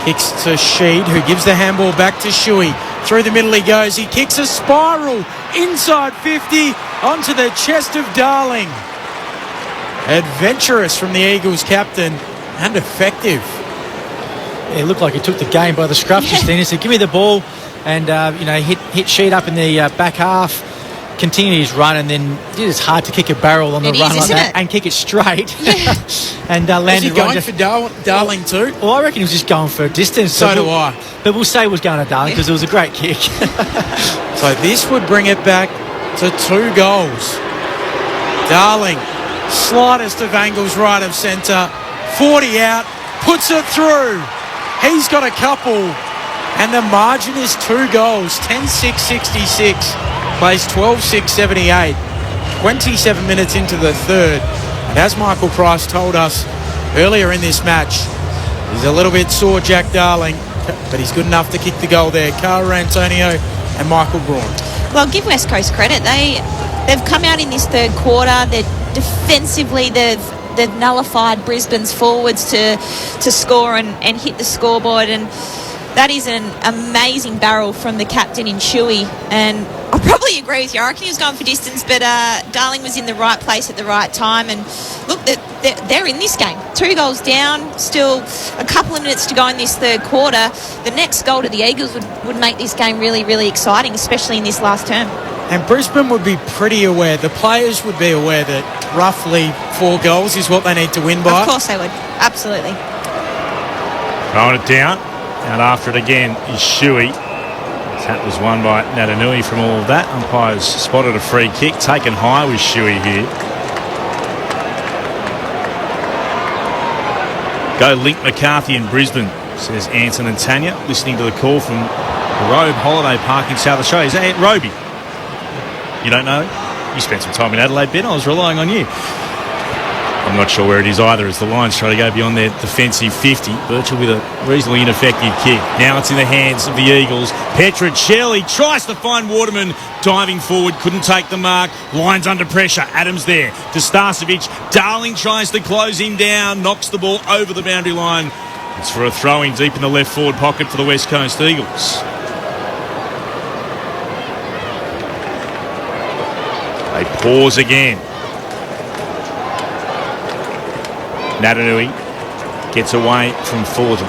L: Kicks to Sheed, who gives the handball back to Shuey. Through the middle he goes. He kicks a spiral inside 50 onto the chest of Darling. Adventurous from the Eagles captain and effective.
K: It looked like he took the game by the scruff just then. He said, give me the ball, and hit Sheed up in the back half, continued his run, and then it is hard to kick a barrel on the run like that and kick it straight. And landed.
L: Was he going for Darling too?
K: Well, I reckon he was just going for a distance.
L: So do I.
K: But we'll say it was going to Darling because it was a great kick.
L: So this would bring it back to 2 goals. Darling, slightest of angles right of centre, 40 out, puts it through. He's got a couple, and the margin is 2 goals, 10-6-66, plays 12-6-78, 27 minutes into the third. And as Michael Price told us earlier in this match, he's a little bit sore, Jack Darling, but he's good enough to kick the goal there. Cara Antonio and Michael Braun.
J: Well, give West Coast credit. They've come out in this third quarter. They're defensively, they've nullified Brisbane's forwards to score and hit the scoreboard, and that is an amazing barrel from the captain in Shuey. And I probably agree with you. I reckon he was going for distance, but Darling was in the right place at the right time. And look, they're in this game. 2 goals down, still a couple of minutes to go in this third quarter. The next goal to the Eagles would make this game really, really exciting, especially in this last term.
L: And Brisbane would be pretty aware, the players would be aware that roughly 4 goals is what they need to win by.
J: Of course they would, absolutely.
I: Throwing it down, out after it again is Shuey. That was won by Natanui from all of that. Umpires spotted a free kick, taken high with Shuey here. Go Link McCarthy in Brisbane, says Anson and Tanya, listening to the call from Robe Holiday Park in South Australia. Is that Roby? You don't know? You spent some time in Adelaide, Ben. I was relying on you. I'm not sure where it is either as the Lions try to go beyond their defensive 50. Birchall with a reasonably ineffective kick. Now it's in the hands of the Eagles. Petruccelli tries to find Waterman diving forward. Couldn't take the mark. Lions under pressure. Adams there to Starcevic. Darling tries to close him down. Knocks the ball over the boundary line. It's for a throw-in deep in the left forward pocket for the West Coast Eagles. They pause again. Natanui gets away from Fullerton.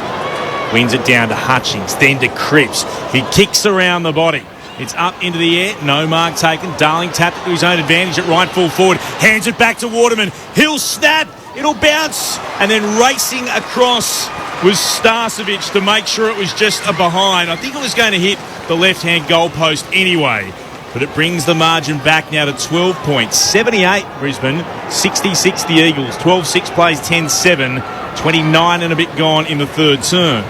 I: Wins it down to Hutchings, then to Cripps. He kicks around the body. It's up into the air. No mark taken. Darling tapped it to his own advantage at right full forward. Hands it back to Waterman. He'll snap. It'll bounce. And then racing across was Starcevic to make sure it was just a behind. I think it was going to hit the left-hand goalpost anyway. But it brings the margin back now to 12 points. 78 Brisbane, 66 the Eagles. 12-6 plays 10-7, 29 and a bit gone in the third term.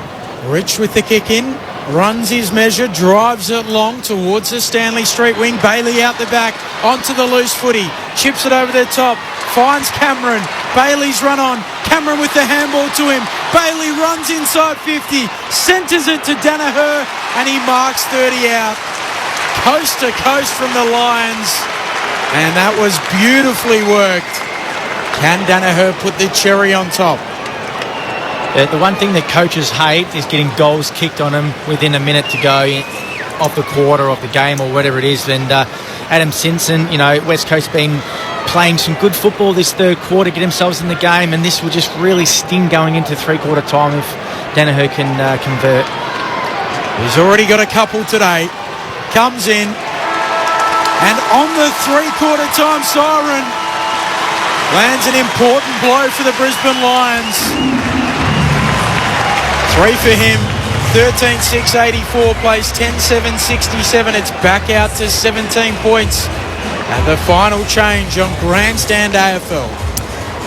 L: Rich with the kick in, runs his measure, drives it long towards the Stanley Street wing. Bailey out the back, onto the loose footy, chips it over the top, finds Cameron. Bailey's run on, Cameron with the handball to him. Bailey runs inside 50, centres it to Danaher, and he marks 30 out. coast to coast from the Lions. And that was beautifully worked. Can Danaher put the cherry on top?
K: The one thing that coaches hate is getting goals kicked on them within a minute to go of the quarter, of the game, or whatever it is. And Adam Simpson, West Coast been playing some good football this third quarter, get themselves in the game, and this will just really sting going into three-quarter time if Danaher can convert.
L: He's already got a couple today. Comes in, and on the three-quarter time siren, lands an important blow for the Brisbane Lions. 3 for him. 13-6, 84, plays 10-7, 67. It's back out to 17 points. And the final change on Grandstand AFL.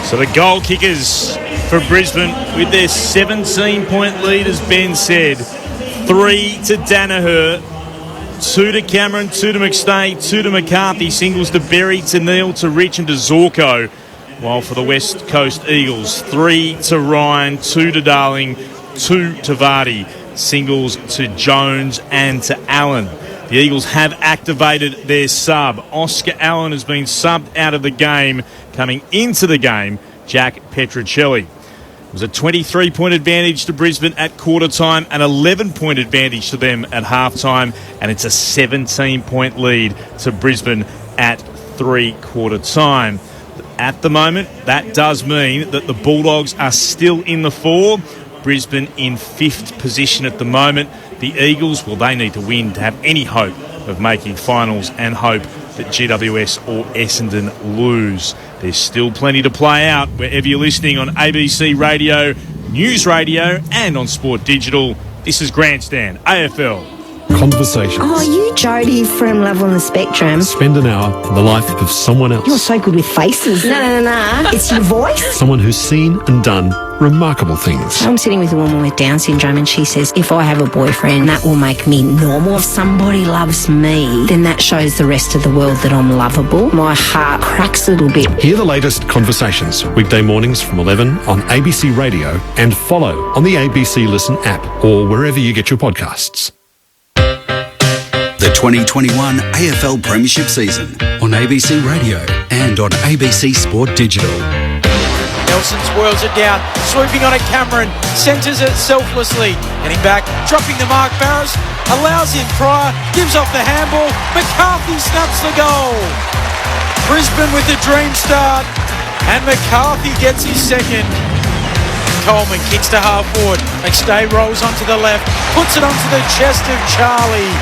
I: So the goal kickers for Brisbane with their 17-point lead, as Ben said. 3 to Danaher, 2 to Cameron, 2 to McStay, 2 to McCarthy, singles to Berry, to Neal, to Rich and to Zorko. While for the West Coast Eagles, 3 to Ryan, 2 to Darling, 2 to Vardy, singles to Jones and to Allen. The Eagles have activated their sub. Oscar Allen has been subbed out of the game. Coming into the game, Jack Petruccelli. It was a 23-point advantage to Brisbane at quarter time, an 11-point advantage to them at half-time, and it's a 17-point lead to Brisbane at three-quarter time. At the moment, that does mean that the Bulldogs are still in the 4. Brisbane in 5th position at the moment. The Eagles, well, they need to win to have any hope of making finals and hope that GWS or Essendon lose. There's still plenty to play out wherever you're listening on ABC Radio, News Radio and on Sport Digital. This is Grandstand AFL.
G: Conversations.
V: Oh, you Jodie from Love on the Spectrum.
G: Spend an hour in the life of someone else.
V: You're so good with faces. No. It's your voice.
G: Someone who's seen and done remarkable things.
V: I'm sitting with a woman with Down syndrome and she says, if I have a boyfriend, that will make me normal. If somebody loves me, then that shows the rest of the world that I'm lovable. My heart cracks a little bit.
G: Hear the latest conversations weekday mornings from 11 on ABC Radio and follow on the ABC Listen app or wherever you get your podcasts.
E: The 2021 AFL Premiership season on ABC Radio and on ABC Sport Digital.
L: Nelson swirls it down, swooping on it Cameron, centres it selflessly, getting back, dropping the mark. Barris allows in Pryor, gives off the handball, McCarthy snaps the goal. Brisbane with the dream start, and McCarthy gets his second. Coleman kicks to half forward, McStay rolls onto the left, puts it onto the chest of Charlie.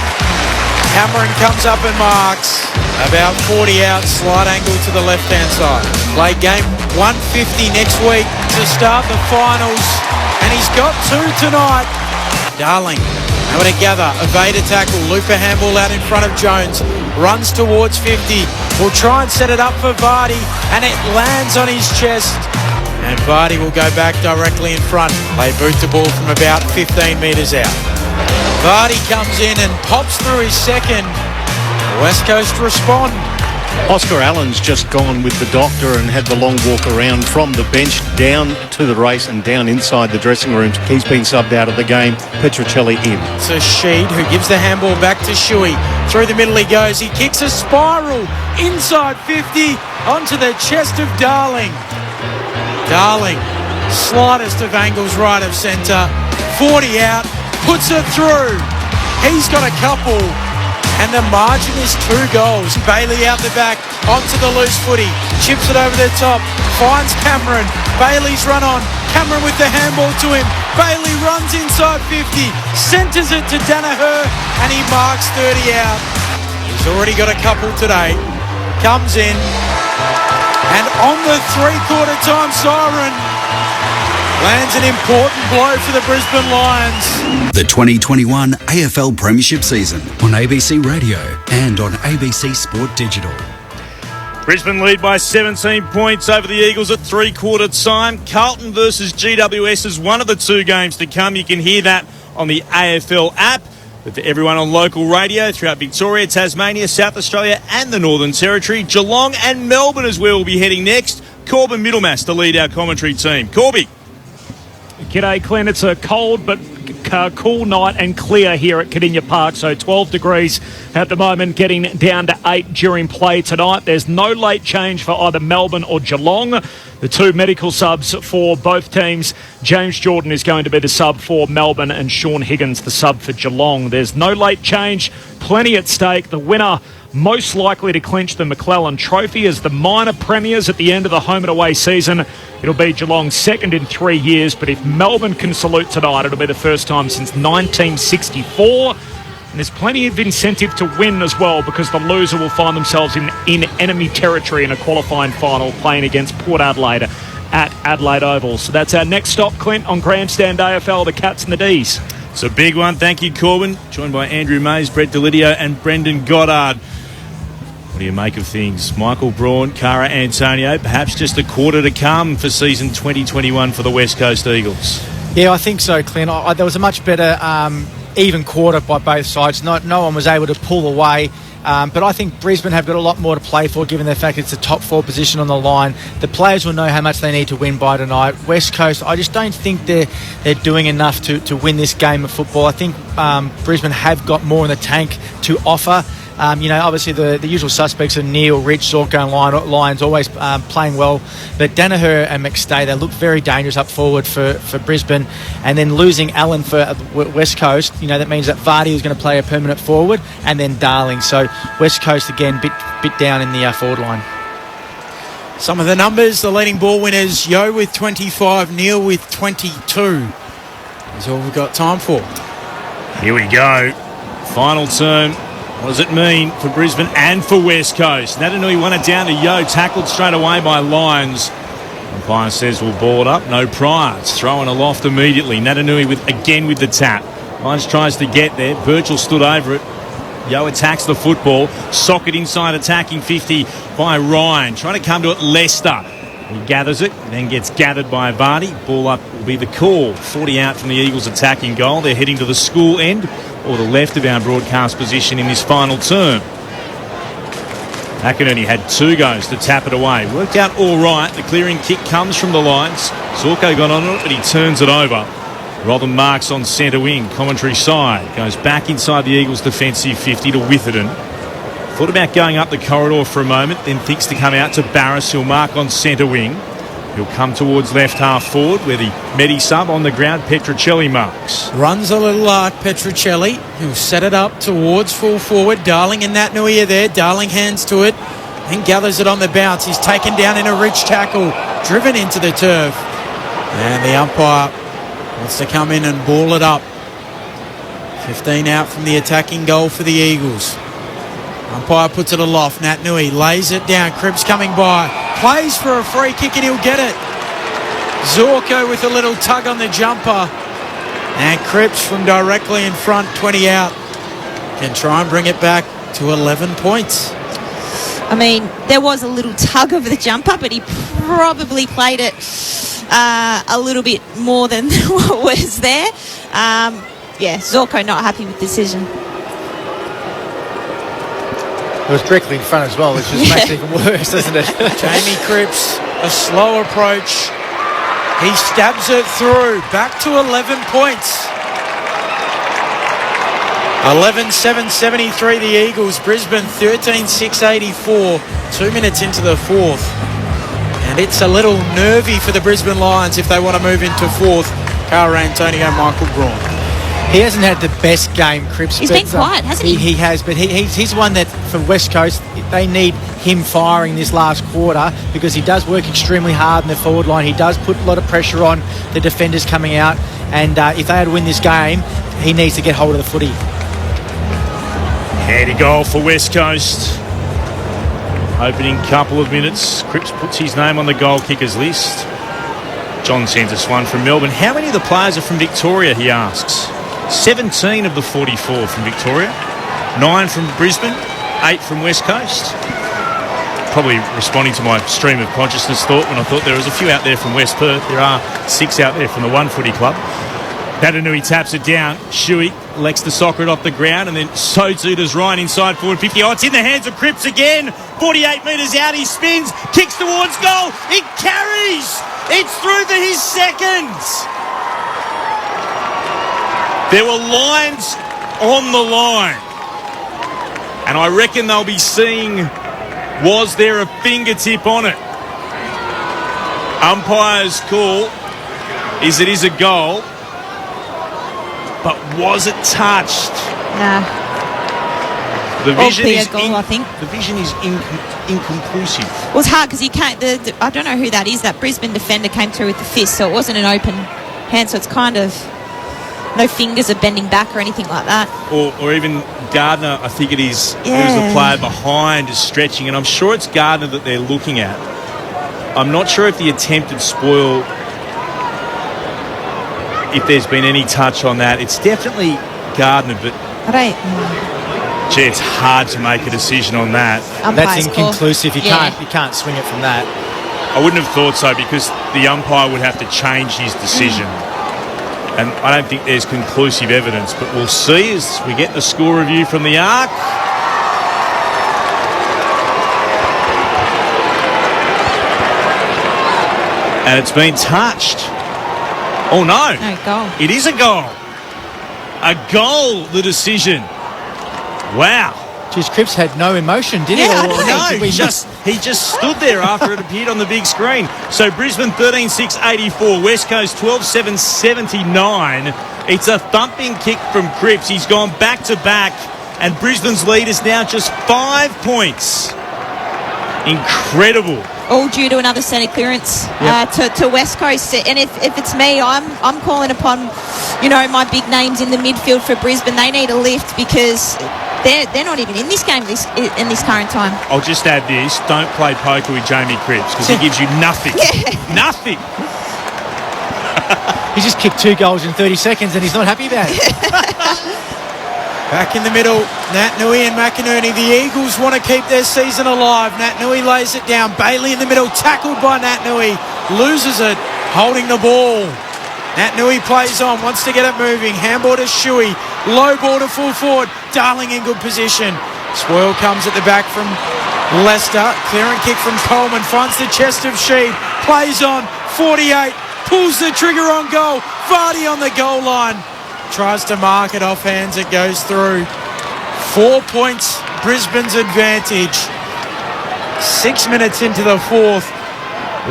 L: Cameron comes up and marks. About 40 out, slight angle to the left-hand side. Play game 150 next week to start the finals. And he's got 2 tonight. Darling, having to gather, evade a tackle, loop a handball out in front of Jones. Runs towards 50. Will try and set it up for Vardy. And it lands on his chest. And Vardy will go back directly in front. They boot the ball from about 15 metres out. Vardy comes in and pops through his second. West Coast respond.
A: Oscar Allen's just gone with the doctor and had the long walk around from the bench down to the race and down inside the dressing rooms. He's been subbed out of the game. Petruccelli in.
L: It's a Sheed who gives the handball back to Shuey. Through the middle he goes. He kicks a spiral inside 50 onto the chest of Darling. Darling, slightest of angles right of centre. 40 out. Puts it through. He's got a couple. And the margin is 2 goals. Bailey out the back. Onto the loose footy. Chips it over the top. Finds Cameron. Bailey's run on. Cameron with the handball to him. Bailey runs inside 50. Centres it to Danaher. And he marks 30 out. He's already got a couple today. Comes in. And on the three-quarter time siren, lands an important blow for the Brisbane Lions.
E: The 2021 AFL Premiership season on ABC Radio and on ABC Sport Digital.
I: Brisbane lead by 17 points over the Eagles at three-quarter time. Carlton versus GWS is one of the 2 games to come. You can hear that on the AFL app. But for everyone on local radio throughout Victoria, Tasmania, South Australia and the Northern Territory, Geelong and Melbourne is where we'll be heading next. Corbin Middlemass to lead our commentary team. Corby.
W: G'day, Glenn. It's a cold but
D: cool night and clear here at Cardinia Park, so 12 degrees at the moment, getting down to 8 during play tonight. There's no late change for either Melbourne or Geelong. The two medical subs for both teams. James Jordan is going to be the sub for Melbourne and Sean Higgins the sub for Geelong. There's no late change, plenty at stake. The winner most likely to clinch the McClellan Trophy as the minor premiers at the end of the home and away season. It'll be Geelong's second in 3 years, but if Melbourne can salute tonight, it'll be the first time since 1964. And there's plenty of incentive to win as well, because the loser will find themselves in enemy territory in a qualifying final playing against Port Adelaide at Adelaide Oval. So that's our next stop, Clint, on Grandstand AFL, the Cats and the D's.
I: It's a big one. Thank you, Corbin. Joined by Andrew Mays, Brett Delidio and Brendan Goddard. What do you make of things? Michael Braun, Cara Antonio, perhaps just a quarter to come for season 2021 for the West Coast Eagles.
K: Yeah, I think so, Clint. There was a much better even quarter by both sides. No one was able to pull away. But I think Brisbane have got a lot more to play for, given the fact it's a top 4 position on the line. The players will know how much they need to win by tonight. West Coast, I just don't think they're doing enough to win this game of football. I think Brisbane have got more in the tank to offer. Obviously the usual suspects are Neil, Rich, Zorko and Lyons always playing well. But Danaher and McStay, they look very dangerous up forward for Brisbane. And then losing Allen for West Coast, that means that Vardy is going to play a permanent forward, and then Darling. So West Coast, again, bit down in the forward line.
L: Some of the numbers, the leading ball winners, Yo with 25, Neil with 22. That's all we've got time for.
I: Here we go. Final term. What does it mean for Brisbane and for West Coast? Natanui won it down to Yo, tackled straight away by Lyons. Umpire says we'll ball it up, no prize. Throwing aloft immediately. Natanui with the tap. Lyons tries to get there. Virgil stood over it. Yo attacks the football. Socket inside attacking 50 by Ryan. Trying to come to it, Leicester. He gathers it, then gets gathered by Vardy. Ball up will be the call. 40 out from the Eagles attacking goal. They're heading to the school end, or the left of our broadcast position in this final term. McInerney had 2 goes to tap it away. Worked out all right. The clearing kick comes from the Lions. Zorko got on it, but he turns it over. Robin Marks on centre wing, commentary side. Goes back inside the Eagles' defensive 50 to Witherden. Thought about going up the corridor for a moment, then thinks to come out to Barras. He'll mark on centre wing. He'll come towards left half forward, where the Medi sub on the ground, Petruccelli marks.
L: Runs a little arc, Petruccelli, who'll set it up towards full forward. Darling and Natanui are there. Darling hands to it and gathers it on the bounce. He's taken down in a rich tackle, driven into the turf. And the umpire wants to come in and ball it up. 15 out from the attacking goal for the Eagles. Umpire puts it aloft. Natanui lays it down. Cripps coming by. Plays for a free kick and he'll get it. Zorko with a little tug on the jumper. And Cripps from directly in front, 20 out, can try and bring it back to 11 points.
J: I mean, there was a little tug of the jumper, but he probably played it a little bit more than what was there. Zorko not happy with the decision.
K: It was directly in front as well, which just makes it even worse, doesn't it?
L: Jamie Cripps, a slow approach. He stabs it through. Back to 11 points. 11-7-73 the Eagles. Brisbane 13-6-84. 2 minutes into the fourth. And it's a little nervy for the Brisbane Lions if they want to move into fourth. Cara Antonio, Michael Braun.
K: He hasn't had the best game, Cripps.
J: He's been quiet, hasn't he?
K: He has, but he's one that, for West Coast, they need him firing this last quarter, because he does work extremely hard in the forward line. He does put a lot of pressure on the defenders coming out, and if they had to win this game, he needs to get hold of the footy.
I: Handy goal for West Coast. Opening couple of minutes. Cripps puts his name on the goal kickers list. John sends us one from Melbourne. How many of the players are from Victoria, he asks? 17 of the 44 from Victoria, 9 from Brisbane, 8 from West Coast. Probably responding to my stream of consciousness thought when I thought there was a few out there from West Perth. There are 6 out there from the One Footy Club. Natanui taps it down. Shuey lecks the soccer off the ground, and then so too does Ryan inside forward 50. Oh, it's in the hands of Cripps again. 48 metres out, he spins, kicks towards goal. It carries. It's through for his second. There were lines on the line. And I reckon they'll be seeing, was there a fingertip on it? Umpire's call is it is a goal. But was it touched?
J: Nah.
I: The vision is
J: goal, I think.
I: The vision is inconclusive.
J: Well, it's hard because he can't. I don't know who that is. That Brisbane defender came through with the fist, so it wasn't an open hand. So it's kind of no fingers are bending back or anything like that.
I: Or even Gardner, I think it is.
J: Yeah.
I: Who's the player behind is stretching, and I'm sure it's Gardner that they're looking at. I'm not sure if the attempted spoil, if there's been any touch on that. It's definitely Gardner, but gee, it's hard to make a decision on that.
K: That's inconclusive. You can't swing it from that.
I: I wouldn't have thought so because the umpire would have to change his decision. And I don't think there's conclusive evidence, but we'll see as we get the score review from the ARC. And it's been touched. Oh, no.
J: No, goal.
I: It is a goal. A goal, the decision. Wow.
K: Geez, Cripps had no emotion, did he?
I: Yeah,
K: Or
I: no,
K: did we
I: he just stood there after it appeared on the big screen. So Brisbane 13-6-84, West Coast 12-7-79. It's a thumping kick from Cripps. He's gone back to back, and Brisbane's lead is now just 5 points. Incredible.
J: All due to another centre clearance to West Coast. And if it's me, I'm calling upon, my big names in the midfield for Brisbane. They need a lift because they're not even in this game in this current time.
I: I'll just add this. Don't play poker with Jamie Cripps because he gives you nothing. Nothing.
K: He just kicked 2 goals in 30 seconds and he's not happy about it.
L: Back in the middle, Naitanui and McInerney. The Eagles want to keep their season alive. Naitanui lays it down. Bailey in the middle, tackled by Naitanui. Loses it, holding the ball. Naitanui plays on, wants to get it moving. Handball to Shuey. Low ball to full forward. Darling in good position. Spoil comes at the back from Leicester. Clear and kick from Coleman. Finds the chest of Sheed. Plays on. 48. Pulls the trigger on goal. Vardy on the goal line. Tries to mark it off hands. It goes through. 4 points. Brisbane's advantage. 6 minutes into the fourth.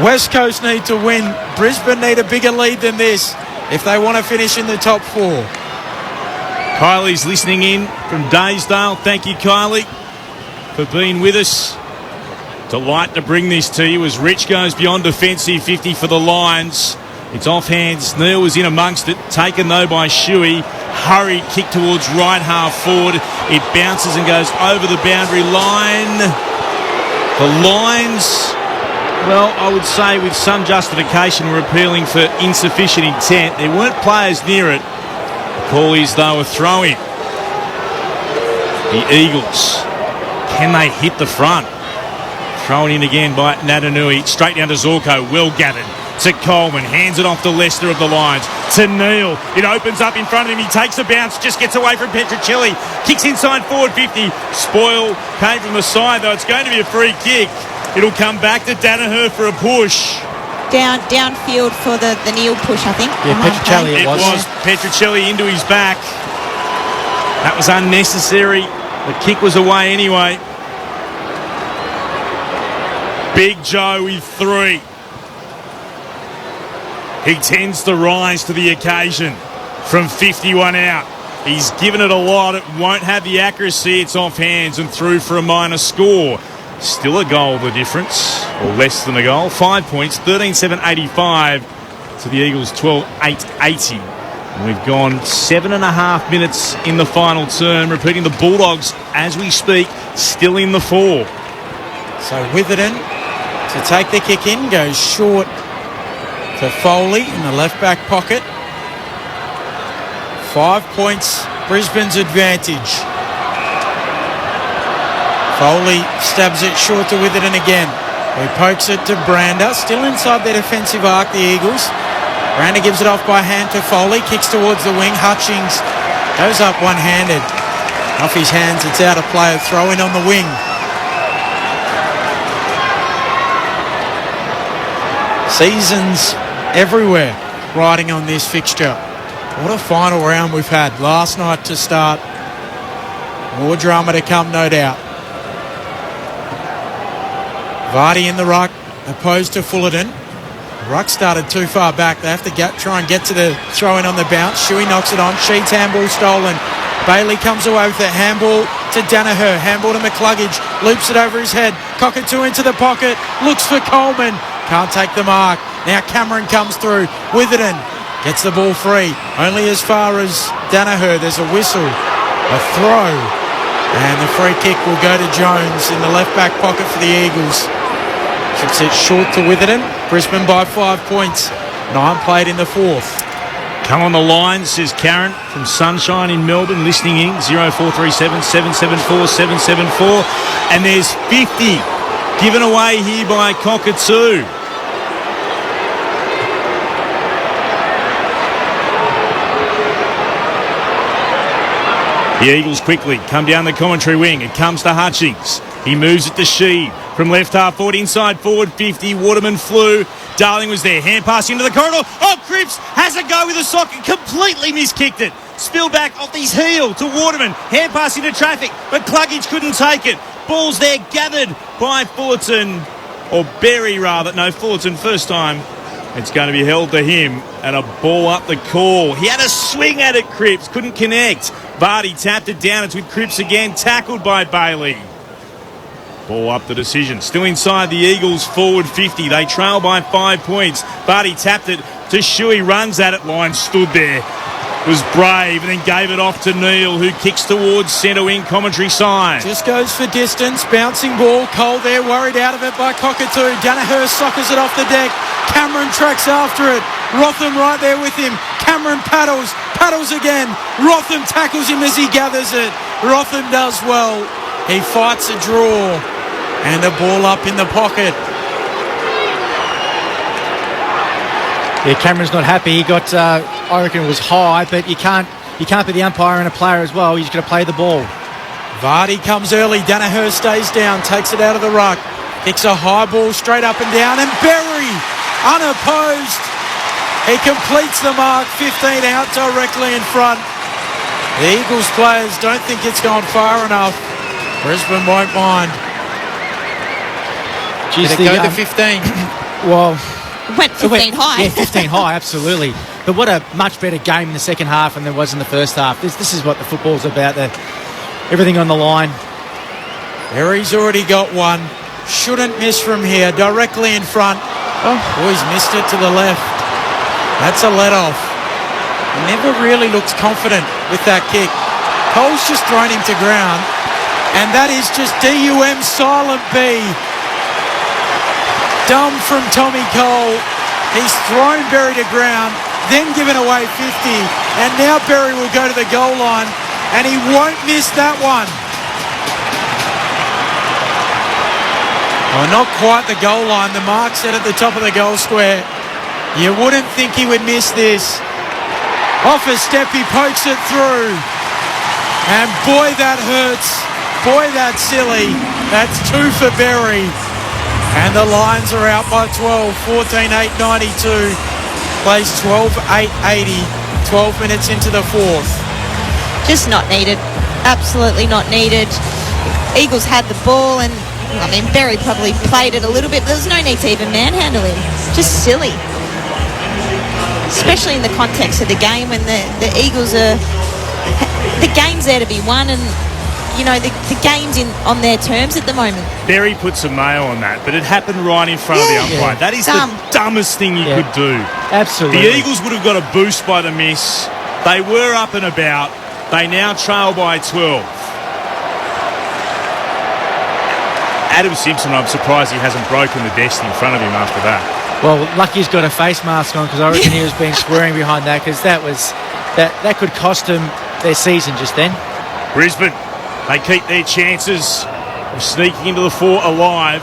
L: West Coast need to win. Brisbane need a bigger lead than this if they want to finish in the top 4.
I: Kylie's listening in from Daysdale. Thank you, Kylie, for being with us. Delight to bring this to you as Rich goes beyond defensive 50 for the Lions. It's off hands. Neil was in amongst it. Taken, though, by Shuey. Hurried kick towards right half forward. It bounces and goes over the boundary line. The Lions, well, I would say with some justification, were appealing for insufficient intent. There weren't players near it. The call is, though, a throw-in. The Eagles, can they hit the front? Thrown in again by Naitanui. Straight down to Zorko. Well gathered. To Coleman, hands it off to Leicester of the Lions. To Neil, it opens up in front of him. He takes a bounce, just gets away from Petruccelli. Kicks inside forward 50. Spoil came from the side, though it's going to be a free kick. It'll come back to Danaher for a push.
J: Downfield for the Neil push, I think.
K: Yeah, Petruccelli it was.
I: Petruccelli into his back. That was unnecessary. The kick was away anyway. Big Joe with 3. He tends to rise to the occasion from 51 out. He's given it a lot. It won't have the accuracy. It's off hands and through for a minor score. Still a goal, the difference, or less than a goal. 5 points, 13-7-85 to the Eagles, 12-8-80. And we've gone 7.5 minutes in the final term. Repeating, the Bulldogs, as we speak, still in the 4.
L: So Witherden to take the kick in, goes short to Foley in the left back pocket. 5 points, Brisbane's advantage. Foley stabs it short to Witherden again. He pokes it to Brander, still inside their defensive arc, the Eagles. Brander gives it off by hand to Foley, kicks towards the wing. Hutchings goes up one-handed. Off his hands, it's out of play, a throw in on the wing. Seasons everywhere riding on this fixture. What a final round we've had. Last night to start. More drama to come, no doubt. Vardy in the ruck, opposed to Fullerton. Ruck started too far back. They have to try and get to the throw-in on the bounce. Shuey knocks it on. Sheets handball stolen. Bailey comes away with it. Handball to Danaher. Handball to McCluggage. Loops it over his head. Cockatoo into the pocket. Looks for Coleman. Can't take the mark. Now Cameron comes through. Witherden gets the ball free. Only as far as Danaher. There's a whistle. A throw. And the free kick will go to Jones in the left back pocket for the Eagles. Should sit short to Witherden. Brisbane by 5 points. 9 played in the fourth.
I: Come on the line, says Karen from Sunshine in Melbourne, listening in, 0437 774 774. And there's 50 given away here by Cockatoo. The Eagles quickly come down the commentary wing. It comes to Hutchings. He moves it to Sheed. From left half forward, inside forward, 50. Waterman flew. Darling was there. Hand pass into the corridor. Oh, Cripps has a go with the socket. Completely miskicked it. Spill back off his heel to Waterman. Hand pass into traffic, but Cluggage couldn't take it. Ball's there gathered by Fullerton. Or Berry, rather. No, Fullerton first time. It's going to be held to him. And a ball up the call. He had a swing at it, Cripps. Couldn't connect. Vardy tapped it down. It's with Cripps again. Tackled by Bailey. Ball up the decision. Still inside the Eagles forward 50. They trail by 5 points. Vardy tapped it to Shuey. Runs at it. Line stood there. Was brave and then gave it off to Neil, who kicks towards centre wing commentary side.
L: Just goes for distance. Bouncing ball. Cole there, worried out of it by Cockatoo. Danaher sockers it off the deck. Cameron tracks after it. Rotham right there with him. Cameron paddles again. Rotham tackles him as he gathers it. Rotham does well. He fights a draw. And the ball up in the pocket.
K: Yeah, Cameron's not happy. He got, I reckon it was high, but you can't be the umpire and a player as well. He's got to play the ball.
L: Vardy comes early. Danaher stays down, takes it out of the ruck. Kicks a high ball straight up and down. And Berry, unopposed. He completes the mark. 15 out directly in front. The Eagles players don't think it's gone far enough. Brisbane won't mind. Did it go to 15?
K: Well...
J: Went 15 high.
K: Yeah, 15 high, absolutely. But what a much better game in the second half than there was in the first half. This is what the football's about. Everything on the line.
L: Berry's already got one. Shouldn't miss from here. Directly in front. Oh, he's missed it to the left. That's a let-off. Never really looks confident with that kick. Cole's just thrown him to ground. And that is just DUM silent B. Dumb from Tommy Cole. He's thrown Berry to ground, then given away 50. And now Berry will go to the goal line, and he won't miss that one. Oh, not quite the goal line. The mark set at the top of the goal square. You wouldn't think he would miss this. Off a step, he pokes it through. And boy, that hurts. Boy, that's silly. That's 2 for Berry. And the Lions are out by 12, 14-8-92. Plays 12-8-80, 12 minutes into the fourth.
J: Just not needed. Absolutely not needed. Eagles had the ball and, I mean, Berry probably played it a little bit, but there was no need to even manhandle him. Just silly. Especially in the context of the game when the Eagles are... The game's there to be won and... You know, the game's on their terms at the moment.
I: Berry put some mail on that, but it happened right in front of the umpire. That is the dumbest thing you could do.
K: Absolutely.
I: The Eagles would have got a boost by the miss. They were up and about. They now trail by 12. Adam Simpson, I'm surprised he hasn't broken the desk in front of him after that.
K: Well, lucky he's got a face mask on because I reckon he was being swearing behind that because that could cost him their season just then.
I: Brisbane. They keep their chances of sneaking into the four alive.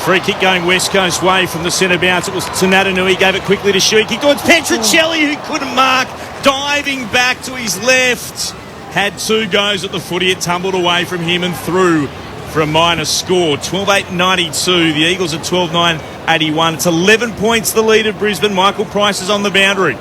I: Free kick going West Coast way from the centre bounce. It was Tanatanui, gave it quickly to Shuey. Kick towards Petricelli, who couldn't mark. Diving back to his left. Had 2 goes at the footy. It tumbled away from him and through for a minor score. 12-8-92. The Eagles are 12-9-81. It's 11 points the lead of Brisbane. Michael Price is on the boundary.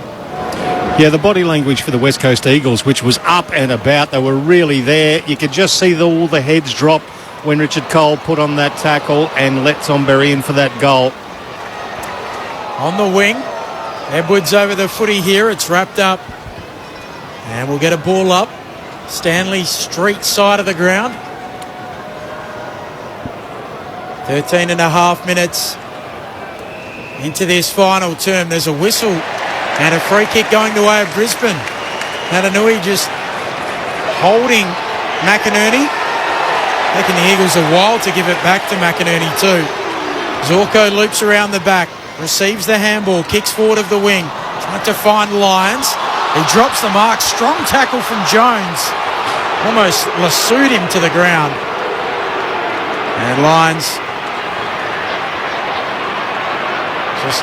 A: Yeah, the body language for the West Coast Eagles, which was up and about, they were really there. You could just see all the heads drop when Richard Cole put on that tackle and let Tom Berry in for that goal.
L: On the wing, Edwards over the footy here. It's wrapped up. And we'll get a ball up. Stanley Street side of the ground. 13 and a half minutes into this final term. There's a whistle and a free kick going the way of Brisbane. Natanui just holding McInerney. Taking the Eagles a while to give it back to McInerney too. Zorko loops around the back, receives the handball, kicks forward of the wing, trying to find Lyons. He drops the mark. Strong tackle from Jones. Almost lassoed him to the ground. And Lyons just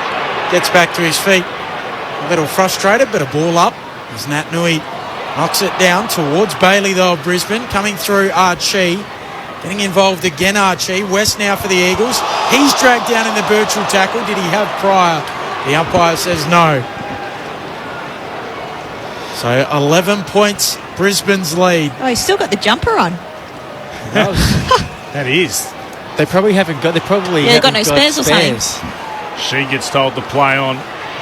L: gets back to his feet. A little frustrated, but a ball up as Natanui knocks it down towards Bailey though of Brisbane. Coming through Archie. Getting involved again, Archie. West now for the Eagles. He's dragged down in the Birchall tackle. Did he have prior? The umpire says no. So 11 points, Brisbane's lead.
J: Oh, he's still got the jumper on.
I: That is.
K: They probably haven't got. They probably
J: they've got
K: haven't
J: no spares or something.
I: She gets told to play on.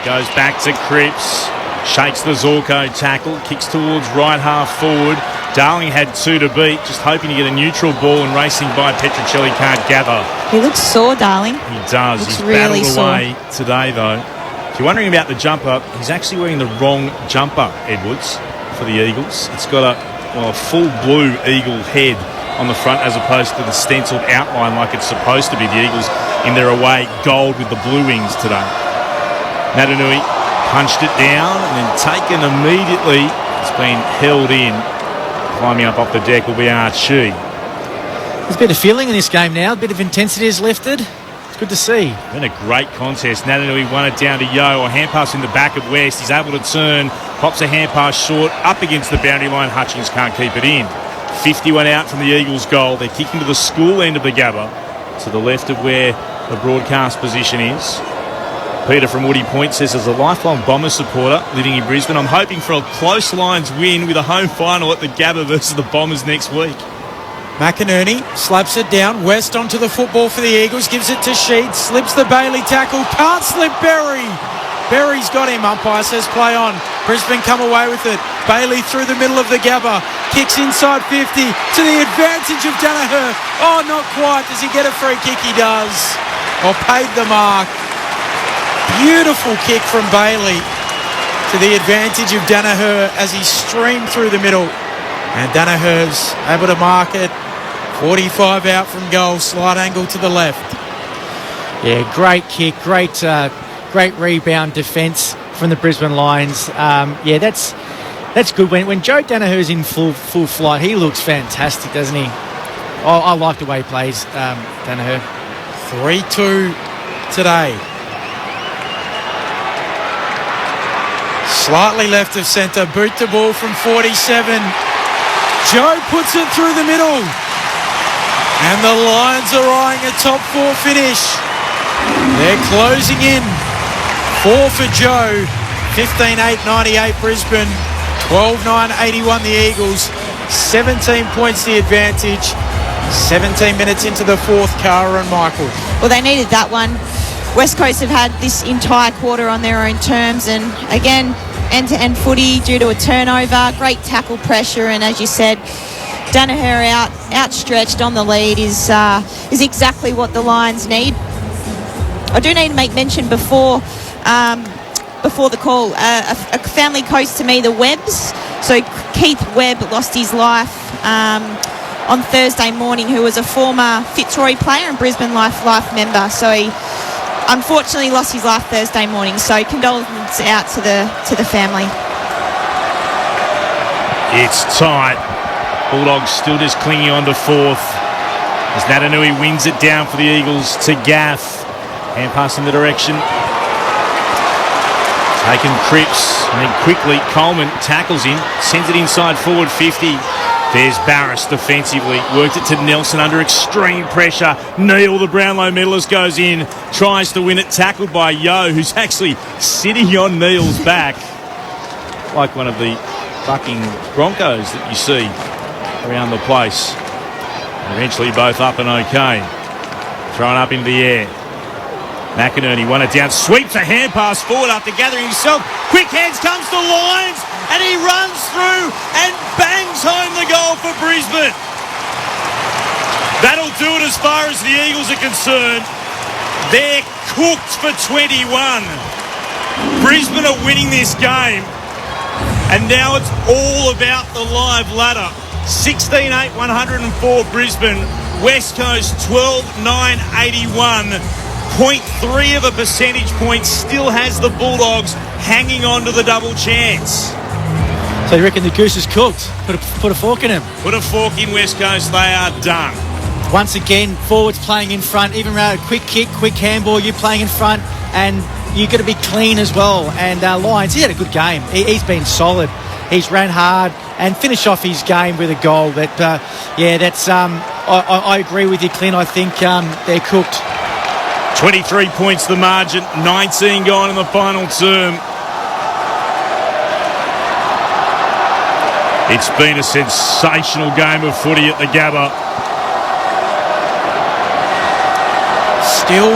I: Goes back to Cripps. Shakes the Zorko tackle. Kicks towards right half forward. Darling had 2 to beat. Just hoping to get a neutral ball and racing by Petrocelli can't gather.
J: He looks sore, Darling.
I: He does.
J: Looks
I: He's
J: really
I: battled away today, though. If you're wondering about the jumper, he's actually wearing the wrong jumper, Edwards, for the Eagles. It's got a full blue eagle head on the front as opposed to the stenciled outline like it's supposed to be. The Eagles in their away gold with the blue wings today. Natanui punched it down and then taken immediately. It's been held in. Climbing up off the deck will be Archie.
K: There's a bit of feeling in this game now. A bit of intensity is lifted. It's good to see.
I: Been a great contest. Natanui won it down to Yo. A hand pass in the back of West. He's able to turn. Pops a hand pass short. Up against the boundary line. Hutchings can't keep it in. 51 out from the Eagles' goal. They're kicking to the school end of the Gabba, to the left of where the broadcast position is. Peter from Woody Point says, as a lifelong Bombers supporter living in Brisbane, I'm hoping for a close Lions win with a home final at the Gabba versus the Bombers next week.
L: McInerney slaps it down. West onto the football for the Eagles. Gives it to Sheed. Slips the Bailey tackle. Can't slip Berry. Berry's got him. Umpire says play on. Brisbane come away with it. Bailey through the middle of the Gabba. Kicks inside 50 to the advantage of Danaher. Oh, not quite. Does he get a free kick? He does. Or paid the mark. Beautiful kick from Bailey to the advantage of Danaher as he streamed through the middle. And Danaher's able to mark it. 45 out from goal. Slight angle to the left.
K: Yeah, great kick. Great rebound defence from the Brisbane Lions. Yeah, that's good. When Joe Danaher's in full flight, he looks fantastic, doesn't he? I like the way he plays, Danaher.
L: 3-2 today. Slightly left of centre. Boot the ball from 47. Joe puts it through the middle. And the Lions are eyeing a top 4 finish. They're closing in. 4 for Joe. 15-8, 98 Brisbane. 12-9, 81 the Eagles. 17 points the advantage. 17 minutes into the fourth, Cara and Michael.
J: Well, they needed that one. West Coast have had this entire quarter on their own terms, and again, end-to-end footy due to a turnover. Great tackle pressure, and as you said, Danaher outstretched on the lead is exactly what the Lions need. I do need to make mention before the call, a family close to me, the Webbs. So Keith Webb lost his life on Thursday morning, who was a former Fitzroy player and Brisbane Life member. So he unfortunately lost his life Thursday morning. So condolences out to the family.
I: It's tight. Bulldogs still just clinging on to fourth as Natanui wins it down for the Eagles to Gaff. Hand pass in the direction. Taken Cripps, and then quickly Coleman tackles him, sends it inside forward 50. There's Barris defensively, worked it to Nelson under extreme pressure. Neil, the Brownlow medalist, goes in, tries to win it, tackled by Yo, who's actually sitting on Neil's back. like one of the bucking Broncos that you see around the place. Eventually both up and okay. Thrown up into the air. McInerney won it down, sweeps a hand pass forward after gathering himself. Quick hands, comes to Lyons, and he runs through and bangs home the goal for Brisbane. That'll do it as far as the Eagles are concerned. They're cooked for 21. Brisbane are winning this game, and now it's all about the live ladder. 16-8, 104 Brisbane. West Coast 12-9, 81. 0.3 of a percentage point still has the Bulldogs hanging on to the double chance.
K: So you reckon the goose is cooked? Put a fork in him.
I: Put a fork in West Coast, they are done.
K: Once again, forwards playing in front, even around a quick kick, quick handball, you playing in front, and you've got to be clean as well. And Lyons, he had a good game. He's been solid. He's ran hard and finished off his game with a goal. But, that's I agree with you, Clint. I think they're cooked.
I: 23 points the margin, 19 gone in the final term. It's been a sensational game of footy at the Gabba.
L: Still,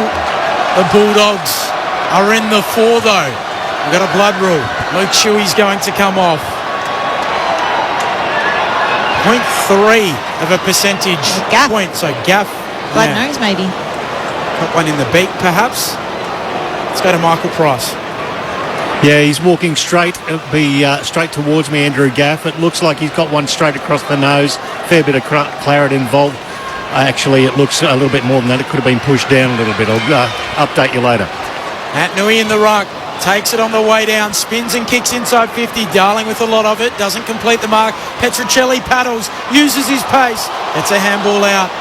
L: the Bulldogs are in the 4 though. We've got a blood rule. Luke Shuey's going to come off. 0.3 of a percentage point. So Gaff.
J: Blood nose maybe.
L: Got one in the beak perhaps. Let's go to Michael Price.
A: Yeah, he's walking straight towards me, Andrew Gaff. It looks like he's got one straight across the nose. Fair bit of claret involved. Actually, it looks a little bit more than that. It could have been pushed down a little bit. I'll update you later.
L: Matt Nui in the ruck. Takes it on the way down. Spins and kicks inside 50. Darling with a lot of it. Doesn't complete the mark. Petruccelli paddles. Uses his pace. It's a handball out.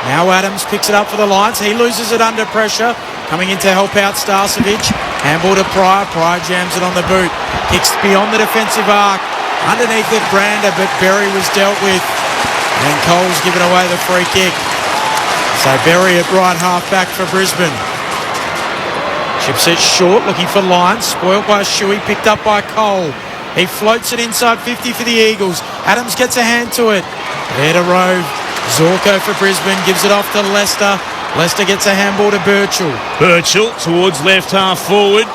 L: Now Adams picks it up for the Lions. He loses it under pressure. Coming in to help out Starcevic. Handball to Pryor. Pryor jams it on the boot. Kicks beyond the defensive arc. Underneath it, Brander, but Berry was dealt with. And Cole's given away the free kick. So Berry at right half back for Brisbane. Chips it short, looking for Lyons. Spoiled by Shuey, picked up by Cole. He floats it inside 50 for the Eagles. Adams gets a hand to it. There to Rove. Zorko for Brisbane, gives it off to Leicester. Leicester gets a handball to Birchall.
I: Birchall towards left half forward.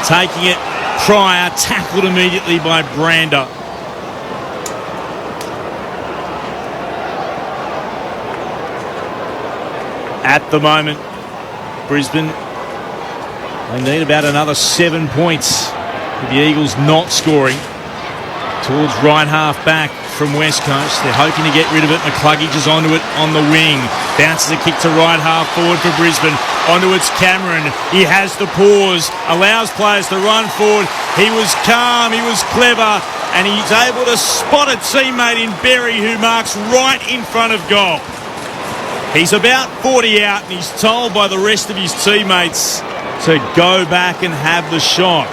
I: Taking it, Pryor, tackled immediately by Brander. At the moment, Brisbane, they need about another 7 points with the Eagles not scoring. Towards right half back from West Coast. They're hoping to get rid of it. McCluggage is onto it on the wing. Bounces a kick to right half forward for Brisbane. Onto it's Cameron. He has to pause. Allows players to run forward. He was calm. He was clever. And he's able to spot a teammate in Berry who marks right in front of goal. He's about 40 out and he's told by the rest of his teammates to go back and have the shot.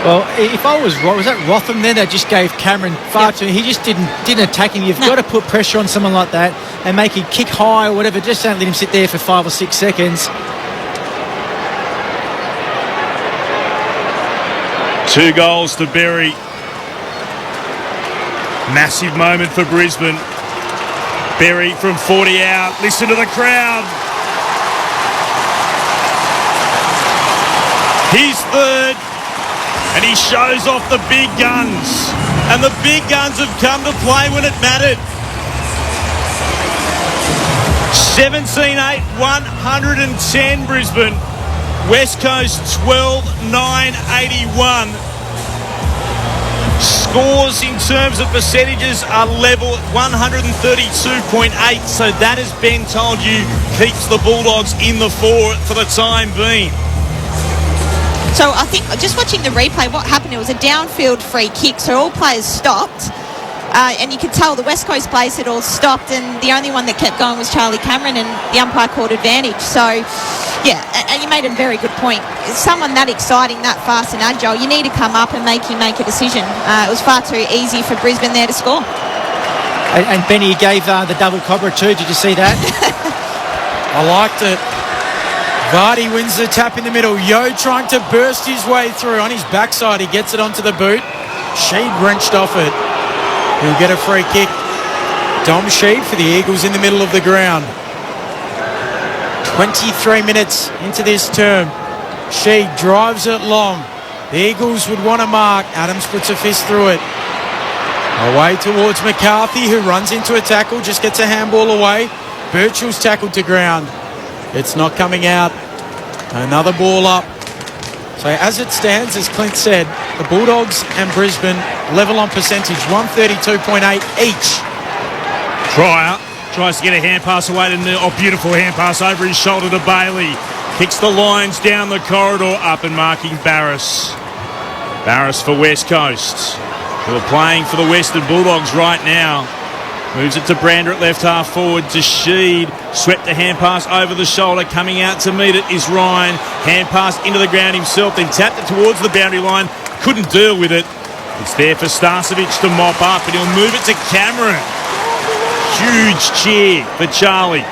K: Well, if I was wrong, was that Rotham then that just gave Cameron far too? He just didn't attack him. You've got to put pressure on someone like that and make him kick high or whatever. Just don't let him sit there for 5 or 6 seconds.
I: 2 goals to Berry. Massive moment for Brisbane. Berry from 40 out. Listen to the crowd. He's third. And he shows off the big guns. And the big guns have come to play when it mattered. 17-8, 110 Brisbane. West Coast 12-9, 81. Scores in terms of percentages are level at 132.8. So that, as Ben told you, keeps the Bulldogs in the 4 for the time being.
J: So I think just watching the replay, what happened, it was a downfield free kick, so all players stopped. And you could tell the West Coast players had all stopped, and the only one that kept going was Charlie Cameron, and the umpire called advantage. So, yeah, and you made a very good point. Someone that exciting, that fast and agile, you need to come up and make him make a decision. It was far too easy for Brisbane there to score.
K: And Benny gave the double cobra too. Did you see that?
L: I liked it. Vardy wins the tap in the middle. Yo trying to burst his way through. On his backside, he gets it onto the boot. Sheed wrenched off it. He'll get a free kick. Dom Sheed for the Eagles in the middle of the ground. 23 minutes into this term. Sheed drives it long. The Eagles would want to mark. Adams puts a fist through it. Away towards McCarthy, who runs into a tackle, just gets a handball away. Birchall's tackled to ground. It's not coming out. Another ball up. So as it stands, as Clint said, the Bulldogs and Brisbane level on percentage, 132.8 each.
I: Pryor tries to get a hand pass away to Neil. Oh, beautiful hand pass over his shoulder to Bailey. Kicks the lines down the corridor, up and marking Barras. Barras for West Coast, who are playing for the Western Bulldogs right now. Moves it to Brander at left half forward to Sheed. Swept the hand pass over the shoulder. Coming out to meet it is Ryan. Hand pass into the ground himself, then tapped it towards the boundary line. Couldn't deal with it. It's there for Starcevic to mop up, and he'll move it to Cameron. Huge cheer for Charlie.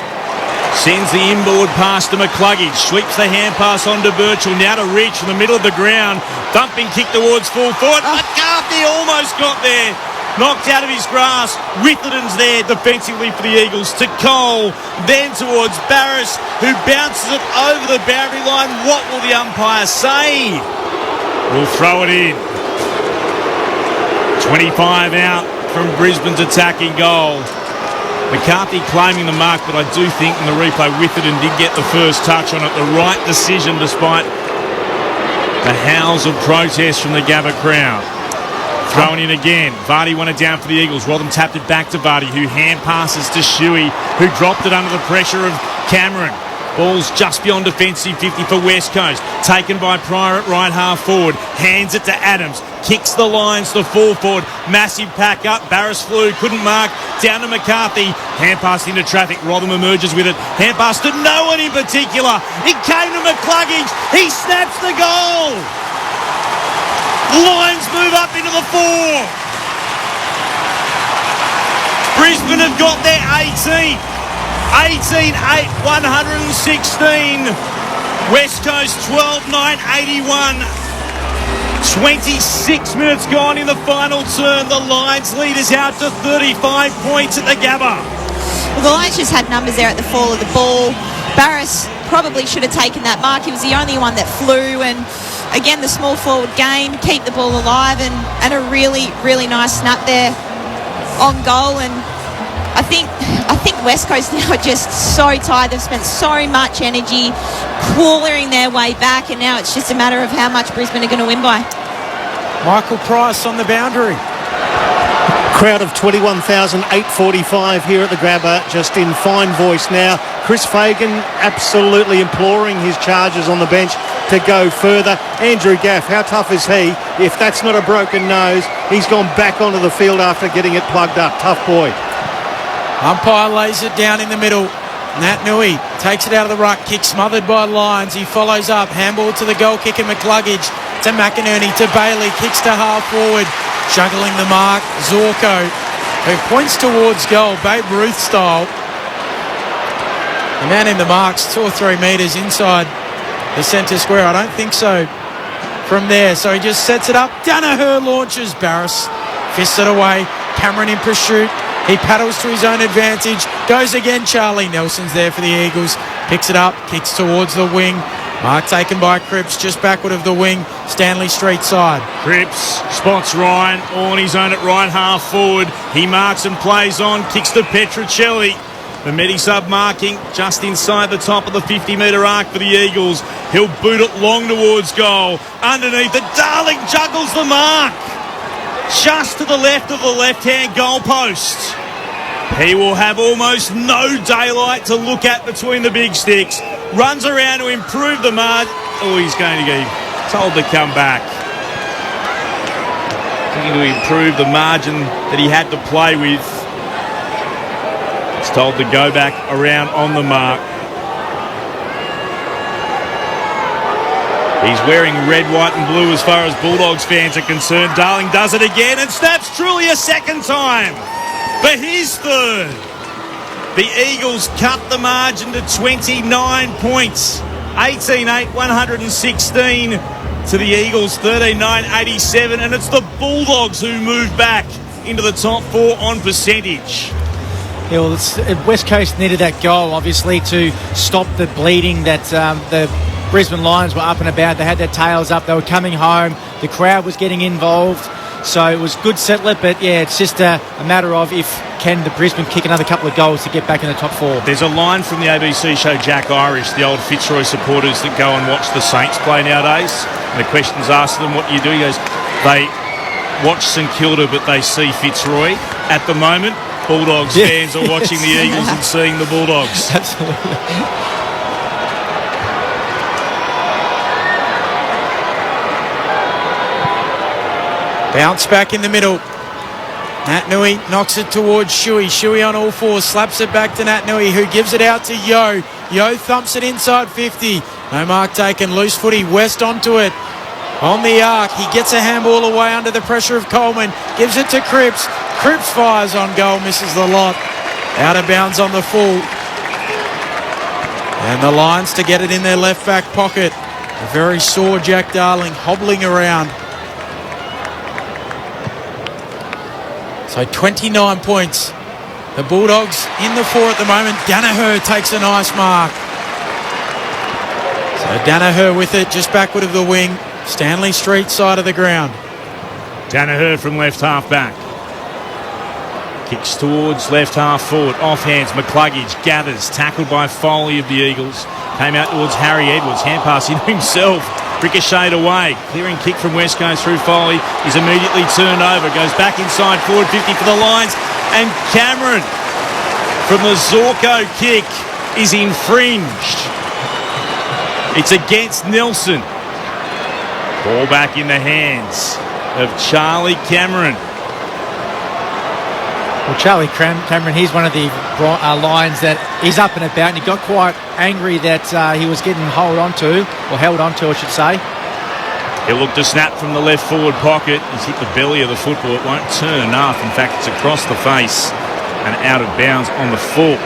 I: Sends the inboard pass to McCluggage. Sweeps the hand pass on to Birchall. Now to Rich in the middle of the ground. Thumping kick towards full forward. McCarthy almost got there. Knocked out of his grasp. Witherden's there defensively for the Eagles. To Cole. Then towards Barras, who bounces it over the boundary line. What will the umpire say? We'll throw it in. 25 out from Brisbane's attacking goal. McCarthy claiming the mark, but I do think in the replay Witherden did get the first touch on it. The right decision despite the howls of protest from the Gabba crowd. Thrown in again. Vardy won it down for the Eagles. Rodham tapped it back to Vardy, who hand passes to Shuey, who dropped it under the pressure of Cameron. Ball's just beyond defensive 50 for West Coast. Taken by Pryor at right half forward. Hands it to Adams. Kicks the lines to full forward. Massive pack up. Barras flew. Couldn't mark. Down to McCarthy. Hand pass into traffic. Rodham emerges with it. Hand pass to no one in particular. It came to McCluggage. He snaps the goal. Lions move up into the 4. Brisbane have got their 18. 18-8, 116. West Coast 12-9, 81. 26 minutes gone in the final turn. The Lions lead is out to 35 points at the Gabba.
J: Well, the Lions just had numbers there at the fall of the ball. Barras probably should have taken that mark. He was the only one that flew, and again, the small forward game, keep the ball alive, and a really, really nice snap there on goal. And I think West Coast now are just so tired. They've spent so much energy clawing their way back, and now it's just a matter of how much Brisbane are going to win by.
L: Michael Price on the boundary.
A: Crowd of 21,845 here at the Grabber, just in fine voice now. Chris Fagan absolutely imploring his charges on the bench to go further. Andrew Gaff, how tough is he? If that's not a broken nose, he's gone back onto the field after getting it plugged up. Tough boy.
L: Umpire lays it down in the middle. Nat Nui takes it out of the ruck, kick smothered by Lyons. He follows up, handball to the goal kicker McCluggage, to McInerney, to Bailey, kicks to half forward, juggling the mark, Zorko, who points towards goal, Babe Ruth style. The man in the marks 2 or 3 metres inside the centre square. I don't think so from there. So he just sets it up. Danaher launches. Barras fists it away. Cameron in pursuit. He paddles to his own advantage. Goes again. Charlie Nelson's there for the Eagles. Picks it up. Kicks towards the wing. Mark taken by Cripps just backward of the wing. Stanley Street side.
I: Cripps spots Ryan on his own at right half forward. He marks and plays on. Kicks to Petruccelli. The Medi-sub marking just inside the top of the 50-metre arc for the Eagles. He'll boot it long towards goal. Underneath it, Darling juggles the mark. Just to the left of the left-hand goalpost. He will have almost no daylight to look at between the big sticks. Runs around to improve the mark. Oh, he's going to get told to come back. Looking to improve the margin that he had to play with. He's told to go back around on the mark. He's wearing red, white and blue as far as Bulldogs fans are concerned. Darling does it again and snaps truly a second time. For his third. The Eagles cut the margin to 29 points. 18-8, 116 to the Eagles, 13-9, 87. And it's the Bulldogs who move back into the top four on percentage.
K: Yeah, well, West Coast needed that goal, obviously, to stop the bleeding that the Brisbane Lions were up and about. They had their tails up. They were coming home. The crowd was getting involved. So it was good settler, but yeah, it's just a matter of can the Brisbane kick another couple of goals to get back in the top four.
I: There's a line from the ABC show Jack Irish, the old Fitzroy supporters that go and watch the Saints play nowadays. And the question's asked them, what do you do? He goes, they watch St Kilda, but they see Fitzroy. At the moment, Bulldogs fans are watching the Eagles and seeing the Bulldogs.
K: Absolutely.
L: Bounce back in the middle. Nat Nui knocks it towards Shuey. Shuey on all fours, slaps it back to Nat Nui, who gives it out to Yo. Yo thumps it inside 50. No mark taken, loose footy, West onto it. On the arc, he gets a handball away under the pressure of Coleman. Gives it to Cripps. Cripps fires on goal, misses the lot. Out of bounds on the full. And the Lions to get it in their left back pocket. A very sore Jack Darling hobbling around. So 29 points. The Bulldogs in the four at the moment. Danaher takes a nice mark. So Danaher with it, just backward of the wing. Stanley Street side of the ground.
I: Danaher from left half back. Kicks towards left half forward. Off hands, McCluggage gathers. Tackled by Foley of the Eagles. Came out towards Harry Edwards. Hand pass into himself. Ricocheted away. Clearing kick from West Coast through Foley. Is immediately turned over. Goes back inside forward 50 for the Lions. And Cameron from the Zorko kick is infringed. It's against Nelson. Ball back in the hands of Charlie Cameron.
K: Well, Charlie Cameron, he's one of the Lions that is up and about, and he got quite angry that he was getting held onto, I should say.
I: He'll look to snap from the left forward pocket. He's hit the belly of the football. It won't turn enough. In fact, it's across the face and out of bounds on the full.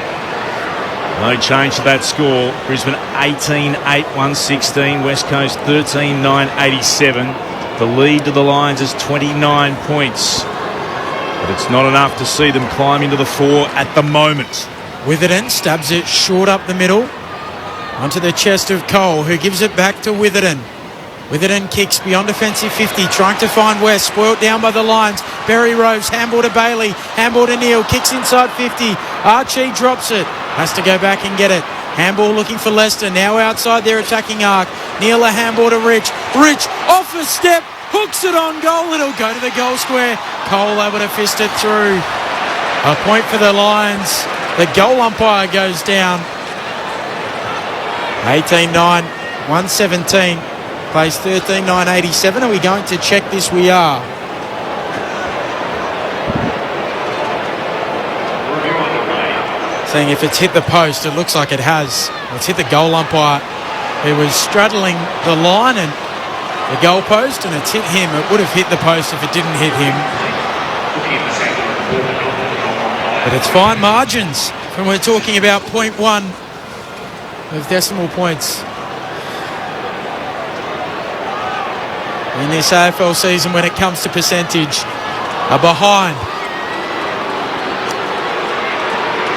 I: No change to that score. Brisbane 18-8, 116. West Coast 13-9, 87. The lead to the Lions is 29 points. But it's not enough to see them climb into the four at the moment.
L: Witherden stabs it short up the middle. Onto the chest of Cole, who gives it back to Witherden. Witherden kicks beyond defensive 50, trying to find West, spoilt down by the Lions. Barry Roves, handball to Bailey, handball to Neal, kicks inside 50. Archie drops it, has to go back and get it. Handball looking for Leicester, now outside their attacking arc. Neal a handball to Rich. Rich off a step, hooks it on goal, it'll go to the goal square. Cole able to fist it through. A point for the Lions. The goal umpire goes down. 18-9, 117. Plays 13-9, 87. Are we going to check this? We are. Saying if it's hit the post, it looks like it has. It's hit the goal umpire, who was straddling the line and the goal post, and it's hit him. It would have hit the post if it didn't hit him. But it's fine margins when we're talking about 0.1 of decimal points. In this AFL season, when it comes to percentage, are behind.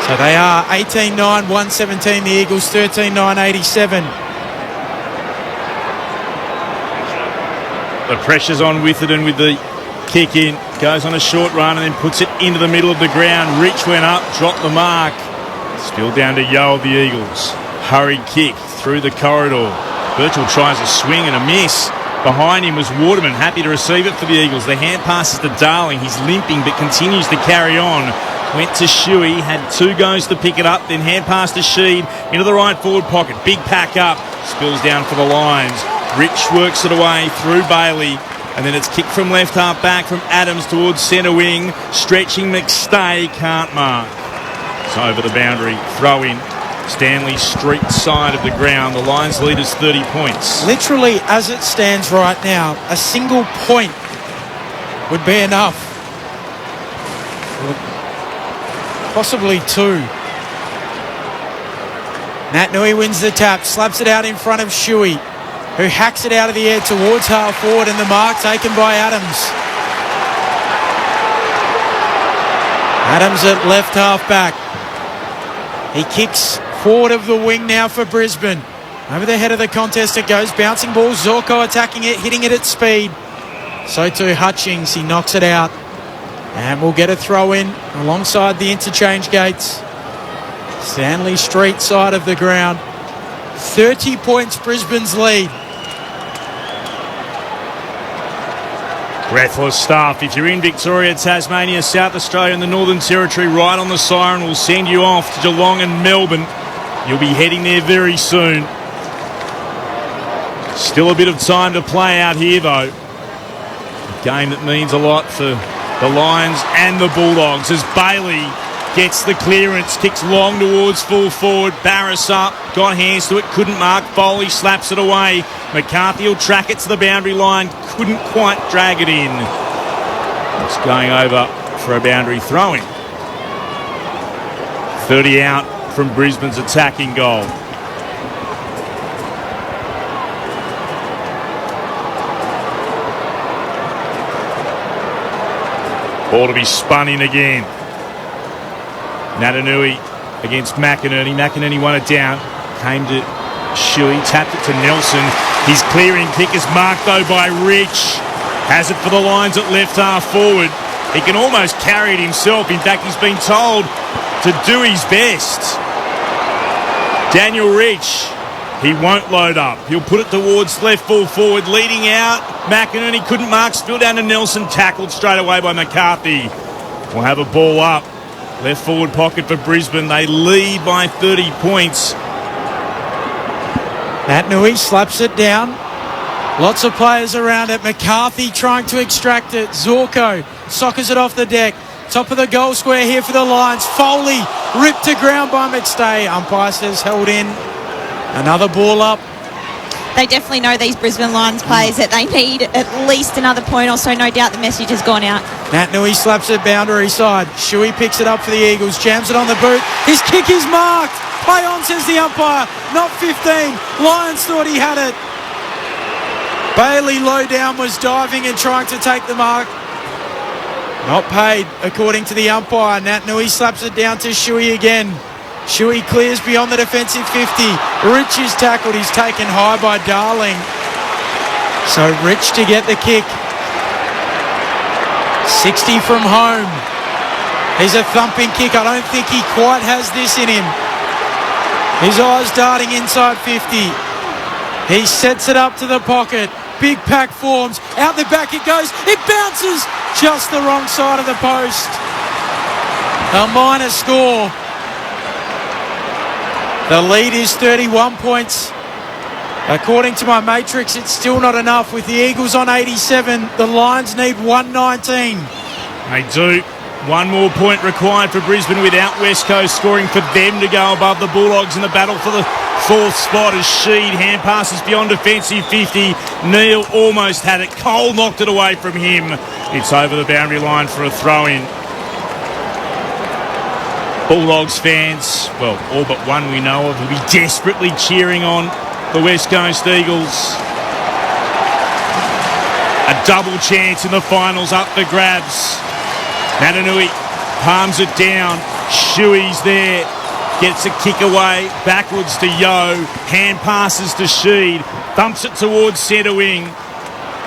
L: So they are 18-9, 117, the Eagles 13-9, 87.
I: The pressure's on Witherden with the kick in. Goes on a short run and then puts it into the middle of the ground. Rich went up, dropped the mark. Still down to Yo of the Eagles. Hurried kick through the corridor. Birchall tries a swing and a miss. Behind him was Waterman, happy to receive it for the Eagles. The hand passes to Darling. He's limping but continues to carry on. Went to Shuey, had two goes to pick it up, then hand pass to Sheed into the right forward pocket. Big pack up, spills down for the Lions. Rich works it away through Bailey, and then it's kicked from left half back from Adams towards centre wing. Stretching McStay, can't mark. It's over the boundary, throw in. Stanley Street side of the ground. The Lions lead is 30 points.
L: Literally, as it stands right now, a single point would be enough. Possibly two. Nat Nui wins the tap, slaps it out in front of Shuey, who hacks it out of the air towards half forward, and the mark taken by Adams. Adams at left half back. He kicks forward of the wing now for Brisbane. Over the head of the contest it goes. Bouncing ball. Zorko attacking it, hitting it at speed. So too Hutchings. He knocks it out. And we'll get a throw in alongside the interchange gates. Stanley Street side of the ground. 30 points Brisbane's lead.
I: Breathless stuff. If you're in Victoria, Tasmania, South Australia and the Northern Territory, right on the siren will send you off to Geelong and Melbourne. You'll be heading there very soon. Still a bit of time to play out here, though. A game that means a lot for the Lions and the Bulldogs as Bailey gets the clearance, kicks long towards full forward. Barris up, got hands to it, couldn't mark. Foley slaps it away. McCarthy will track it to the boundary line, couldn't quite drag it in. It's going over for a boundary throw-in. 30 out from Brisbane's attacking goal. Ball to be spun in again. Natanui against McInerney. McInerney won it down. Came to Shuey, tapped it to Nelson. His clearing kick is marked though by Rich. Has it for the Lions at left half forward. He can almost carry it himself. In fact, he's been told to do his best. Daniel Rich, he won't load up. He'll put it towards left full forward, leading out. McInerney couldn't mark, spill down to Nelson, tackled straight away by McCarthy. We'll have a ball up. Left forward pocket for Brisbane. They lead by 30 points.
L: Natanui slaps it down. Lots of players around it. McCarthy trying to extract it. Zorko soccers it off the deck. Top of the goal square here for the Lions. Foley ripped to ground by McStay. Umpire says held in. Another ball up.
J: They definitely know, these Brisbane Lions players, that they need at least another point or so. No doubt the message has gone out.
L: Natanui slaps it boundary side. Shuey picks it up for the Eagles. Jams it on the boot. His kick is marked. Play on, says the umpire. Not 15. Lions thought he had it. Bailey low down was diving and trying to take the mark. Not paid, according to the umpire. Natanui slaps it down to Shuey again. Shuey clears beyond the defensive 50. Rich is tackled. He's taken high by Darling. So Rich to get the kick. 60 from home. He's a thumping kick. I don't think he quite has this in him. His eyes darting inside 50. He sets it up to the pocket. Big pack forms. Out the back it goes. It bounces just the wrong side of the post. A minor score. The lead is 31 points. According to my matrix, it's still not enough. With the Eagles on 87, the Lions need 119.
I: They do. One more point required for Brisbane without West Coast scoring for them to go above the Bulldogs in the battle for the fourth spot as Sheed hand passes beyond defensive 50. Neal almost had it. Cole knocked it away from him. It's over the boundary line for a throw-in. Bulldogs fans, well, all but one we know of, will be desperately cheering on the West Coast Eagles. A double chance in the finals up for grabs. Natanui palms it down. Shuey's there. Gets a kick away. Backwards to Yo. Hand passes to Sheed. Thumps it towards centre wing.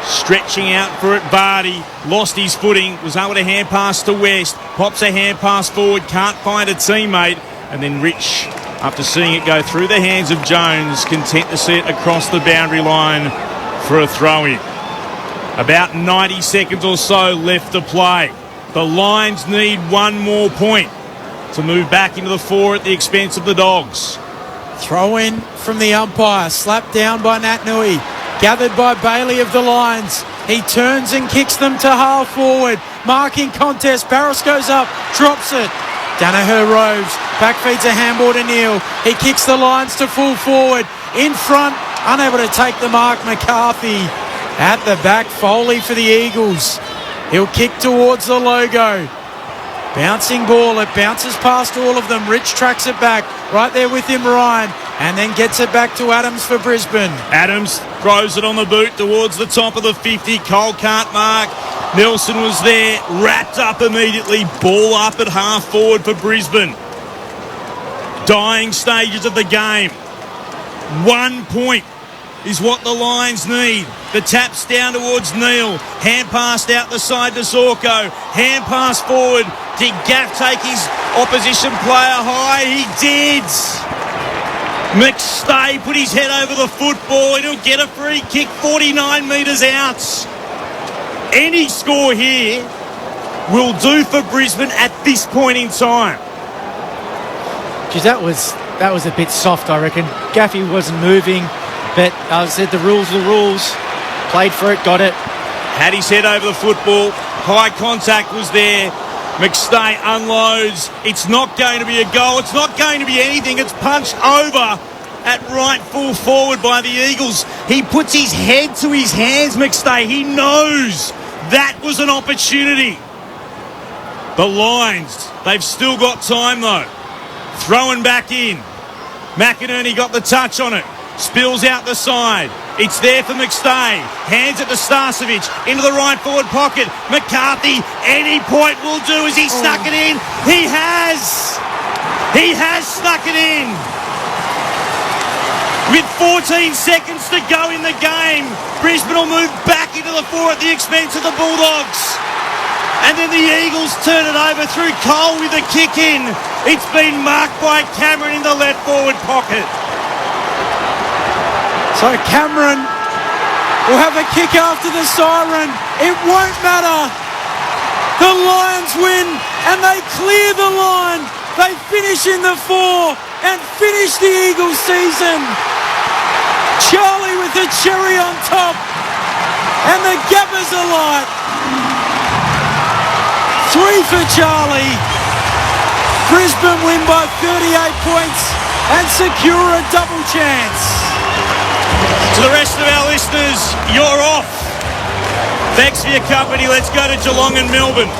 I: Stretching out for it, Vardy. Lost his footing. Was able to hand pass to West. Pops a hand pass forward. Can't find a teammate. And then Rich, after seeing it go through the hands of Jones, content to see it across the boundary line for a throw-in. About 90 seconds or so left to play. The Lions need one more point to move back into the four at the expense of the Dogs.
L: Throw in from the umpire. Slapped down by Natanui. Gathered by Bailey of the Lions. He turns and kicks them to half forward. Marking contest. Barris goes up. Drops it. Danaher roves. Back feeds a handball to Neal. He kicks the Lions to full forward. In front. Unable to take the mark. McCarthy. At the back. Foley for the Eagles. He'll kick towards the logo. Bouncing ball. It bounces past all of them. Rich tracks it back. Right there with him, Ryan. And then gets it back to Adams for Brisbane.
I: Adams throws it on the boot towards the top of the 50. Cole can't mark. Nelson was there, wrapped up immediately. Ball up at half forward for Brisbane. Dying stages of the game. 1 point is what the Lions need. The tap's down towards Neal. Hand passed out the side to Zorko. Hand pass forward. Did Gaff take his opposition player high? He did. McStay put his head over the football and he'll get a free kick 49 metres out. Any score here will do for Brisbane at this point in time.
K: Geez, that was a bit soft, I reckon. Gaffey wasn't moving, but I said the rules are the rules. Played for it, got it.
I: Had his head over the football. High contact was there. McStay unloads. It's not going to be a goal. It's not going to be anything. It's punched over at right full forward by the Eagles. He puts his head to his hands, McStay. He knows that was an opportunity. The Lions, they've still got time though. Throwing back in. McInerney got the touch on it. Spills out the side. It's there for McStay. Hands it to Starcevic. Into the right forward pocket. McCarthy, any point will do as he snuck it in. He has. He has snuck it in. With 14 seconds to go in the game, Brisbane will move back into the fore at the expense of the Bulldogs. And then the Eagles turn it over through Cole with a kick in. It's been marked by Cameron in the left forward pocket.
L: So Cameron will have a kick after the siren. It won't matter. The Lions win and they clear the line. They finish in the four and finish the Eagles season. Charlie with the cherry on top and the Gabbers alight. 3 for Charlie. Brisbane win by 38 points and secure a double chance.
I: To the rest of our listeners, you're off. Thanks for your company. Let's go to Geelong and Melbourne.